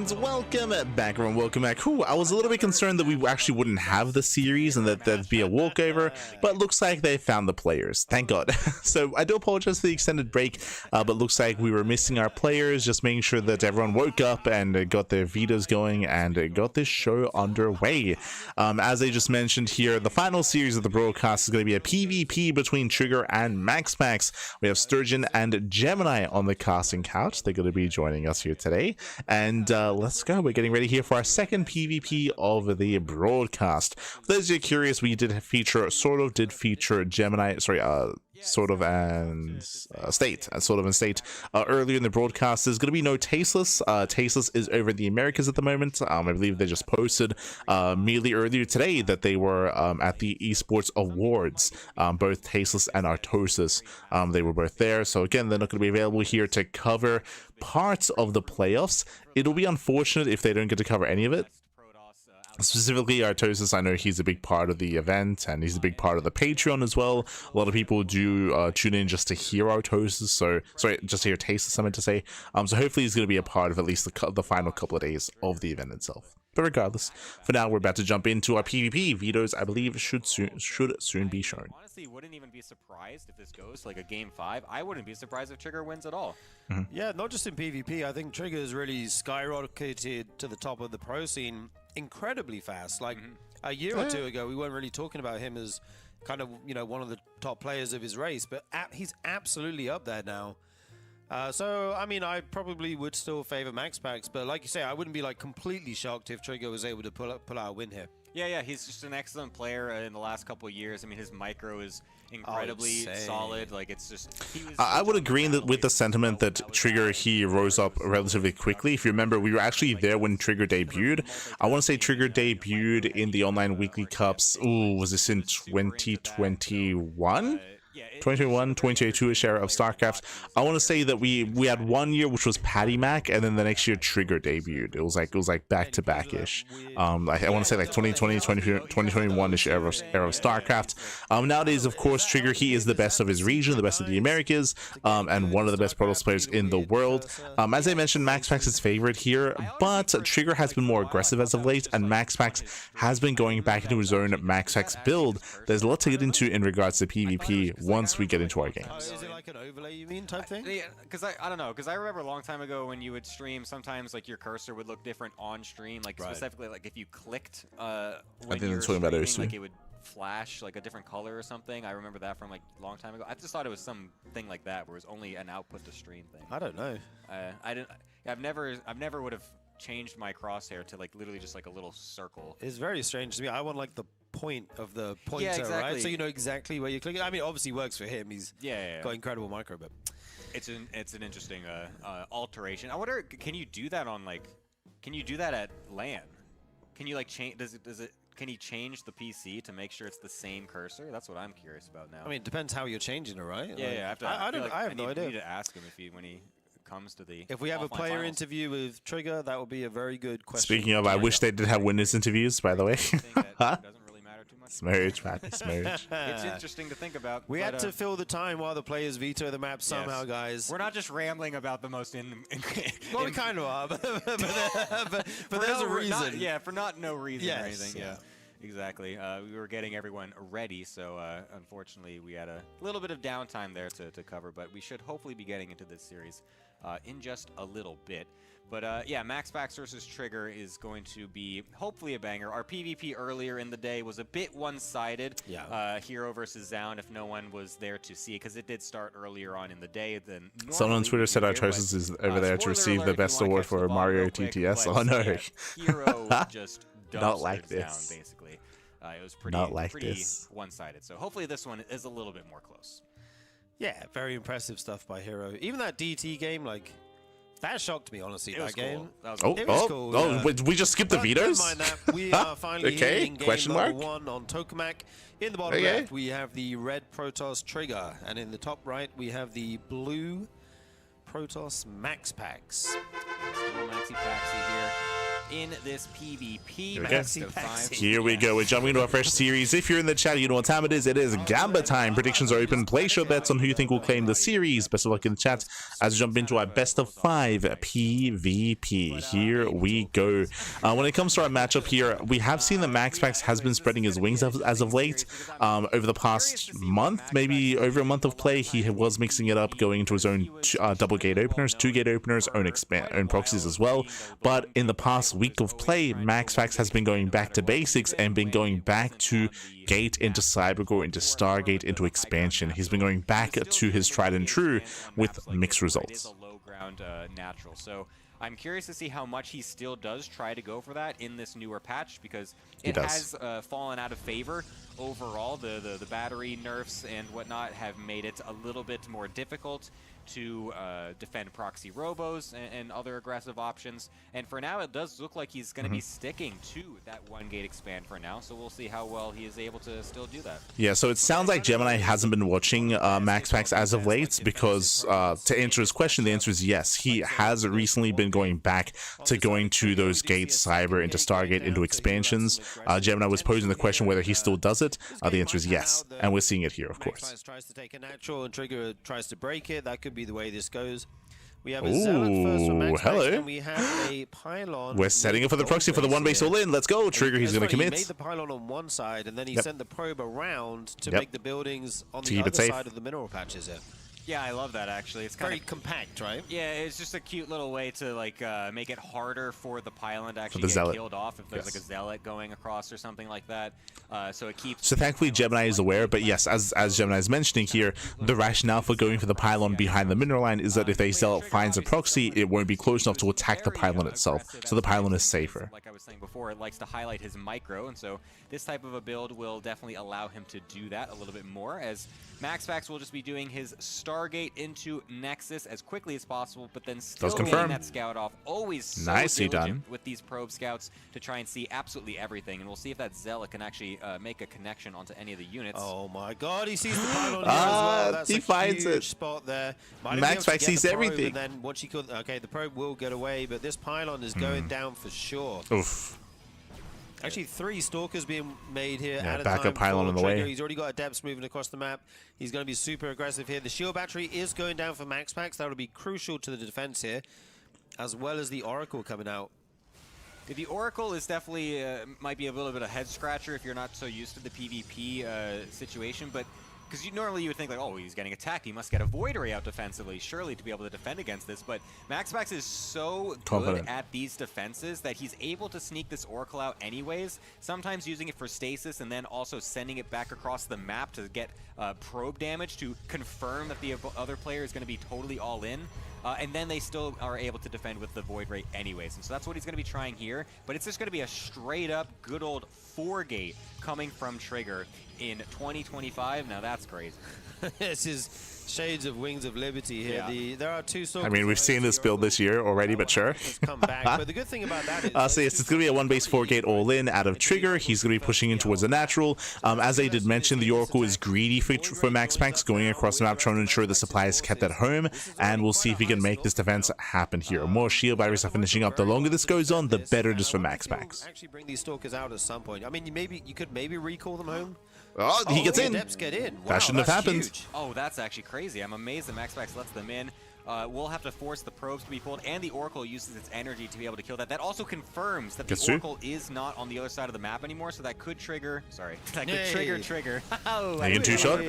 S1: And welcome back, everyone. Welcome back. Ooh, I was a little bit concerned that we actually wouldn't have the series and that there'd be a walkover, but looks like they found the players. Thank God. So I do apologize for the extended break, but looks like we were missing our players, just making sure that everyone woke up and got their Vitas going and got this show underway. As I just mentioned here, the final series of the broadcast is going to be a PvP between Trigger and MaxPax. We have Sturgeon and Gemini on the casting couch. They're going to be joining us here today. And let's go. We're getting ready here for our second PvP of the broadcast. For those of you curious, we did feature Gemini, Sort of and State earlier in the broadcast. There's going to be no Tasteless. Tasteless is over in the Americas at the moment. I believe they just posted merely earlier today that they were at the Esports Awards. Both Tasteless and Artosis, they were both there. So again, they're not going to be available here to cover parts of the playoffs. It'll be unfortunate if they don't get to cover any of it. Specifically, Artosis, I know he's a big part of the event, and he's a big part of the Patreon as well. A lot of people do tune in just to hear Artosis, just to hear Tasteless, I meant to say. So hopefully he's going to be a part of at least the final couple of days of the event itself. But regardless, for now, we're about to jump into our PvP. Vetoes, I believe, should soon be shown.
S5: Honestly, wouldn't even be surprised if this goes to like a game 5. I wouldn't be surprised if Trigger wins at all.
S2: Yeah, not just in PvP. I think Trigger has really skyrocketed to the top of the pro scene incredibly fast. Like a year or two ago, we weren't really talking about him as kind of, you know, one of the top players of his race, but he's absolutely up there now. So, I mean, I probably would still favor MaxPax, but like you say, I wouldn't be like completely shocked if Trigger was able to pull out a win here.
S5: Yeah, he's just an excellent player in the last couple of years. I mean, his micro is incredibly solid. Like, it's just...
S1: I would agree with the sentiment that Trigger, he rose up relatively quickly. If you remember, we were actually there when Trigger debuted. I want to say Trigger debuted in the online weekly cups. Ooh, was this in 2021? 2021, 2022-ish era of StarCraft. I want to say that we had 1 year which was Patty Mac, and then the next year Trigger debuted. It was like back-to-back-ish. I want to say like 2020, 2021-ish era of StarCraft. Nowadays, of course, Trigger, he is the best of his region, the best of the Americas, and one of the best Protoss players in the world. As I mentioned, MaxPax is favorite here, but Trigger has been more aggressive as of late, and MaxPax has been going back into his own MaxPax build. There's a lot to get into in regards to PvP once we get into our games.
S2: Is it like an overlay, you mean, type thing?
S5: Yeah, because I don't know, because I remember a long time ago when you would stream, sometimes like your cursor would look different on stream, like specifically like if you clicked when you were streaming, like it would flash like a different color or something. I remember that from like a long time ago. I just thought it was something like that where it was only an output to stream thing.
S2: I don't know.
S5: I've never would have changed my crosshair to like literally just like a little circle.
S2: It's very strange to me. I want like the point of the pointer,
S5: exactly.
S2: right? So you know exactly where you're clicking. I mean, obviously works for him. He's got incredible micro, but
S5: it's an interesting alteration. I wonder, can you do that on like, can you do that at LAN? Can you like change? Can he change the PC to make sure it's the same cursor? That's what I'm curious about now.
S2: I mean, it depends how you're changing it, right?
S5: Yeah,
S2: I have no idea.
S5: I need to ask him when he comes to the.
S2: If we have a player
S5: finals.
S2: Interview with Trigger, that would be a very good question.
S1: Speaking of, I wish they did have winners interviews, by the way.
S5: Doesn't really matter too much.
S1: Smurge, man, Smurge.
S5: It's interesting to think about.
S2: We had to fill the time while the players veto the map somehow, guys.
S5: We're not just rambling about the most
S2: Well, we kind of are, but there's a reason.
S5: For no reason or anything.
S2: Yeah.
S5: Exactly. We were getting everyone ready, so unfortunately we had a little bit of downtime there to cover, but we should hopefully be getting into this series in just a little bit. But yeah, MaxPax versus Trigger is going to be hopefully a banger. Our PvP earlier in the day was a bit one-sided.
S2: Yeah.
S5: Hero versus Zound, if no one was there to see it, because it did start earlier on in the day than
S1: Someone on Twitter said Artosis is over there to receive the best award for Mario TTS. Oh no.
S5: Hero just
S1: not like
S5: this.
S1: this.
S5: Basically. It was pretty one-sided. So hopefully this one is a little bit more close.
S2: Yeah, very impressive stuff by Hero. Even that DT game, like, that shocked me, honestly, that game.
S5: Cool.
S2: It was cool.
S1: We just skipped the vetoes?
S2: Never mind that. We are finally
S1: okay,
S2: in game
S1: question mark?
S2: number 1 on Tokamak. In the bottom left, we have the red Protoss Trigger. And in the top right, we have the blue Protoss MaxPax.
S5: Still Maxi Paxi here. in this PvP.
S1: Here we go.
S5: Best of 5.
S1: Here we go. We're jumping into our first series. If you're in the chat, you know what time it is. It is Gamba time. Predictions are open. Place your bets on who you think will claim the series. Best of luck in the chat as we jump into our best of 5 PvP. Here we go. When it comes to our matchup here, we have seen that MaxPax has been spreading his wings as of late. Over the past month, maybe over a month of play, he was mixing it up, going into his own double gate openers, 2 gate openers, own proxies as well. But in the past week of play, MaxPax has been going back to basics and been going back to gate into Cybergore, into Stargate, into expansion. He's been going back to his tried and true with mixed results.
S5: Low ground natural. So I'm curious to see how much he still does try to go for that in this newer patch, because it has fallen out of favor overall. The battery nerfs and whatnot have made it a little bit more difficult to defend proxy robos and other aggressive options. And for now, it does look like he's going to be sticking to that 1 gate expand for now. So we'll see how well he is able to still do that.
S1: Yeah, so it sounds like Gemini hasn't been watching MaxPax as of late, because to answer his question, the answer is yes. He has recently been going back to going to those gates, Cyber, into Stargate, into expansions. Gemini was posing the question whether he still does it. The answer is yes, and we're seeing it here, of course.
S2: Tries to take a natural and Trigger tries to break it. That could be the way this goes. We have a Zealot first from MaxPax,
S1: hello.
S2: and we have a pylon.
S1: We're setting up for the proxy for the 1 base all in. Let's go. Trigger, he's going to commit.
S2: He made the pylon on one side, and then he sent the probe around to make the buildings on the
S1: keep it
S2: other
S1: safe.
S2: side of the mineral patches here.
S5: Yeah, I love that, actually. It's kind
S2: Very
S5: of
S2: compact, right?
S5: Yeah, it's just a cute little way to like make it harder for the pylon to actually
S1: the
S5: get
S1: Zealot.
S5: killed off if there's like a Zealot going across or something like that. So it keeps.
S1: So thankfully Gemini is aware, but yes, as Gemini is mentioning here, the rationale for going for the pylon behind the mineral line is that if a Zealot finds a proxy, it won't be close enough to attack the pylon itself, so the pylon is safer.
S5: Like I was saying before, it likes to highlight his micro, and so this type of a build will definitely allow him to do that a little bit more, as MaxPax will just be doing his Stargate into Nexus as quickly as possible, but then still getting that scout off. Always so
S1: nicely
S5: diligent
S1: done
S5: with these probe scouts to try and see absolutely everything, and we'll see if that Zealot can actually make a connection onto any of the units.
S2: Oh my god, he sees the pylon here as well. That's
S1: he finds
S2: huge
S1: it.
S2: Spot there.
S1: MaxPax sees everything.
S2: And then once he could, okay, the probe will get away, but this pylon is going down for sure.
S1: Oof.
S2: Actually, 3 stalkers being made here at a
S1: backup
S2: time.
S1: pylon on the
S2: Trigger.
S1: way.
S2: He's already got adepts moving across the map. He's going to be super aggressive here. The shield battery is going down for MaxPax. That will be crucial to the defense here, as well as the Oracle coming out.
S5: The Oracle is definitely might be a little bit of a head scratcher if you're not so used to the PvP situation, but because normally you would think like, oh, he's getting attacked, he must get a Void Ray out defensively, surely to be able to defend against this. But MaxPax is so good at these defenses that he's able to sneak this Oracle out anyways, sometimes using it for stasis and then also sending it back across the map to get probe damage to confirm that the other player is going to be totally all in. And then they still are able to defend with the Void Ray anyways. And so that's what he's going to be trying here. But it's just going to be a straight up good old 4-gate coming from Trigger in 2025. Now that's crazy.
S2: This is shades of Wings of Liberty here.
S5: Yeah.
S2: There are 2 stalkers.
S1: I mean, we've seen this build this year already, but sure.
S2: Come back. But the good thing about that is...
S1: So yes, it's going to be a 1 base 4 gate all in out of Trigger. He's going to be pushing in towards a natural. As I did mention, the Oracle is greedy for MaxPax, going across the map, trying to ensure the supply is kept at home. And we'll see if he can make this defense happen here. More shield batteries are finishing up. The longer this goes on, the better it is for MaxPax.
S2: Actually bring these stalkers out at some point. I mean, you could maybe recall them home.
S1: Oh, he gets in.
S2: Adepts get in. Wow,
S1: That shouldn't have happened.
S2: Huge.
S5: Oh, that's actually crazy. I'm amazed that MaxPax lets them in. We'll have to force the probes to be pulled, and the Oracle uses its energy to be able to kill that. That also confirms that the Oracle is not on the other side of the map anymore, so that could trigger... Sorry. That could trigger. Oh,
S1: you get 2 shot?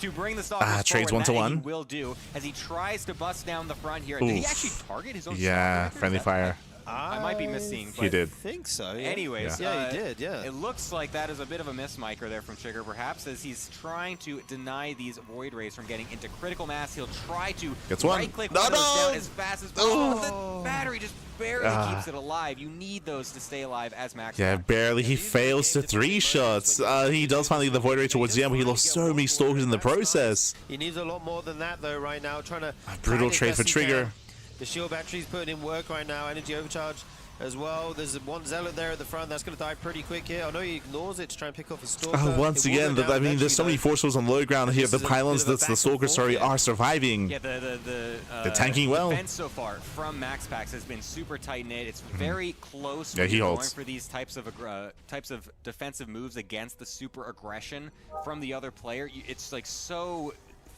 S5: To bring the stalkers
S1: trades
S5: forward,
S1: 1-to-1.
S5: he will do, as he tries to bust down the front here. Did he actually target his own
S1: Yeah,
S5: stalker?
S1: friendly fire.
S5: I might be missing.
S1: He did.
S2: I think so. Yeah.
S5: Anyways,
S2: yeah, he did. Yeah.
S5: It looks like that is a bit of a miss micro there from Trigger, perhaps, as he's trying to deny these Void Rays from getting into critical mass. He'll try to right-click one of those down as fast as possible. The battery just barely keeps it alive. You need those to stay alive as Max.
S1: Yeah, barely. He fails to 3 shots. He does finally get the Void Ray towards the end, but he lost so many stalkers in the process.
S2: He needs a lot more than that, though, right now. Trying to
S1: brutal trade for Trigger.
S2: The shield battery's putting in work right now. Energy overcharge as well. There's one Zealot there at the front. That's going to die pretty quick here. I know he ignores it to try and pick off a Stalker.
S1: Oh, once
S2: It will
S1: again,
S2: go down
S1: I mean, there's so many
S2: eventually,
S1: force fields on low ground here. The
S2: This is a
S1: pylons,
S2: bit of a
S1: the
S2: back and
S1: Stalkers,
S2: forth
S1: sorry,
S2: here.
S1: are surviving.
S5: Yeah,
S1: They're tanking well.
S5: defense so far from MaxPax has been super tight knit. It's very close.
S1: Yeah,
S5: when
S1: he
S5: you're
S1: holds.
S5: going for these types of defensive moves against the super aggression from the other player. It's like so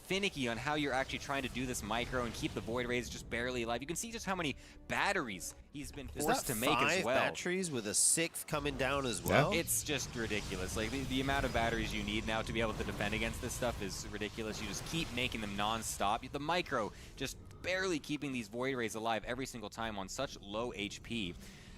S5: finicky on how you're actually trying to do this micro and keep the Void Rays just barely alive. You can see just how many batteries he's been
S2: Is
S5: forced
S2: that
S5: to make as
S2: 5
S5: well.
S2: batteries with a 6th coming down as well?
S5: It's just ridiculous. Like the amount of batteries you need now to be able to defend against this stuff is ridiculous. You just keep making them non-stop. The micro just barely keeping these Void Rays alive every single time on such low HP.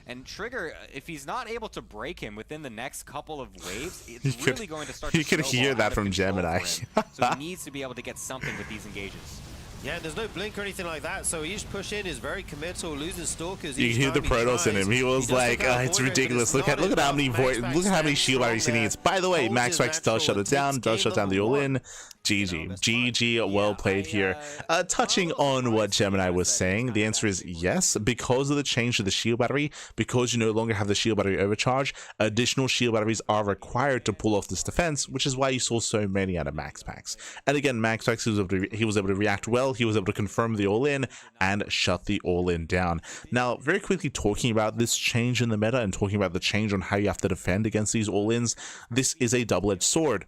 S5: And Trigger, if he's not able to break him within the next couple of waves, it's really going to start to
S1: You could
S5: snowball
S1: hear
S5: out
S1: that
S5: of
S1: from
S5: control
S1: Gemini.
S5: for him. So he needs to be able to get something with these engages.
S2: Yeah, there's no blink or anything like that, so each push in is very committal, losing Stalkers.
S1: You
S2: each
S1: can hear the
S2: time he
S1: Protoss in
S2: tries.
S1: him. He was
S2: does
S1: like,
S2: look out
S1: it's
S2: Void Ray, but
S1: ridiculous.
S2: it's
S1: Look at
S2: not
S1: how many
S2: enough.
S1: void,
S2: MaxPax
S1: look at how many
S2: stands
S1: shield batteries he
S2: strong
S1: needs.
S2: there,
S1: By the way,
S2: holds his
S1: MaxPax does shut
S2: natural,
S1: it down,
S2: takes
S1: does
S2: game
S1: shut down the
S2: number
S1: all-in.
S2: 1.
S1: GG, well played here. Touching on what Gemini was saying, the answer is yes. Because of the change to the shield battery, because you no longer have the shield battery overcharge, additional shield batteries are required to pull off this defense, which is why you saw so many out of MaxPax. And again, MaxPax, he was able to react well, he was able to confirm the all-in and shut the all-in down. Now, very quickly talking about this change in the meta and talking about the change on how you have to defend against these all-ins, this is a double-edged sword.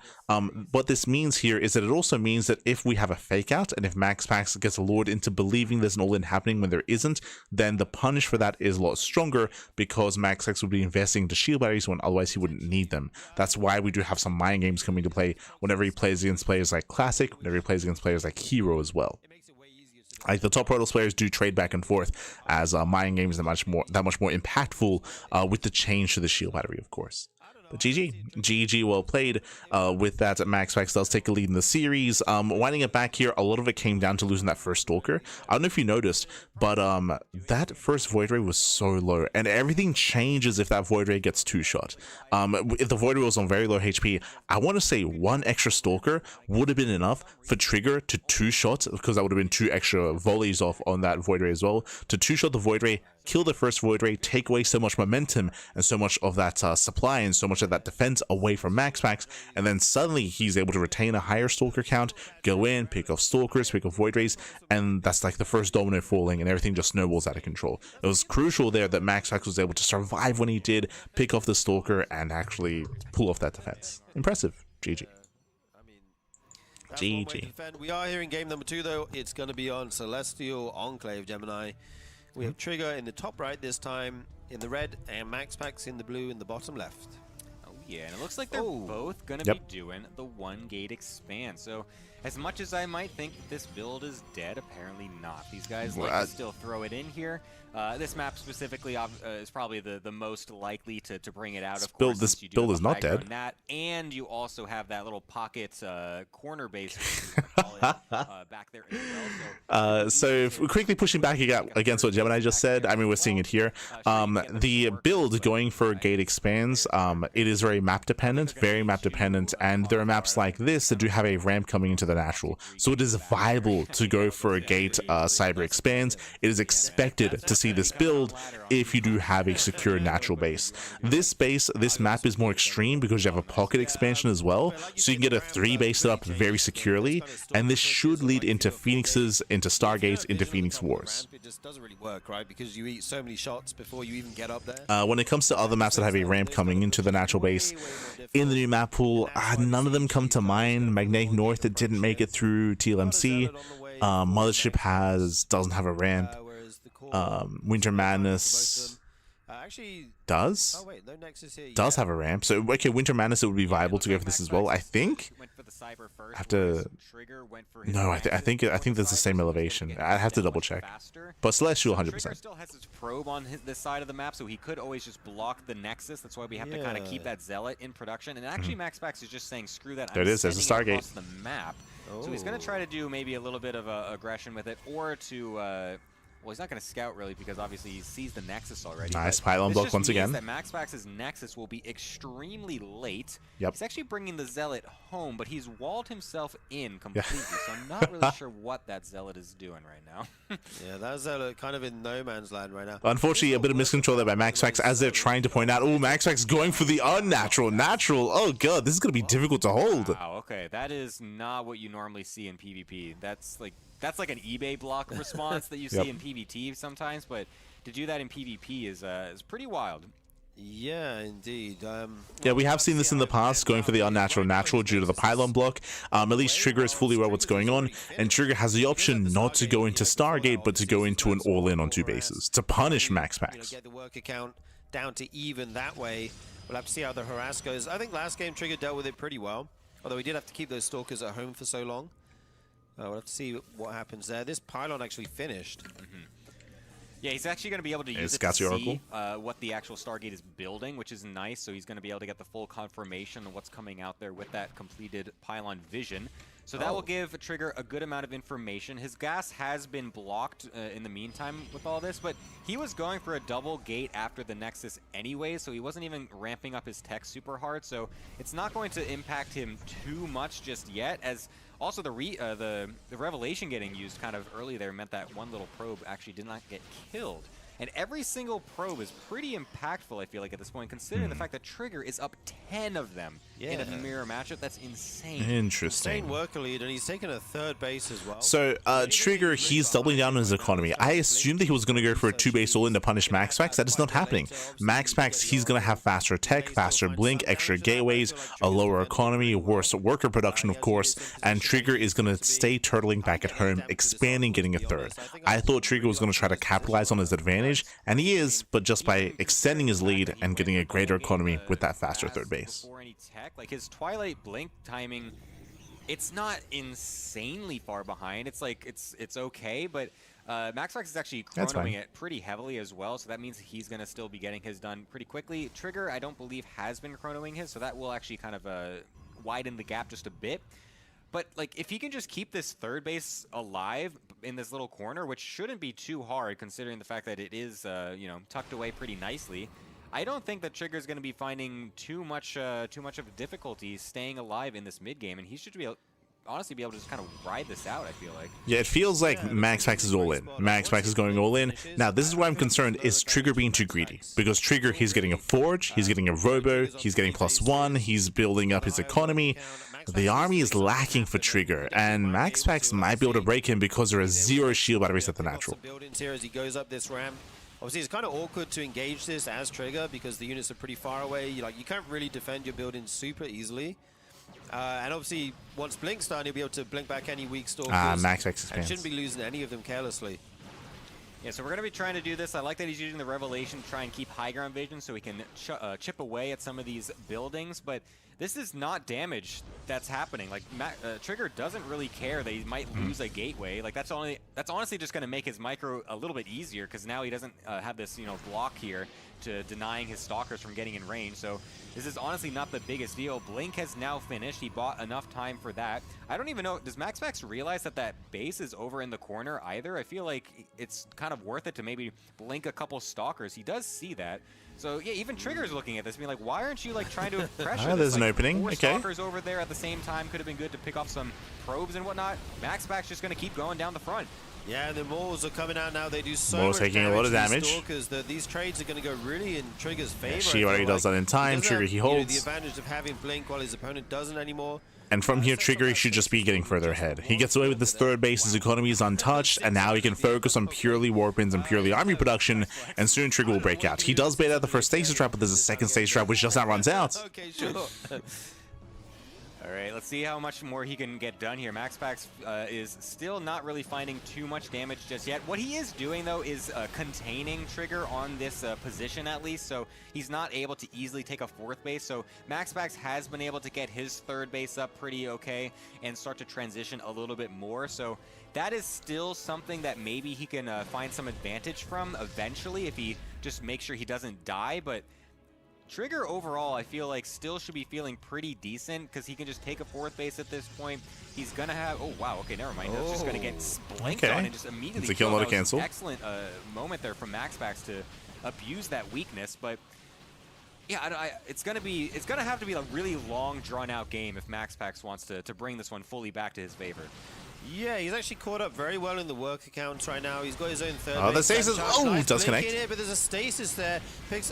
S1: What this means here is that it also means that if we have a fake out and if MaxPax gets lured into believing there's an all-in happening when there isn't, then the punish for that is a lot stronger because MaxPax would be investing into shield batteries when otherwise he wouldn't need them. That's why we do have some mind games coming to play whenever he plays against players like Classic, whenever he plays against players like Hero as well. Like the top Protoss players do trade back and forth as mind games are that much more impactful with the change to the shield battery, of course. But GG, well played. With that, MaxPax does take a lead in the series. Winding it back here, a lot of it came down to losing that first Stalker. I don't know if you noticed, but that first Void Ray was so low, and everything changes if that Void Ray gets 2-shot. If the Void Ray was on very low HP, I want to say one extra Stalker would have been enough for Trigger to 2-shot, because that would have been 2 extra volleys off on that Void Ray as well, to 2-shot the Void Ray, kill the first Void Ray, take away so much momentum and so much of that supply and so much of that defense away from MaxPax, and then suddenly he's able to retain a higher Stalker count, go in, pick off Stalkers, pick off Void Rays, and that's like the first domino falling and everything just snowballs out of control. It was crucial there that MaxPax was able to survive when he did, pick off the Stalker, and actually pull off that defense. Impressive. GG.
S2: GG. We are here in game number 2 though. It's going to be on Celestial Enclave, Gemini. We have Trigger in the top right this time, in the red, and MaxPax in the blue in the bottom left.
S5: Oh yeah, and it looks like they're both going to be doing the 1-gate expand. So as much as I might think that this build is dead, apparently not. These guys like to still throw it in here. This map specifically is probably the most likely to bring it out. Of course,
S1: this build is not dead.
S5: And you also have that little pocket corner base back there as well.
S1: So quickly pushing back against what Gemini just said, I mean, we're seeing it here. The build going for gate expands, it is very map dependent, and there are maps like this that do have a ramp coming into the natural. So it is viable to go for a gate cyber expands. It is expected to see this build if you do have a secure natural base. This map is more extreme because you have a pocket expansion as well, so you can get a 3 base set up very securely, and this should lead into Phoenixes, into Stargates, into Phoenix Wars.
S2: It just doesn't really work, right? Because you eat so many shots before you even get up there.
S1: When it comes to other maps that have a ramp coming into the natural base in the new map pool, none of them come to mind. Magnetic North, that didn't make it through TLMC. Mothership doesn't have a ramp. Winter Madness does?
S2: Oh, wait, no Nexus here
S1: Does have a ramp. So, okay, Winter Madness, it would be viable to go for this as well. I think. I have to. No, I think that's the same elevation. I have to double check. But Celestial, 100%.
S5: Trigger still has his probe on this side of the map, so he could always just block the Nexus. That's why we have to kind of keep that Zealot in production. And actually, MaxPax is just saying, screw that.
S1: There it is. There's a Stargate.
S5: Across the map. So he's going to try to do maybe a little bit of aggression with it, or to well, he's not going to scout really because obviously he sees the Nexus already.
S1: Nice pylon
S5: this
S1: block
S5: just
S1: once
S5: means
S1: again.
S5: that MaxPax's Nexus will be extremely late.
S1: Yep.
S5: He's actually bringing the Zealot home, but he's walled himself in completely, so I'm not really sure what that Zealot is doing right now.
S2: Yeah, that Zealot kind of in no man's land right now.
S1: Unfortunately, a bit of miscontrol there by MaxPax as they're trying to point out, oh, MaxPax going for the unnatural, natural. Oh, God, this is going to be difficult to hold.
S5: Wow, okay, that is not what you normally see in PvP. That's like an eBay block response that you see in PvT sometimes, but to do that in PvP is pretty wild.
S2: Yeah, indeed.
S1: Yeah, we have seen this in the past, going for the unnatural natural due to the pylon block. At least Trigger is fully aware what's going on, and Trigger has the option not to go into Stargate, but to go into an all-in on 2 bases, to punish MaxPax.
S2: Get the work account down to even that way. We'll have to see how the harass goes. I think last game Trigger dealt with it pretty well, although he did have to keep those stalkers at home for so long. We'll have to see what happens there. This pylon actually finished.
S5: Yeah, he's actually going to be able to use it to see what the actual Stargate is building, which is nice. So he's going to be able to get the full confirmation of what's coming out there with that completed pylon vision. So that will give Trigger a good amount of information. His gas has been blocked in the meantime with all this, but he was going for a double gate after the Nexus anyway, so he wasn't even ramping up his tech super hard. So it's not going to impact him too much just yet, as also the Revelation getting used kind of early there meant that one little probe actually did not get killed. And every single probe is pretty impactful, I feel like, at this point, considering the fact that Trigger is up 10 of them in a mirror matchup. That's insane.
S1: Interesting.
S2: Insane worker lead, and he's taken a 3rd base as well.
S1: So, Trigger, he's doubling down on his economy. I assumed that he was going to go for a 2-base all-in to punish MaxPax. That is not happening. MaxPax, he's going to have faster tech, faster blink, extra gateways, a lower economy, worse worker production, of course, and Trigger is going to stay turtling back at home, expanding, getting a 3rd. I thought Trigger was going to try to capitalize on his advantage, and he is, but just by extending his lead and getting a greater economy with that faster 3rd base.
S5: Before any tech, like his Twilight blink timing, it's not insanely far behind. It's like it's okay, but MaxPax is actually chronoing it pretty heavily as well, so that means he's going to still be getting his done pretty quickly. Trigger, I don't believe, has been chronoing his, so that will actually kind of widen the gap just a bit. But like, if he can just keep this 3rd base alive in this little corner, which shouldn't be too hard considering the fact that it is, you know, tucked away pretty nicely, I don't think that Trigger's going to be finding too much of a difficulty staying alive in this mid game, and he should be honestly be able to just kind of ride this out, I feel like.
S1: Yeah, it feels like MaxPax is all in. MaxPax is going all in. Now, this is where I'm concerned, is Trigger being too greedy? Because Trigger, he's getting a Forge, he's getting a Robo, he's getting +1, he's building up his economy. The army is lacking for Trigger, and MaxPax might be able to break him because there is 0 shield batteries at the natural.
S2: Buildings here as he goes up this ramp. Obviously, it's kind of awkward to engage this as Trigger because the units are pretty far away. You can't really defend your buildings super easily. And obviously, once Blink's done, he'll be able to blink back any weak stalkers.
S1: MaxPax expands.
S2: And shouldn't be losing any of them carelessly.
S5: Yeah, so we're going to be trying to do this. I like that he's using the Revelation to try and keep high ground vision so he can chip away at some of these buildings, but this is not damage that's happening. Like, Trigger doesn't really care that he might lose a gateway. Like, that's honestly just going to make his micro a little bit easier because now he doesn't have this, you know, block here to denying his stalkers from getting in range. So this is honestly not the biggest deal. Blink has now finished. He bought enough time for that. I don't even know, does MaxPax realize that that base is over in the corner either? I feel like it's kind of worth it to maybe blink a couple stalkers. He does see that. So yeah, even Trigger's looking at this, being like, why aren't you like trying to pressure
S1: there's
S5: this?
S1: an opening.
S5: 4
S1: okay.
S5: stalkers over there at the same time could have been good to pick off some probes and whatnot. MaxPax just going to keep going down the front.
S2: Yeah, the Mauls are coming out now. They do so
S1: Maul's
S2: much
S1: taking a lot of damage.
S2: Stalkers that these trades are going to go really in Trigger's favor.
S1: Yeah, she already does that in time. Trigger, he holds.
S2: The advantage of having Blink while his opponent doesn't anymore.
S1: And from here, Trigger, he should just be getting further ahead. He gets away with this 3rd base, his economy is untouched, and now he can focus on purely warpins and purely army production, and soon Trigger will break out. He does bait out the first stasis trap, but there's a second stasis trap which just now runs out.
S2: Okay, sure.
S5: All right, let's see how much more he can get done here. MaxPax is still not really finding too much damage just yet. What he is doing, though, is containing Trigger on this position at least, so he's not able to easily take a 4th base. So MaxPax has been able to get his 3rd base up pretty okay and start to transition a little bit more. So that is still something that maybe he can find some advantage from eventually if he just makes sure he doesn't die, but Trigger overall, I feel like still should be feeling pretty decent because he can just take a 4th base at this point. He's gonna have, oh wow, okay, never mind. That's just gonna get blanked on and just immediately
S1: it's a kill, not a cancel.
S5: Excellent moment there from MaxPax to abuse that weakness, but yeah, it's gonna have to be a really long, drawn-out game if MaxPax wants to bring this one fully back to his favor.
S2: Yeah, he's actually caught up very well in the work accounts right now. He's got his own 3rd.
S1: Oh, the stasis! Oh, he does connect.
S2: It, but there's a stasis there. Picks,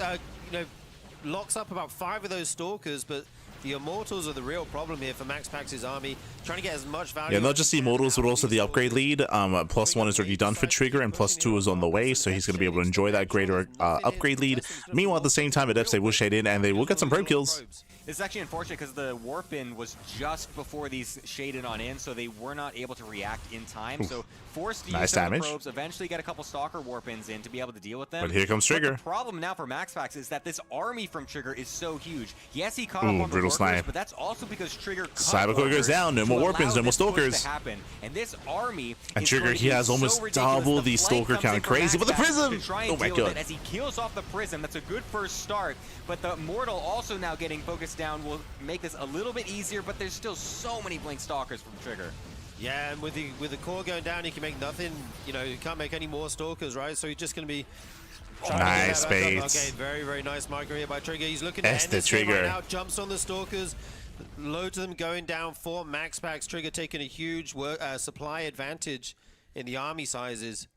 S2: locks up about 5 of those stalkers, but the Immortals are the real problem here for MaxPax's army. Trying to get as much value.
S1: Yeah, not just the Immortals, but also the upgrade lead. +1 is already done for Trigger, and +2 is on the way, so he's going to be able to enjoy that greater upgrade lead. Meanwhile, at the same time, Adepts, they will shade in, and they will get some probe kills.
S5: It's actually unfortunate because the warp-in was just before these shaded on in, so they were not able to react in time. So forced to use some of the probes, eventually get a couple Stalker warp-ins in to be able to deal with them.
S1: But here comes Trigger.
S5: But the problem now for MaxPax is that this army from Trigger is so huge. Yes, he caught up on the workers,
S1: snipe.
S5: but that's also because Trigger
S1: Cybercore goes down, no more warp-ins, no more Stalkers.
S5: And this army
S1: and Trigger, he has almost double the Stalker count. Crazy with the Prism! Oh my god.
S5: As he kills off the Prism, that's a good first start, but the Mortal also now getting focused down will make this a little bit easier, but there's still so many Blink Stalkers from Trigger.
S2: Yeah, and with the core going down, he can make nothing. You know, he can't make any more Stalkers, right? So he's just going to be...
S1: Nice bait.
S2: Okay, very, very nice micro here by Trigger. He's looking to
S1: That's
S2: end
S1: the
S2: this game
S1: Trigger.
S2: right now. Jumps on the Stalkers. Loads of them going down for MaxPax. Trigger taking a huge supply advantage in the army sizes.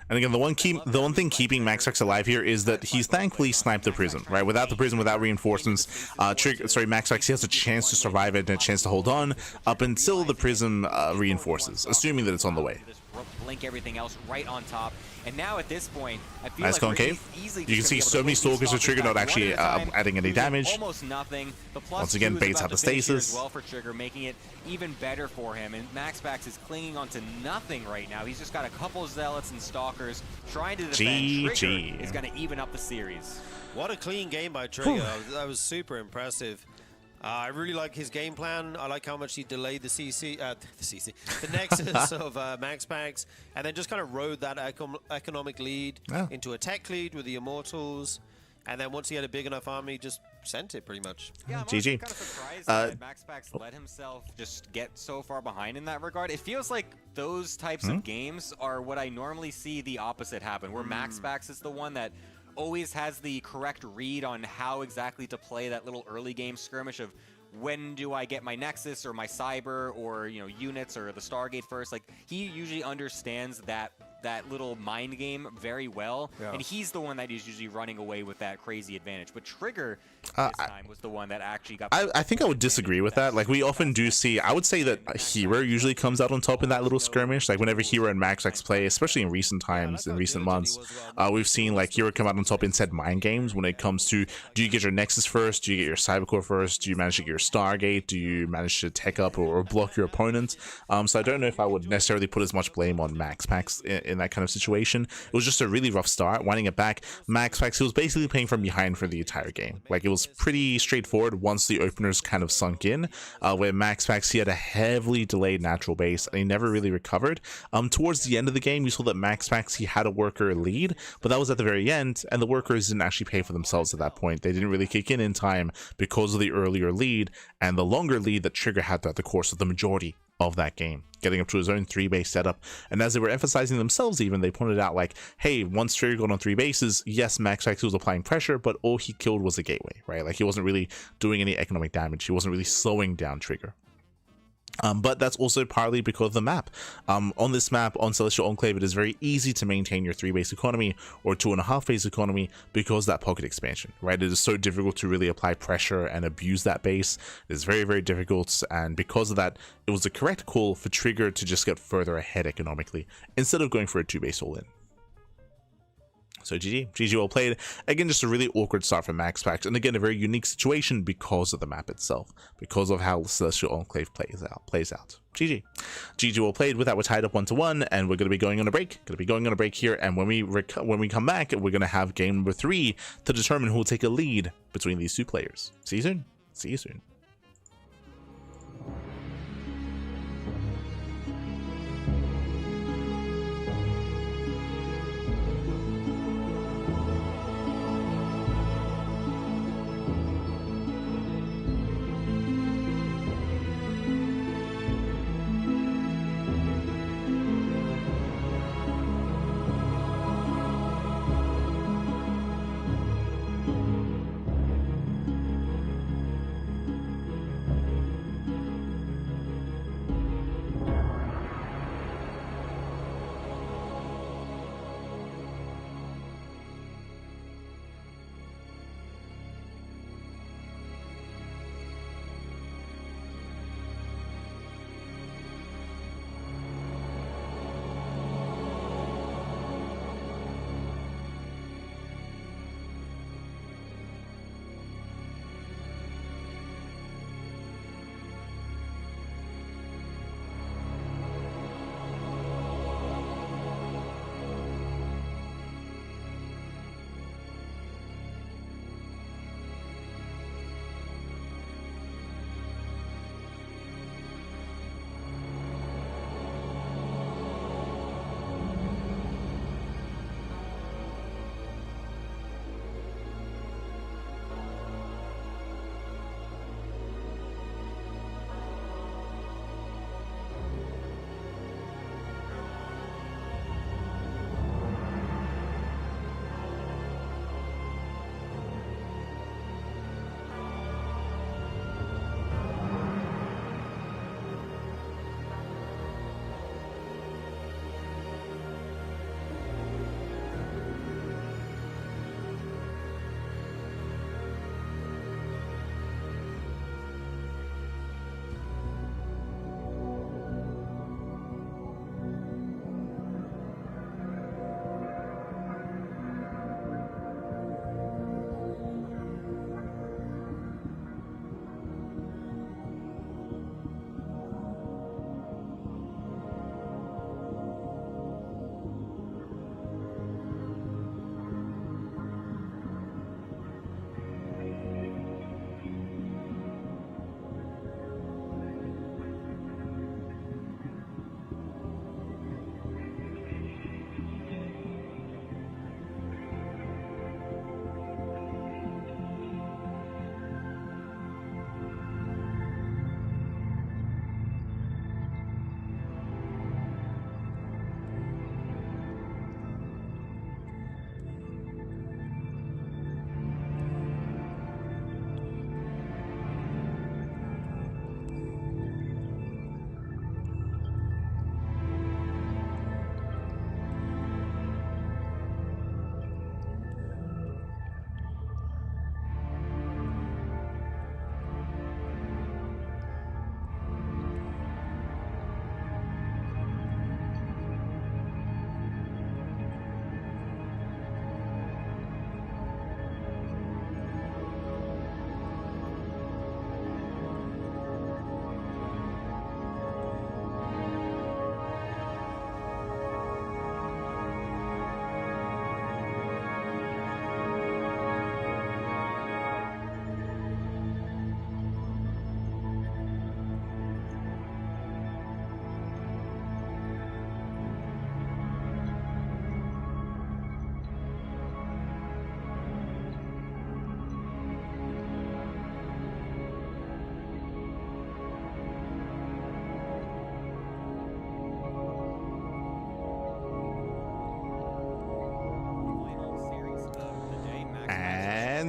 S1: And again, the one thing keeping MaxPax alive here is that he's thankfully sniped the Prism, right? Without the Prism, without reinforcements, MaxPax, he has a chance to survive it and a chance to hold on up until the Prism reinforces, assuming that it's on the way.
S5: Blink everything else right on top. And now at this point, I feel
S1: nice
S5: like
S1: concave. You can see so many Stalkers with Trigger not actually adding any damage.
S5: Almost nothing. The
S1: Once again, baits out the stasis.
S5: Well for Trigger, making it even better for him. And MaxPax is clinging onto nothing right now. He's just got a couple Zealots and Stalkers trying to defend. Trigger is going to even up the series.
S2: What a clean game by Trigger. That was super impressive. I really like his game plan. I like how much he delayed the Nexus of MaxPax, and then just kind of rode that economic lead into a tech lead with the Immortals, and then once he had a big enough army, just sent it pretty much.
S5: Yeah, I'm
S1: GG.
S5: kind of surprised that MaxPax let himself just get so far behind in that regard. It feels like those types of games are what I normally see the opposite happen, where MaxPax is the one that always has the correct read on how exactly to play that little early game skirmish of when do I get my Nexus or my Cyber or, you know, units or the Stargate first. Like, he usually understands that little mind game very well, and he's the one that is usually running away with that crazy advantage. But Trigger this time was the one that actually got...
S1: I think I would disagree with that. Like, we often do see... I would say that Hero usually comes out on top in that little skirmish. Like, whenever Hero and MaxPax play, especially in recent times, in recent months, we've seen, like, Hero come out on top in said mind games when it comes to, do you get your Nexus first? Do you get your Cybercore first? Do you manage to get your Stargate? Do you manage to tech up or block your opponent? So I don't know if I would necessarily put as much blame on MaxPax in that kind of situation. It was just a really rough start. Winding it back, MaxPax, he was basically playing from behind for the entire game. Like, it was pretty straightforward once the openers kind of sunk in, where MaxPax, he had a heavily delayed natural base and he never really recovered. Towards the end of the game, you saw that MaxPax, he had a worker lead, but that was at the very end, and the workers didn't actually pay for themselves at that point. They didn't really kick in time because of the earlier lead and the longer lead that Trigger had throughout the course of the majority of that game, getting up to his own 3-base setup. And as they were emphasizing themselves, even, they pointed out, like, hey, once Trigger got on 3 bases, yes, MaxPax was applying pressure, but all he killed was a gateway, right? Like, he wasn't really doing any economic damage. He wasn't really slowing down Trigger. But that's also partly because of the map. On this map, on Celestial Enclave, it is very easy to maintain your 3-base economy or 2.5-base economy because of that pocket expansion, right? It is so difficult to really apply pressure and abuse that base. It is very, very difficult, and because of that, it was the correct call for Trigger to just get further ahead economically instead of going for a 2-base all-in. So GG well played. Again, just a really awkward start for MaxPax, and again, a very unique situation because of the map itself, because of how Celestial Enclave plays out. GG well played. With that, we're tied up 1-1, and we're going to be going on a break. Here, and when we come back, we're going to have game number 3 to determine who will take a lead between these two players. See you soon.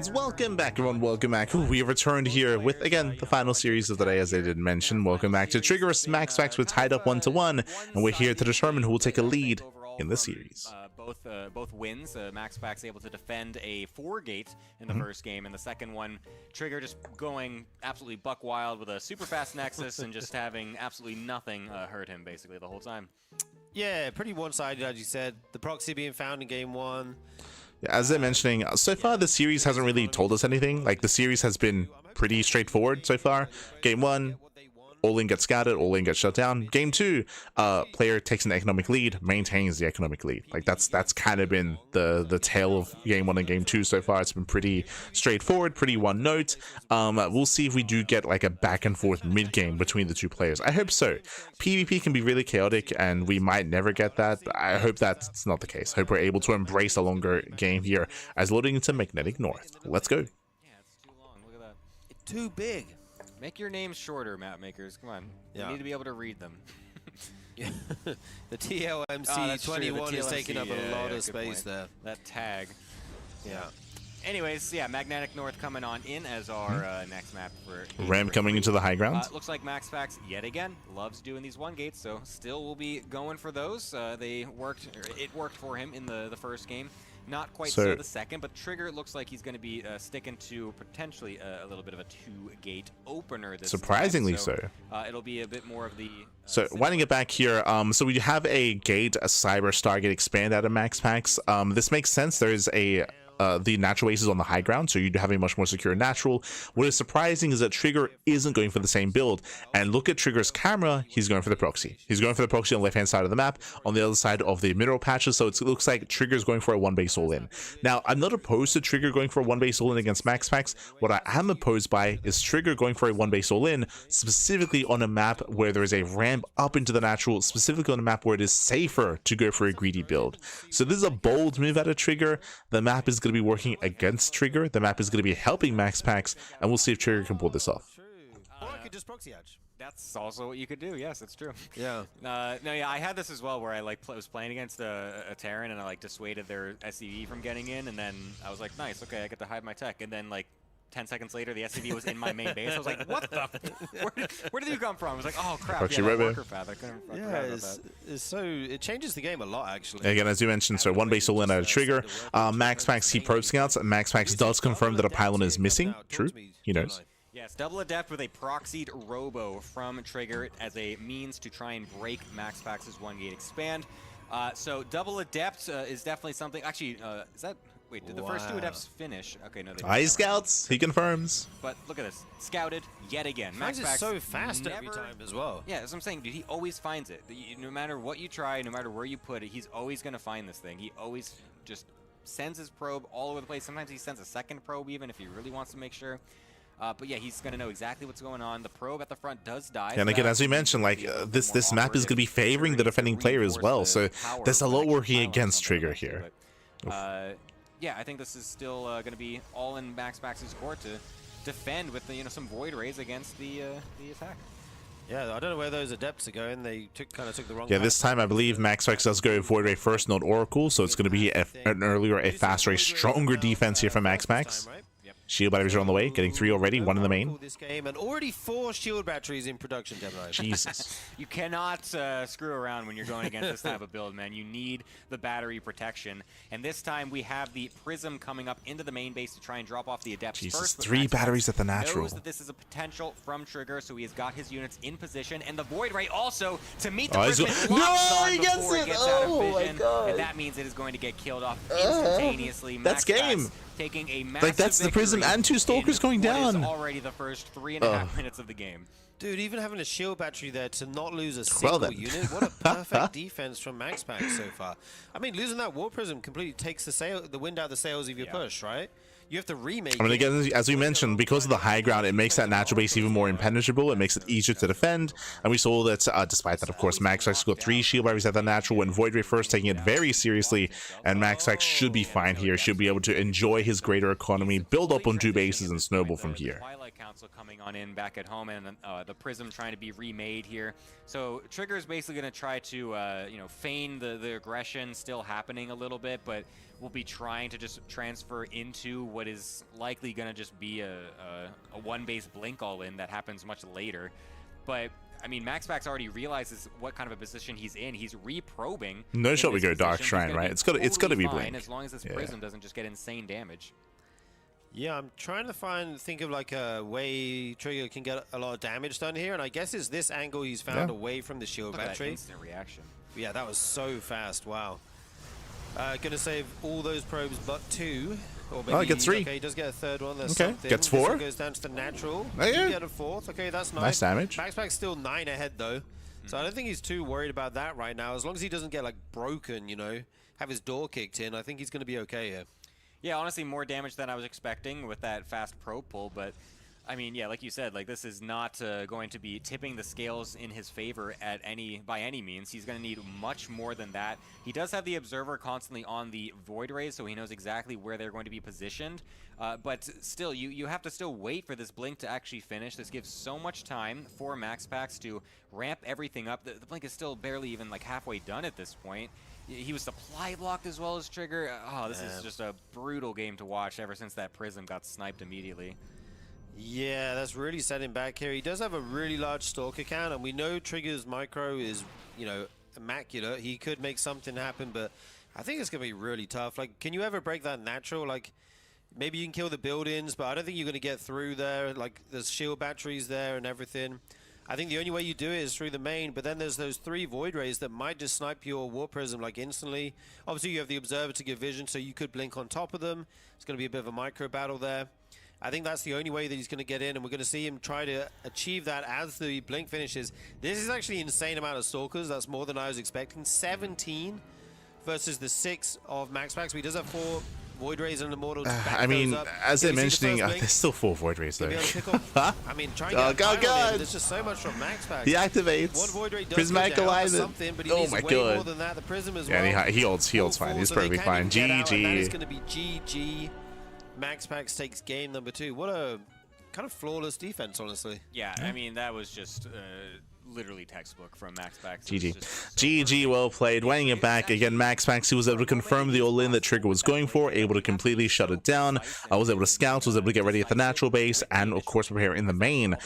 S1: And welcome back, everyone. Welcome back. Ooh, we have returned here with, again, the final series of the day, as I did mention. Welcome back to Trigger vs. MaxPax. We're tied up 1-1, and we're here to determine who will take a lead in the series.
S5: Both wins. MaxPax able to defend a 4-gate in the first game, and the second one, Trigger just going absolutely buck wild with a super fast Nexus and just having absolutely nothing hurt him basically the whole time.
S2: Yeah, pretty one-sided, as you said. The proxy being found in game 1.
S1: Yeah, as I'm mentioning, so far the series hasn't really told us anything. Like, the series has been pretty straightforward so far. Game 1, all-in gets scouted, all-in gets shut down. Game 2, player takes an economic lead, maintains the economic lead. Like, that's kind of been the tale of game 1 and game 2 so far. It's been pretty straightforward, pretty one note. We'll see if we do get like a back and forth mid-game between the two players. I hope so. PvP can be really chaotic, and we might never get that, but I hope that's not the case. Hope we're able to embrace a longer game here as loading into Magnetic North. Let's go.
S5: Yeah, it's too long. Look at that.
S2: It's too big.
S5: Make your names shorter, map makers. Come on.
S2: Yeah.
S5: You need to be able to read them.
S2: The TLMC 21 is taking up a lot of space there.
S5: That tag.
S2: Yeah.
S5: Anyways, yeah, Magnetic North coming on in as our next map for
S1: Ram coming into the high ground.
S5: looks like MaxPax yet again loves doing these 1-gates, so still will be going for those. It worked for him in the first game. Not quite so the second, but Trigger looks like he's going to be sticking to potentially a little bit of a 2-gate opener this
S1: Surprisingly
S5: time.
S1: so.
S5: It'll be a bit more of the...
S1: So winding it back here, so we have a gate, a Cyber Stargate expand out of MaxPax. This makes sense. There is a... the natural base is on the high ground, so you have a much more secure natural. What is surprising is that Trigger isn't going for the same build. And look at Trigger's camera, he's going for the proxy. He's going for the proxy on the left-hand side of the map, on the other side of the mineral patches, so it looks like Trigger's going for a 1-base all-in. Now, I'm not opposed to Trigger going for a 1-base all-in against MaxPax. What I am opposed by is Trigger going for a 1-base all-in, specifically on a map where there is a ramp up into the natural, specifically on a map where it is safer to go for a greedy build. So this is a bold move out of Trigger. The map is going to be working against Trigger. The map is going to be helping MaxPax, and we'll see if Trigger can pull this off.
S2: Or I could just proxy edge.
S5: That's also what you could do. Yes, it's true.
S2: Yeah.
S5: No, yeah, I had this as well, where I was playing against a Terran, and I dissuaded their SCV from getting in, and then I was like, nice, okay, I get to hide my tech, and then 10 seconds later, the SCV was in my main base. I was like, what the? Where did you come from? I was like, oh, crap.
S1: Proxy
S5: yeah,
S1: River.
S5: path. I couldn't
S2: it changes the game a lot, actually.
S1: Again, as you mentioned, so 1-base all-in out of Trigger. MaxPax keep probe scouts. MaxPax does confirm that a pylon is missing. True. He knows.
S5: Yes, double adept with a proxied robo from Trigger as a means to try and break MaxPax's 1-gate expand. So double adept is definitely something. Actually, is that... Wait, did the first 2 adepts finish? Okay, no, they didn't.
S1: Eye scouts, he confirms.
S5: But look at this. Scouted yet again.
S2: Max is
S5: MaxPax
S2: so fast every time as well.
S5: Yeah, that's what I'm saying, dude. He always finds it. No matter what you try, no matter where you put it, he's always going to find this thing. He always just sends his probe all over the place. Sometimes he sends a second probe even if he really wants to make sure. But yeah, he's going to know exactly what's going on. The probe at the front does die.
S1: And again, as we mentioned, this map is going to be favoring the defending player as well. So there's a lot working against Trigger here.
S5: Yeah, I think this is still going to be all in MaxPax's court to defend with some Void Rays against the attack.
S2: Yeah, I don't know where those adepts are going. They kind of took the wrong.
S1: Yeah, this time I believe MaxPax does go Void Ray first, not Oracle, so it's going to be an earlier, a faster, a stronger defense here from MaxPax. Shield batteries are on the way, getting 3 already, 1 in the main.
S2: This game, and already 4 shield batteries in production,
S1: Jesus.
S5: You cannot screw around when you're going against this type of build, man. You need the battery protection. And this time we have the Prism coming up into the main base to try and drop off the Adepts
S1: Jesus,
S5: first.
S1: 3 batteries at the natural.
S5: Knows that this is a potential from Trigger, so he has got his units in position. And the Void Ray also to meet the Prism
S1: he gets
S5: before it gets out of vision. And that means it is going to get killed off instantaneously.
S1: That's game.
S5: Taking a massive
S1: that's the Prism and 2 Stalkers going down.
S5: Already the first 3.5 minutes of the game.
S2: Dude, even having a shield battery there to not lose a single unit, what a perfect defense from MaxPax so far. I mean, losing that War Prism completely takes the wind out of the sails of your push, right? You have to remake
S1: I mean, again, as we mentioned, because of the high ground, it makes that natural base even more impenetrable. It makes it easier to defend. And we saw that, despite that, of course, MaxPax got 3 shield batteries at the natural when Void Ray first, taking it very seriously. And MaxPax should be fine here, should be able to enjoy his greater economy, build up on 2 bases, and snowball from here.
S5: Twilight Council coming on in back at home, and the Prism trying to be remade here. So Trigger is basically going to try to, feign the aggression still happening a little bit, but we'll be trying to just transfer into what is likely going to just be a one-base blink all-in that happens much later. But I mean, MaxPax already realizes what kind of a position he's in. He's reprobing.
S1: No shot we go Dark Shrine, right? It's got to be Blink.
S5: As long as this Prism doesn't just get insane damage.
S2: Yeah, I'm trying to think of like a way Trigger can get a lot of damage done here, and I guess it's this angle he's found away from the shield
S5: Look at
S2: battery.
S5: that instant reaction.
S2: Yeah, that was so fast. Wow. Gonna save all those probes but 2. Or maybe,
S1: gets 3.
S2: Okay, he does get a third one. There's
S1: Okay,
S2: something.
S1: gets
S2: This
S1: 4.
S2: one goes down to the natural.
S1: Oh, yeah.
S2: Get a 4th. Okay, that's nice.
S1: Nice damage.
S2: MaxPax's still 9 ahead though, so I don't think he's too worried about that right now. As long as he doesn't get like broken, you know, have his door kicked in, I think he's gonna be okay here.
S5: Yeah, honestly, more damage than I was expecting with that fast probe pull, but I mean, yeah, like you said, like this is not going to be tipping the scales in his favor by any means. He's going to need much more than that. He does have the Observer constantly on the Void Rays, so he knows exactly where they're going to be positioned. But still, you have to still wait for this Blink to actually finish. This gives so much time for MaxPax to ramp everything up. The Blink is still barely even like halfway done at this point. He was supply blocked as well as Trigger. Oh, this is just a brutal game to watch ever since that Prism got sniped immediately.
S2: Yeah, that's really set him back here. He does have a really large Stalker count, and we know Trigger's micro is, you know, immaculate. He could make something happen, but I think it's going to be really tough. Like, can you ever break that natural? Like, maybe you can kill the buildings, but I don't think you're going to get through there. Like, there's shield batteries there and everything. I think the only way you do it is through the main, but then there's those 3 Void Rays that might just snipe your Warp Prism, like, instantly. Obviously, you have the Observer to give vision, so you could blink on top of them. It's going to be a bit of a micro battle there. I think that's the only way that he's going to get in, and we're going to see him try to achieve that as the Blink finishes. This is actually an insane amount of Stalkers. That's more than I was expecting. 17 versus the 6 of MaxPax. He does have 4 Void Rays and Immortal.
S1: I mean, as they're mentioning, there's still 4 Void Rays though.
S2: I mean, try and get a final in. There's just so much from MaxPax.
S1: He activates.
S2: One Void Ray does
S1: Prismatic
S2: go down for
S1: alignment.
S2: something, but he
S1: Oh
S2: needs
S1: my
S2: way
S1: god.
S2: more than that. The Prism as
S1: Yeah,
S2: well.
S1: he holds fine. He's perfectly fine. GG.
S2: That is going to be GG. MaxPax takes game number 2. What a kind of flawless defense, honestly.
S5: Yeah, I mean, that was just literally textbook from MaxPax.
S1: GG. GG, well played. Weighing it back again, MaxPax, he was able to confirm the all-in that Trigger was going for, able to completely shut it down. I was able to scout, was able to get ready at the natural base, and of course prepare in the main.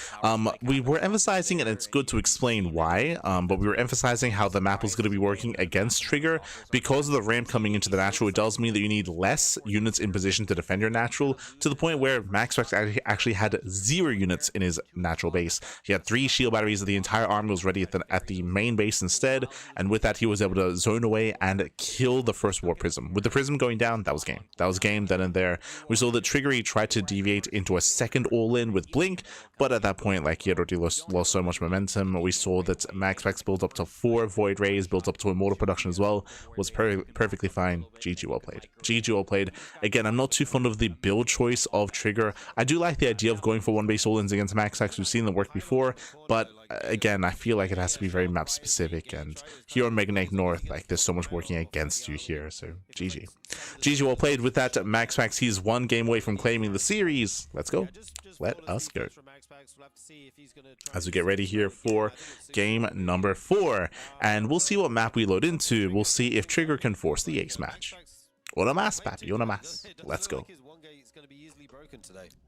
S1: We were emphasizing, and it's good to explain why, but we were emphasizing how the map was going to be working against Trigger. Because of the ramp coming into the natural, it does mean that you need less units in position to defend your natural, to the point where MaxPax actually had 0 units in his natural base. He had 3 shield batteries of the entire army was ready at the main base instead, and with that he was able to zone away and kill the first Warp Prism. With the Prism going down, that was game. That was game then and there. We saw that Trigger, he tried to deviate into a second all-in with Blink, but at that point, like, he had already lost so much momentum. We saw that MaxPax built up to 4 Void Rays, built up to Immortal production as well, was perfectly fine. GG, well played. GG, well played. Again, I'm not too fond of the build choice of Trigger. I do like the idea of going for one base all-ins against MaxPax. We've seen them work before, but again, I feel like it has to be very map specific, and here on Mega Knight North, like, there's so much working against you here, so GG. GG, well played. With that, MaxPax, he's 1 game away from claiming the series. Let's go. Let us go. As we get ready here for game number 4, and we'll see what map we load into. We'll see if Trigger can force the ace match. Una más, papi, una más. Let's go.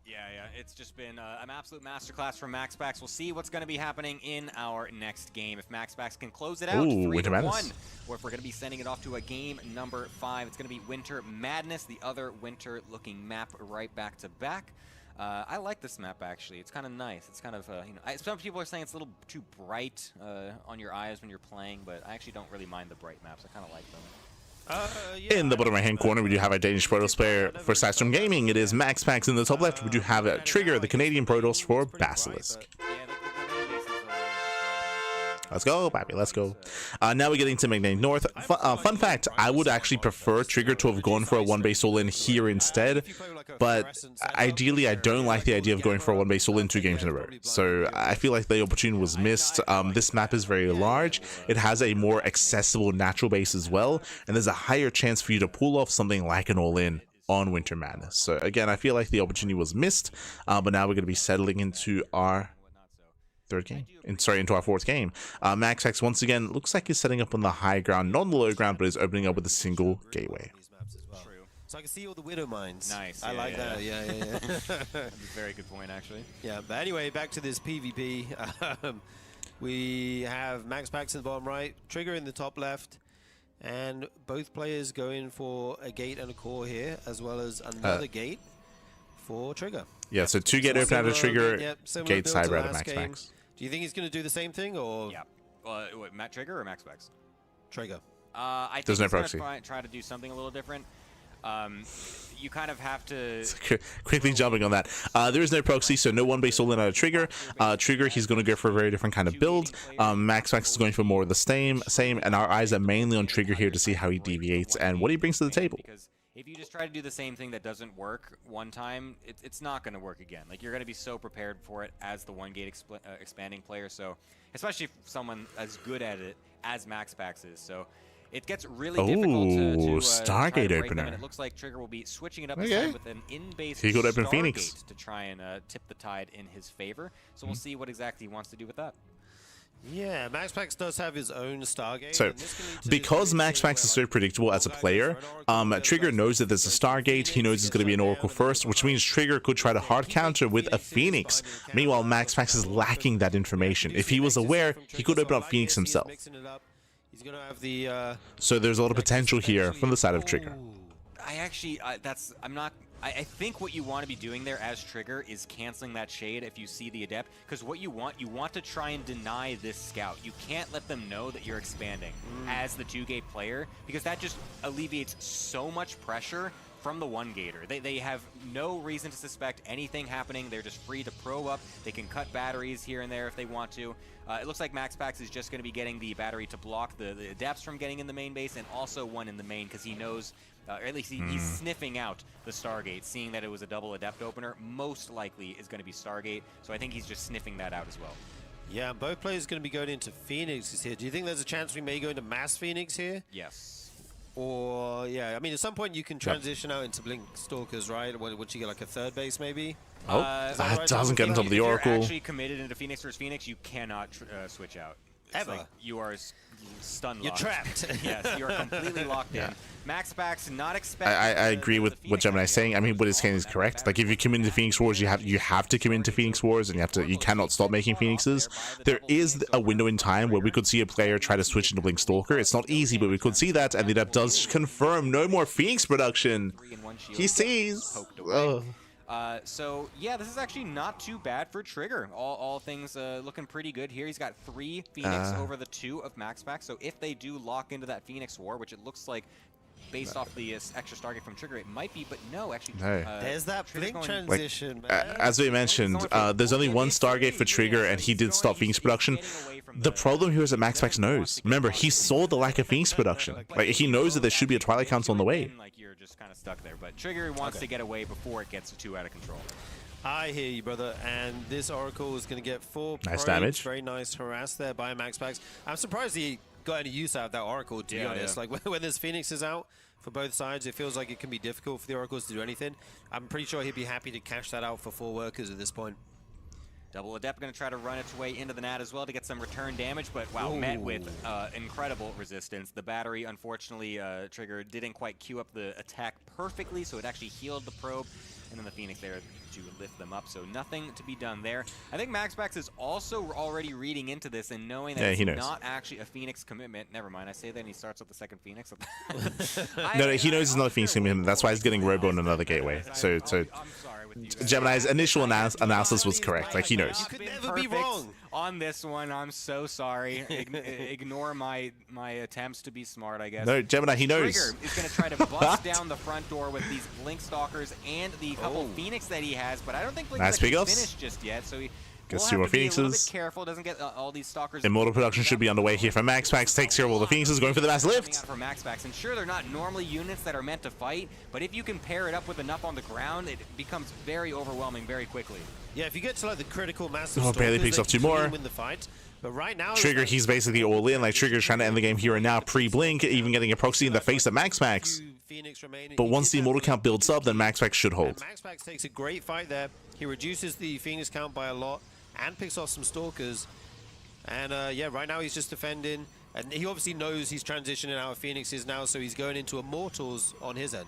S5: Yeah, it's just been an absolute masterclass from MaxPax. We'll see what's going to be happening in our next game. If MaxPax can close it out, 3-1, or if we're going to be sending it off to a game number 5, it's going to be Winter Madness, the other winter-looking map right back to back. I like this map, actually. It's kind of nice. It's kind of, you know, some people are saying it's a little too bright on your eyes when you're playing, but I actually don't really mind the bright maps. I kind of like them.
S1: In the bottom right hand corner, we do have a Danish Protoss player for Sidestream Gaming. It is MaxPax. In the top left, we do have a Trigger, the Canadian Protoss for Basilisk. Let's go, baby, let's go. Now we're getting to Mega Knight North. Fun fact, I would actually prefer Trigger to have gone for a 1-base all-in here instead, but ideally I don't like the idea of going for a 1-base all-in 2 games in a row. So I feel like the opportunity was missed. This map is very large. It has a more accessible natural base as well, and there's a higher chance for you to pull off something like an all-in on Winter Madness. So again, I feel like the opportunity was missed, but now we're going to be settling into our third game, into our 4th game. MaxPax once again looks like he's setting up on the high ground, not on the low ground, but is opening up with a single gateway.
S5: True.
S2: So I can see all the widow mines.
S5: Nice.
S2: I like that. Yeah.
S5: That's a very good point, actually.
S2: Yeah, but anyway, back to this PvP. We have MaxPax in the bottom right, Trigger in the top left, and both players going for a gate and a core here, as well as another gate for Trigger.
S1: Yeah, so 2 gate open out of Trigger, gate side right of MaxPax.
S2: Do you think he's going to do the same thing, or?
S5: Yeah. What, Matt Trigger or MaxPax?
S2: Trigger.
S5: I think
S1: There's no
S5: he's
S1: proxy.
S5: gonna try to do something a little different. You kind of have to...
S1: Quickly jumping on that. There is no proxy, so no one base all in out of Trigger. Trigger, he's going to go for a very different kind of build. MaxPax is going for more of the same, and our eyes are mainly on Trigger here to see how he deviates and what he brings to the table.
S5: Because if you just try to do the same thing that doesn't work one time, it's not going to work again. Like, you're going to be so prepared for it as the one-gate expanding player, so especially if someone as good at it as MaxPax is. So it gets really difficult to
S1: Stargate
S5: try to break
S1: opener.
S5: them, and it looks like Trigger will be switching it up this time with an in-base
S1: He could open
S5: Stargate
S1: Phoenix
S5: to try and tip the tide in his favor. So we'll see what exactly he wants to do with that.
S2: Yeah, MaxPax does have his own Stargate.
S1: So, because MaxPax is so predictable as a player, Trigger knows that there's a Stargate, he knows it's going to be an Oracle first, which means Trigger could try to hard counter with a Phoenix. Meanwhile, MaxPax is lacking that information. If he was aware, he could open up Phoenix himself.
S2: He's going to have the...
S1: So there's a lot of potential here from the side of Trigger.
S5: I actually, I think what you want to be doing there as Trigger is canceling that shade if you see the Adept, because what you want to try and deny this scout. You can't let them know that you're expanding as the 2-gate player, because that just alleviates so much pressure from the 1-gater. They have no reason to suspect anything happening. They're just free to probe up. They can cut batteries here and there if they want to. It looks like MaxPax is just going to be getting the battery to block the Adepts from getting in the main base, and also one in the main, because he knows, or at least he's sniffing out the Stargate, seeing that it was a double Adept opener. Most likely is going to be Stargate, so I think he's just sniffing that out as well.
S2: Yeah, both players are going to be going into Phoenixes here. Do you think there's a chance we may go into Mass Phoenix here?
S5: Yes.
S2: Or, yeah, I mean, at some point you can transition out into Blink Stalkers, right? Once you get like a third base, maybe?
S1: Oh, that doesn't get into the Oracle.
S5: If you're actually committed into Phoenix versus Phoenix, you cannot switch out.
S2: Ever.
S5: Like you are stun locked.
S2: You're trapped.
S5: Yes, you are completely locked in. MaxPax not expecting.
S1: I agree with what Gemini is saying. I mean, what he's saying is correct. Like, if you commit into Phoenix Wars, you have to commit into Phoenix Wars, and you cannot stop making Phoenixes. There is a window in time where we could see a player try to switch into Blink Stalker. It's not easy, but we could see that, and the Adept does confirm no more Phoenix production. He sees.
S5: So yeah, this is actually not too bad for Trigger. All things looking pretty good here. He's got 3 Phoenix over the 2 of MaxPax. So if they do lock into that Phoenix War, which it looks like, based off the extra Stargate from Trigger, it might be, but no, actually.
S2: There's that Blink transition, man.
S1: As we mentioned, there's only one Stargate for Trigger, and he did stop Phoenix production. The problem here is that MaxPax knows. Remember, he saw the lack of Phoenix production. Like, he knows that there should be a Twilight Council on the way.
S5: Like, you're just kind of stuck there, but Trigger wants to get away before it gets too out of control.
S2: I hear you, brother. And this Oracle is going to get 4
S1: nice
S2: probes.
S1: damage.
S2: Very nice harass there by MaxPax. I'm surprised he got any use out of that Oracle, to be honest. Like, when there's Phoenixes out for both sides, it feels like it can be difficult for the Oracles to do anything. I'm pretty sure he'd be happy to cash that out for 4 workers at this point.
S5: Double Adept going to try to run its way into the NAT as well to get some return damage, but wow, met with incredible resistance. The battery, unfortunately, Trigger didn't quite queue up the attack perfectly, so it actually healed the probe, and then the Phoenix there to lift them up, so nothing to be done there. I think MaxPax is also already reading into this and knowing that it's not actually a Phoenix commitment. Never mind, I say that and he starts with the second Phoenix.
S1: No, he knows it's not a Phoenix commitment. That's why he's getting Robo in another gateway. So
S5: I'm sorry with you.
S1: Gemini's initial analysis was correct. Like, he knows.
S2: You could never be wrong.
S5: On this one, I'm so sorry. Ignore my attempts to be smart, I guess.
S1: No, Gemini, he knows.
S5: Trigger is going to try to bust down the front door with these Blink Stalkers and the couple Phoenix that he has, but I don't think Blink is finished just yet, so he
S1: gets
S5: will
S1: 2 more
S5: have to be a little
S1: Phoenixes.
S5: bit careful, doesn't get all these Stalkers.
S1: Immortal production should be underway here for MaxPax. Takes care of all the Phoenixes, going for the mass lift.
S5: For MaxPax, and sure, they're not normally units that are meant to fight, but if you can pair it up with enough on the ground, it becomes very overwhelming very quickly.
S2: Yeah, if you get to like the critical massive
S1: barely picks up 2 more.
S2: Win the fight. But right now,
S1: Trigger, he's basically all in. Like, Trigger's trying to end the game here and now, pre-blink, even getting a proxy in the face of MaxPax. But once the immortal count builds up, then MaxPax should hold.
S2: MaxPax takes a great fight there. He reduces the Phoenix count by a lot and picks off some Stalkers. And yeah, right now he's just defending. And he obviously knows he's transitioning out of Phoenixes now, so he's going into Immortals on his end.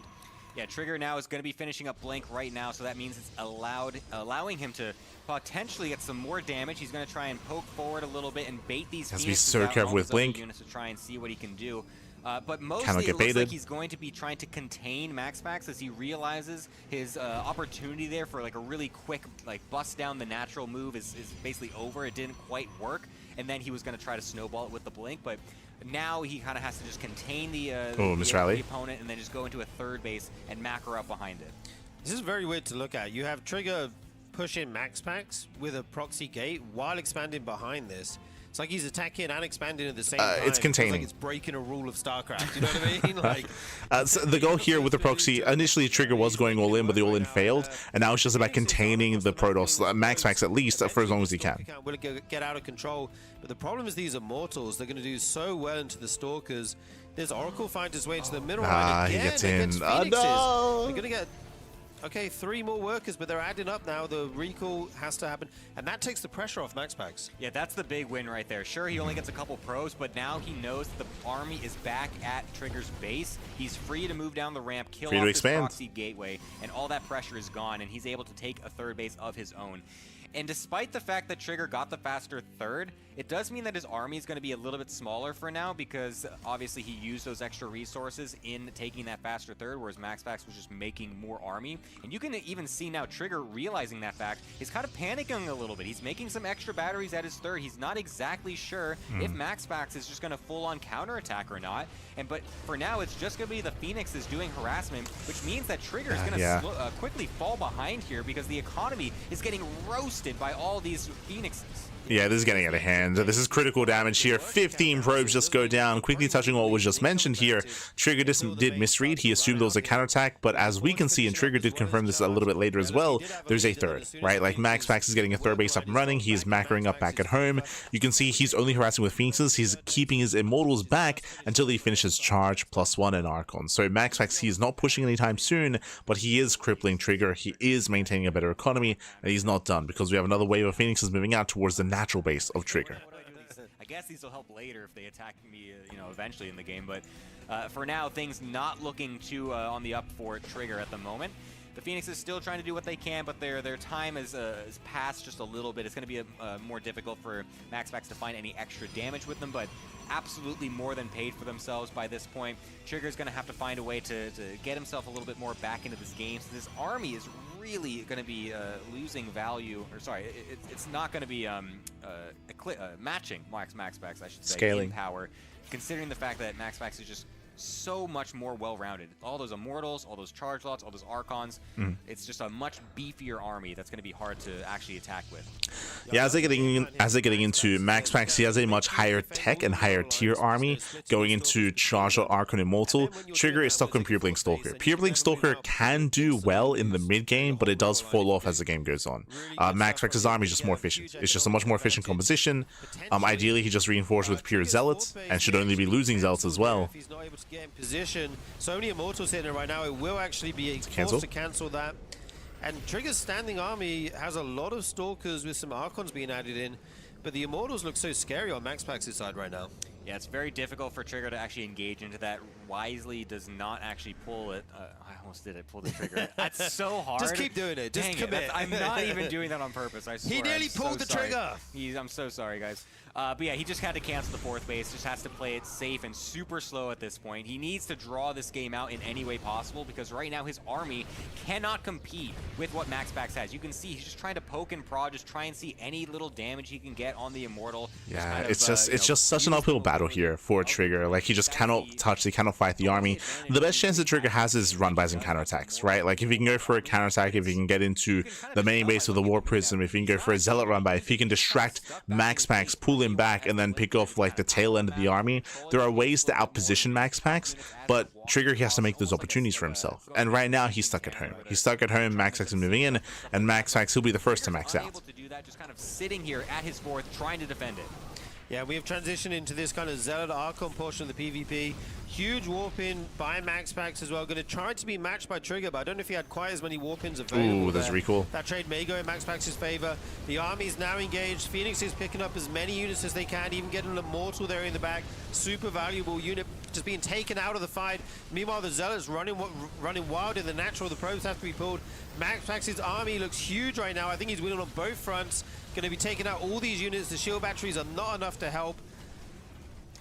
S5: Yeah, Trigger now is going to be finishing up Blink right now, so that means it's allowing him to potentially get some more damage. He's going to try and poke forward a little bit and bait these
S1: Has to be
S5: Phoenixes
S1: so
S5: out
S1: careful
S5: on
S1: with
S5: his other
S1: Blink.
S5: units to try and see what he can do. But
S1: Cannot
S5: mostly
S1: get
S5: it looks like
S1: baited.
S5: he's going to be trying to contain MaxPax as he realizes his opportunity there for like a really quick like bust down the natural move is basically over. It didn't quite work, and then he was going to try to snowball it with the Blink, but now he kind of has to just contain the opponent and then just go into a third base and Macro up behind it.
S2: This is very weird to look at. You have Trigger push in MaxPax with a proxy gate while expanding behind this. It's like he's attacking and expanding at the same time.
S1: It's containing.
S2: Like it's breaking a rule of StarCraft. You know what I mean? Like,
S1: so the goal here with the proxy, initially Trigger was going all in, but the all in failed, and now it's just about containing the Protoss, MaxPax at least, for as long as he can.
S2: Will it get out of control? But the problem is these Immortals, they're going to do so well into the Stalkers. There's Oracle finds his way into the middle.
S1: He gets in.
S2: Oh,
S1: no!
S2: They're going to get... Okay, 3 more workers, but they're adding up now. The recall has to happen, and that takes the pressure off MaxPax.
S5: Yeah, that's the big win right there. Sure, he only gets a couple pros, but now he knows the army is back at Trigger's base. He's free to move down the ramp, kill off his proxy gateway, and all that pressure is gone, and he's able to take a third base of his own. And despite the fact that Trigger got the faster third, it does mean that his army is going to be a little bit smaller for now because obviously he used those extra resources in taking that faster third, whereas MaxPax was just making more army. And you can even see now Trigger realizing that fact. He's kind of panicking a little bit. He's making some extra batteries at his third. He's not exactly sure if MaxPax is just going to full-on counterattack or not. But for now, it's just going to be the Phoenixes doing harassment, which means that Trigger is going to quickly fall behind here because the economy is getting roasted by all these Phoenixes.
S1: Yeah, this is getting out of hand. This is critical damage here. 15 probes just go down. Quickly touching on what was just mentioned here, Trigger did misread. He assumed there was a counterattack, but as we can see, and Trigger did confirm this a little bit later as well, there's a third, right? Like MaxPax is getting a third base up and running. He's macroing up back at home. You can see he's only harassing with Phoenixes. He's keeping his Immortals back until he finishes Charge, +1, and Archon. So MaxPax, he is not pushing anytime soon, but he is crippling Trigger. He is maintaining a better economy, and he's not done because we have another wave of Phoenixes moving out towards the natural base of Trigger.
S5: I guess these will help later if they attack me, eventually in the game. But for now, things not looking too on the up for Trigger at the moment. The Phoenix is still trying to do what they can, but their time is passed just a little bit. It's going to be more difficult for MaxPax to find any extra damage with them, but absolutely more than paid for themselves by this point. Trigger's going to have to find a way to get himself a little bit more back into this game. So this army is really going to be losing value, or sorry, it's not going to be matching MaxPax, I should say,
S1: scaling
S5: in power, considering the fact that MaxPax is just so much more well-rounded. All those Immortals, all those Charge Lots, all those Archons, it's just a much beefier army that's going to be hard to actually attack with.
S1: Yeah, as they're getting into MaxPax, he has a much higher tech and higher tier army going into Charge Lot, Archon, Immortal. Trigger is stuck on Pure Blink Stalker. Pure Blink Stalker can do well in the mid game, but it does fall off as the game goes on. MaxPax's army is just more efficient. It's just a much more efficient composition. Ideally, he just reinforced with Pure Zealots and should only be losing Zealots as well.
S2: Get in position. So many Immortals hitting it right now. It will actually be forced to cancel that. And Trigger's standing army has a lot of Stalkers with some Archons being added in, but the Immortals look so scary on MaxPax's side right now.
S5: Yeah, it's very difficult for Trigger to actually engage into that. Wisely does not actually pull it. I almost did it, pull the trigger. That's so hard.
S2: Just keep doing it. Just commit.
S5: I'm not even doing that on purpose, I swear.
S2: He nearly pulled the trigger.
S5: I'm so sorry, guys. But yeah, he just had to cancel the fourth base, just has to play it safe and super slow at this point. He needs to draw this game out in any way possible because right now his army cannot compete with what MaxPax has. You can see he's just trying to poke and prod, just try and see any little damage he can get on the Immortal.
S1: Yeah, it's just such an uphill battle here for Trigger. Like, he just cannot touch, he cannot fight the army. The best chance that Trigger has is run-bys and counterattacks, right? Like, if he can go for a counterattack, if he can get into the main base with the War Prism, if he can go for a Zealot run-by, if he can distract MaxPax, pull him back, and then pick off, like, the tail end of the army, there are ways to outposition MaxPax, but Trigger, he has to make those opportunities for himself. And right now, he's stuck at home. He's stuck at home, MaxPax is moving in, and MaxPax, he'll be the first to max out.
S5: Just kind of sitting here at his fourth, trying to defend it.
S2: Yeah, we have transitioned into this kind of Zealot Archon portion of the PvP. Huge warp in by MaxPax as well. Going to try to be matched by Trigger, but I don't know if he had quite as many warp ins available.
S1: Ooh, that's
S2: there.
S1: recall.
S2: That trade may go in MaxPax's favor. The army's now engaged. Phoenix is picking up as many units as they can, even getting an Immortal there in the back. Super valuable unit just being taken out of the fight. Meanwhile, the Zealots running wild in the natural. The probes have to be pulled. MaxPax's army looks huge right now. I think he's winning on both fronts. Going to be taking out all these units. The shield batteries are not enough to help.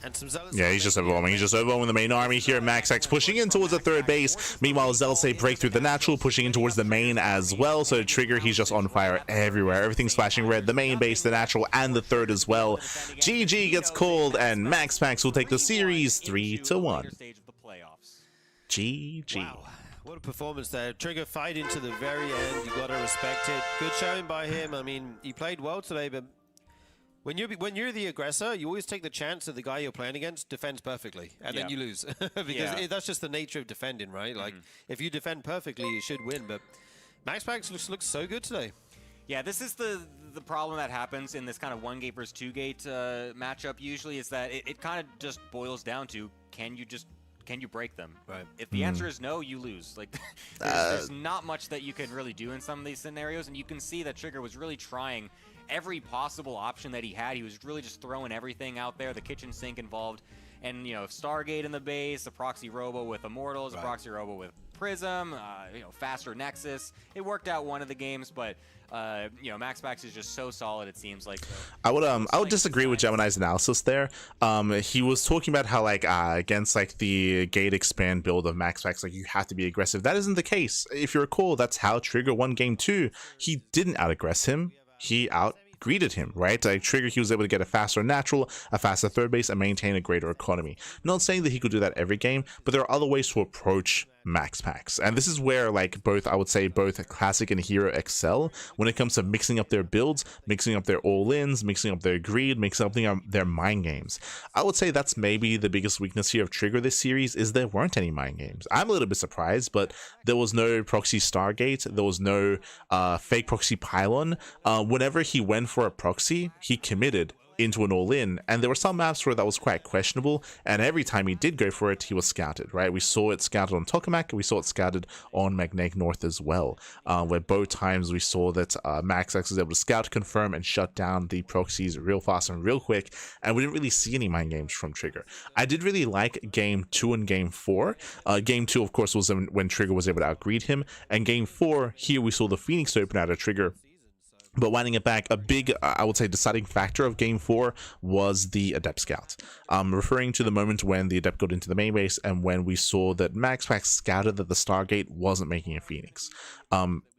S2: And some Zealots.
S1: Yeah, he's just overwhelming. He's just overwhelming the main army here. MaxPax pushing in towards the third base. Meanwhile, Zealots they break through the natural, pushing in towards the main as well. So Trigger, he's just on fire everywhere. Everything's flashing red. The main base, the natural, and the third as well. GG gets called, and MaxPax will take the series 3-1. GG.
S2: Wow. What a performance there. Trigger fighting to the very end. You got to respect it. Good showing by him. I mean, he played well today, but when you're the aggressor, you always take the chance that the guy you're playing against defends perfectly, and then you lose. Because that's just the nature of defending, right? Like, if you defend perfectly, you should win. But MaxPax looks so good today.
S5: Yeah, this is the problem that happens in this kind of 1 gate versus 2 gate matchup usually, is that it kind of just boils down to, can you break them?
S2: Right.
S5: If the answer is no, you lose. Like, there's not much that you can really do in some of these scenarios, and you can see that Trigger was really trying every possible option that he had. He was really just throwing everything out there, the kitchen sink involved. And, you know, Stargate in the base, a proxy robo with Immortals, a proxy robo with Prism, you know, faster Nexus. It worked out one of the games, but you know, MaxPax is just so solid, it seems like.
S1: I would disagree with Gemini's analysis there. He was talking about how, like, against like the gate expand build of MaxPax, like, you have to be aggressive. That isn't the case. If you recall, that's how Trigger won game 2. He didn't out-aggress him. He out-greeted him, right? Like, Trigger, he was able to get a faster natural, a faster third base, and maintain a greater economy. Not saying that he could do that every game, but there are other ways to approach MaxPax. And this is where, like, I would say both Classic and Hero excel when it comes to mixing up their builds, mixing up their all-ins, mixing up their greed, mixing up their mind games. I would say that's maybe the biggest weakness here of Trigger this series, is there weren't any mind games. I'm a little bit surprised, but there was no proxy Stargate, there was no fake proxy pylon. Whenever he went for a proxy, he committed into an all-in, and there were some maps where that was quite questionable, and every time he did go for it, he was scouted, right? We saw it scouted on Tokamak, and we saw it scouted on Magnetic North as well, where both times we saw that MaxPax was able to scout, confirm, and shut down the proxies real fast and real quick, and we didn't really see any mind games from Trigger. I did really like game 2 and game 4. Game 2, of course, was when Trigger was able to outgreed him, and game 4, here we saw the Phoenix open out of Trigger. But winding it back, a big, I would say, deciding factor of game 4 was the Adept Scout. Referring to the moment when the Adept got into the main base and when we saw that MaxPax scouted that the Stargate wasn't making a Phoenix.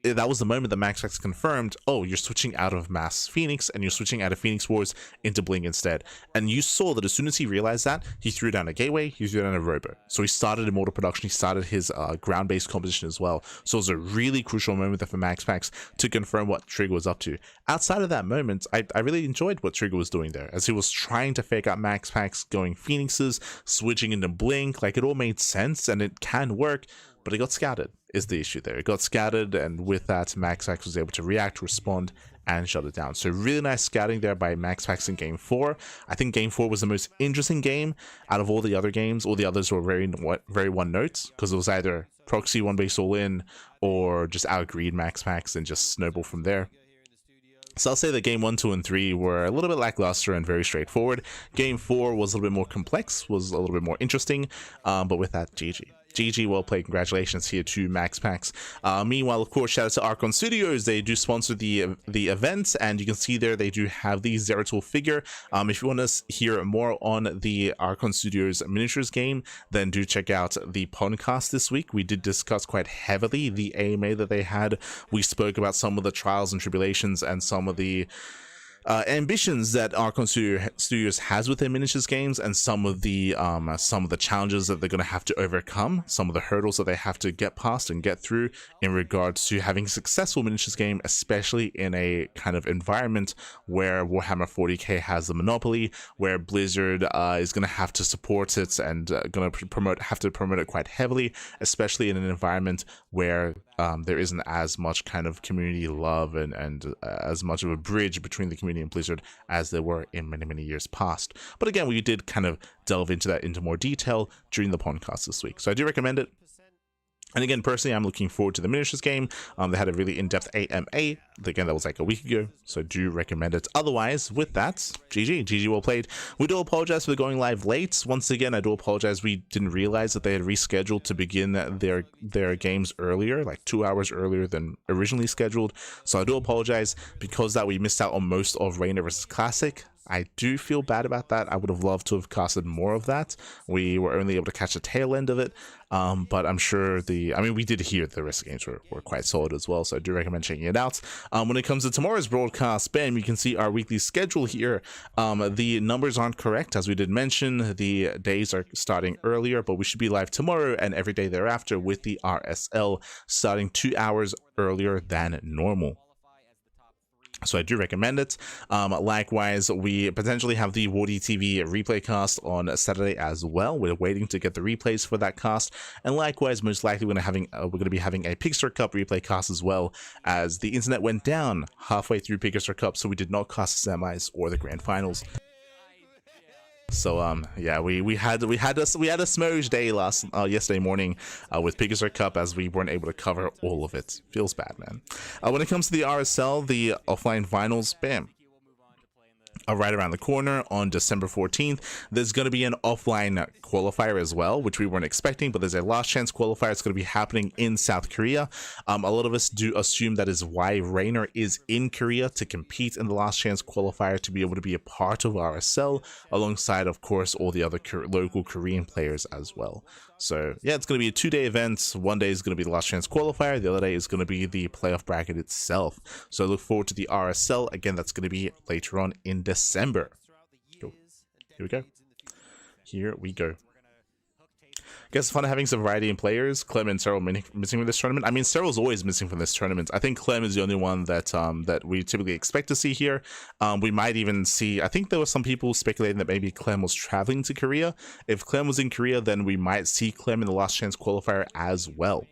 S1: That was the moment that MaxPax confirmed, oh, you're switching out of Mass Phoenix and you're switching out of Phoenix Wars into Blink instead. And you saw that as soon as he realized that, he threw down a Gateway, he threw down a Robo. So he started Immortal production, he started his ground-based composition as well. So it was a really crucial moment there for MaxPax to confirm what Trigger was up to. Outside of that moment, I really enjoyed what Trigger was doing there, as he was trying to fake out MaxPax going Phoenixes, switching into Blink. Like, it all made sense and it can work, but it got scouted is the issue there. It got scattered, and with that, MaxPax was able to react, respond, and shut it down. So really nice scouting there by MaxPax in game 4. I think game 4 was the most interesting game out of all the other games. All the others were very one note, because it was either proxy one base all in or just outgreed MaxPax and just snowball from there. So I'll say that game 1, 2, and 3 were a little bit lackluster and very straightforward. Game 4 was a little bit more complex, was a little bit more interesting, but with that, GG. GG, well played. Congratulations here to MaxPax. Meanwhile, of course, shout out to Archon Studios. They do sponsor the event, and you can see there they do have the Zeratul figure. If you want to hear more on the Archon Studios miniatures game, then do check out the podcast this week. We did discuss quite heavily the AMA that they had. We spoke about some of the trials and tribulations and some of the ambitions that Archon Studios has with their miniatures games, and some of the challenges that they're going to have to overcome, some of the hurdles that they have to get past and get through in regards to having a successful miniatures game, especially in a kind of environment where Warhammer 40k has the monopoly, where Blizzard is going to have to support it and going to have to promote it quite heavily, especially in an environment where there isn't as much kind of community love and as much of a bridge between the community community in Blizzard as there were in many, many years past. But again, we did kind of delve into that into more detail during the podcast this week. So I do recommend it. And again, personally, I'm looking forward to the miniatures game. They had a really in-depth AMA. Again, that was like a week ago, so I do recommend it. Otherwise, with that, GG well played. We do apologize for going live late. Once again, I do apologize. We didn't realize that they had rescheduled to begin their games earlier, like 2 hours earlier than originally scheduled. So I do apologize because that we missed out on most of Reynor vs. Classic. I do feel bad about that. I would have loved to have casted more of that. We were only able to catch the tail end of it, but I'm sure we did hear the rest of the games were quite solid as well, so I do recommend checking it out. When it comes to tomorrow's broadcast, bam, you can see our weekly schedule here. The numbers aren't correct, as we did mention. The days are starting earlier, but we should be live tomorrow and every day thereafter with the RSL starting 2 hours earlier than normal. So I do recommend it. Likewise, we potentially have the Wardy TV replay cast on Saturday as well. We're waiting to get the replays for that cast. And likewise, most likely we're going to be having a Pigstar Cup replay cast as well, as the internet went down halfway through Pigstar Cup, so we did not cast the semis or the grand finals. So yeah, we had a smooge day yesterday morning with Pigstar Cup, as we weren't able to cover all of it. Feels bad, man. When it comes to the RSL, the offline finals, bam, right around the corner on December 14th. There's going to be an offline qualifier as well, which we weren't expecting, but there's a last chance qualifier. It's going to be happening in South Korea. A lot of us do assume that is why Reynor is in Korea, to compete in the last chance qualifier, to be able to be a part of RSL alongside, of course, all the other local Korean players as well. So yeah, it's going to be a 2-day event. One day is going to be the last chance qualifier. The other day is going to be the playoff bracket itself. So I look forward to the RSL. Again, that's going to be later on in December. Cool. Here we go. Here we go. I guess it's fun having some variety in players. Clem and Cyril missing from this tournament. I mean, Cyril's always missing from this tournament. I think Clem is the only one that that we typically expect to see here. We might even see, I think there were some people speculating that maybe Clem was traveling to Korea. If Clem was in Korea, then we might see Clem in the last chance qualifier as well.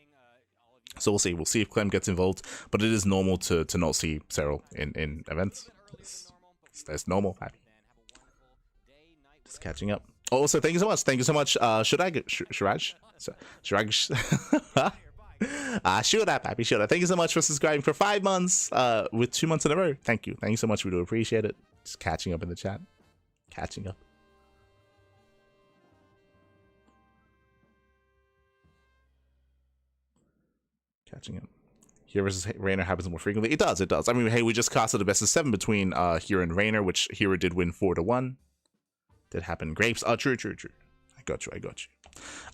S1: So we'll see. We'll see if Clem gets involved, but it is normal to not see Cyril in events. That's normal. Just catching up. Also, thank you so much. Thank you so much, Shuraj. Happy Shuraj. Thank you so much for subscribing for 5 months, with 2 months in a row. Thank you. Thank you so much. We do appreciate it. Just catching up in the chat. Catching up. Catching up. Here versus Reynor happens more frequently. It does. It does. I mean, hey, we just casted a best of 7 between Hero and Reynor, which Hero did win 4-1. Did happen. Grapes. True. I got you.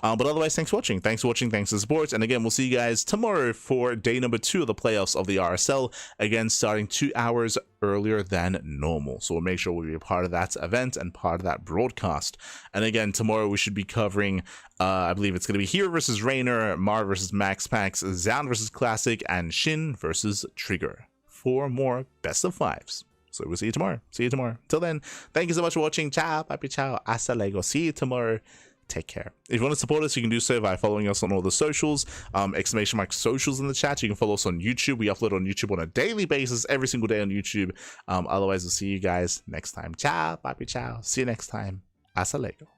S1: But otherwise, thanks for watching. Thanks for the support. And again, we'll see you guys tomorrow for day number 2 of the playoffs of the RSL. Again, starting 2 hours earlier than normal. So we'll make sure we'll be a part of that event and part of that broadcast. And again, tomorrow we should be covering, I believe it's going to be Hero versus Reynor, Maru versus Max Pax, Zan versus Classic, and Shin versus Trigger. 4 more best of 5s. So we'll see you tomorrow. Till then, thank you so much for watching. Ciao, papi, ciao, hasta luego. See you tomorrow. Take care. If you want to support us, you can do so by following us on all the socials. !socials in the chat. You can follow us on YouTube. We upload on YouTube on a daily basis, every single day on YouTube. Otherwise, we'll see you guys next time. Ciao, papi, ciao. See you next time. Hasta luego.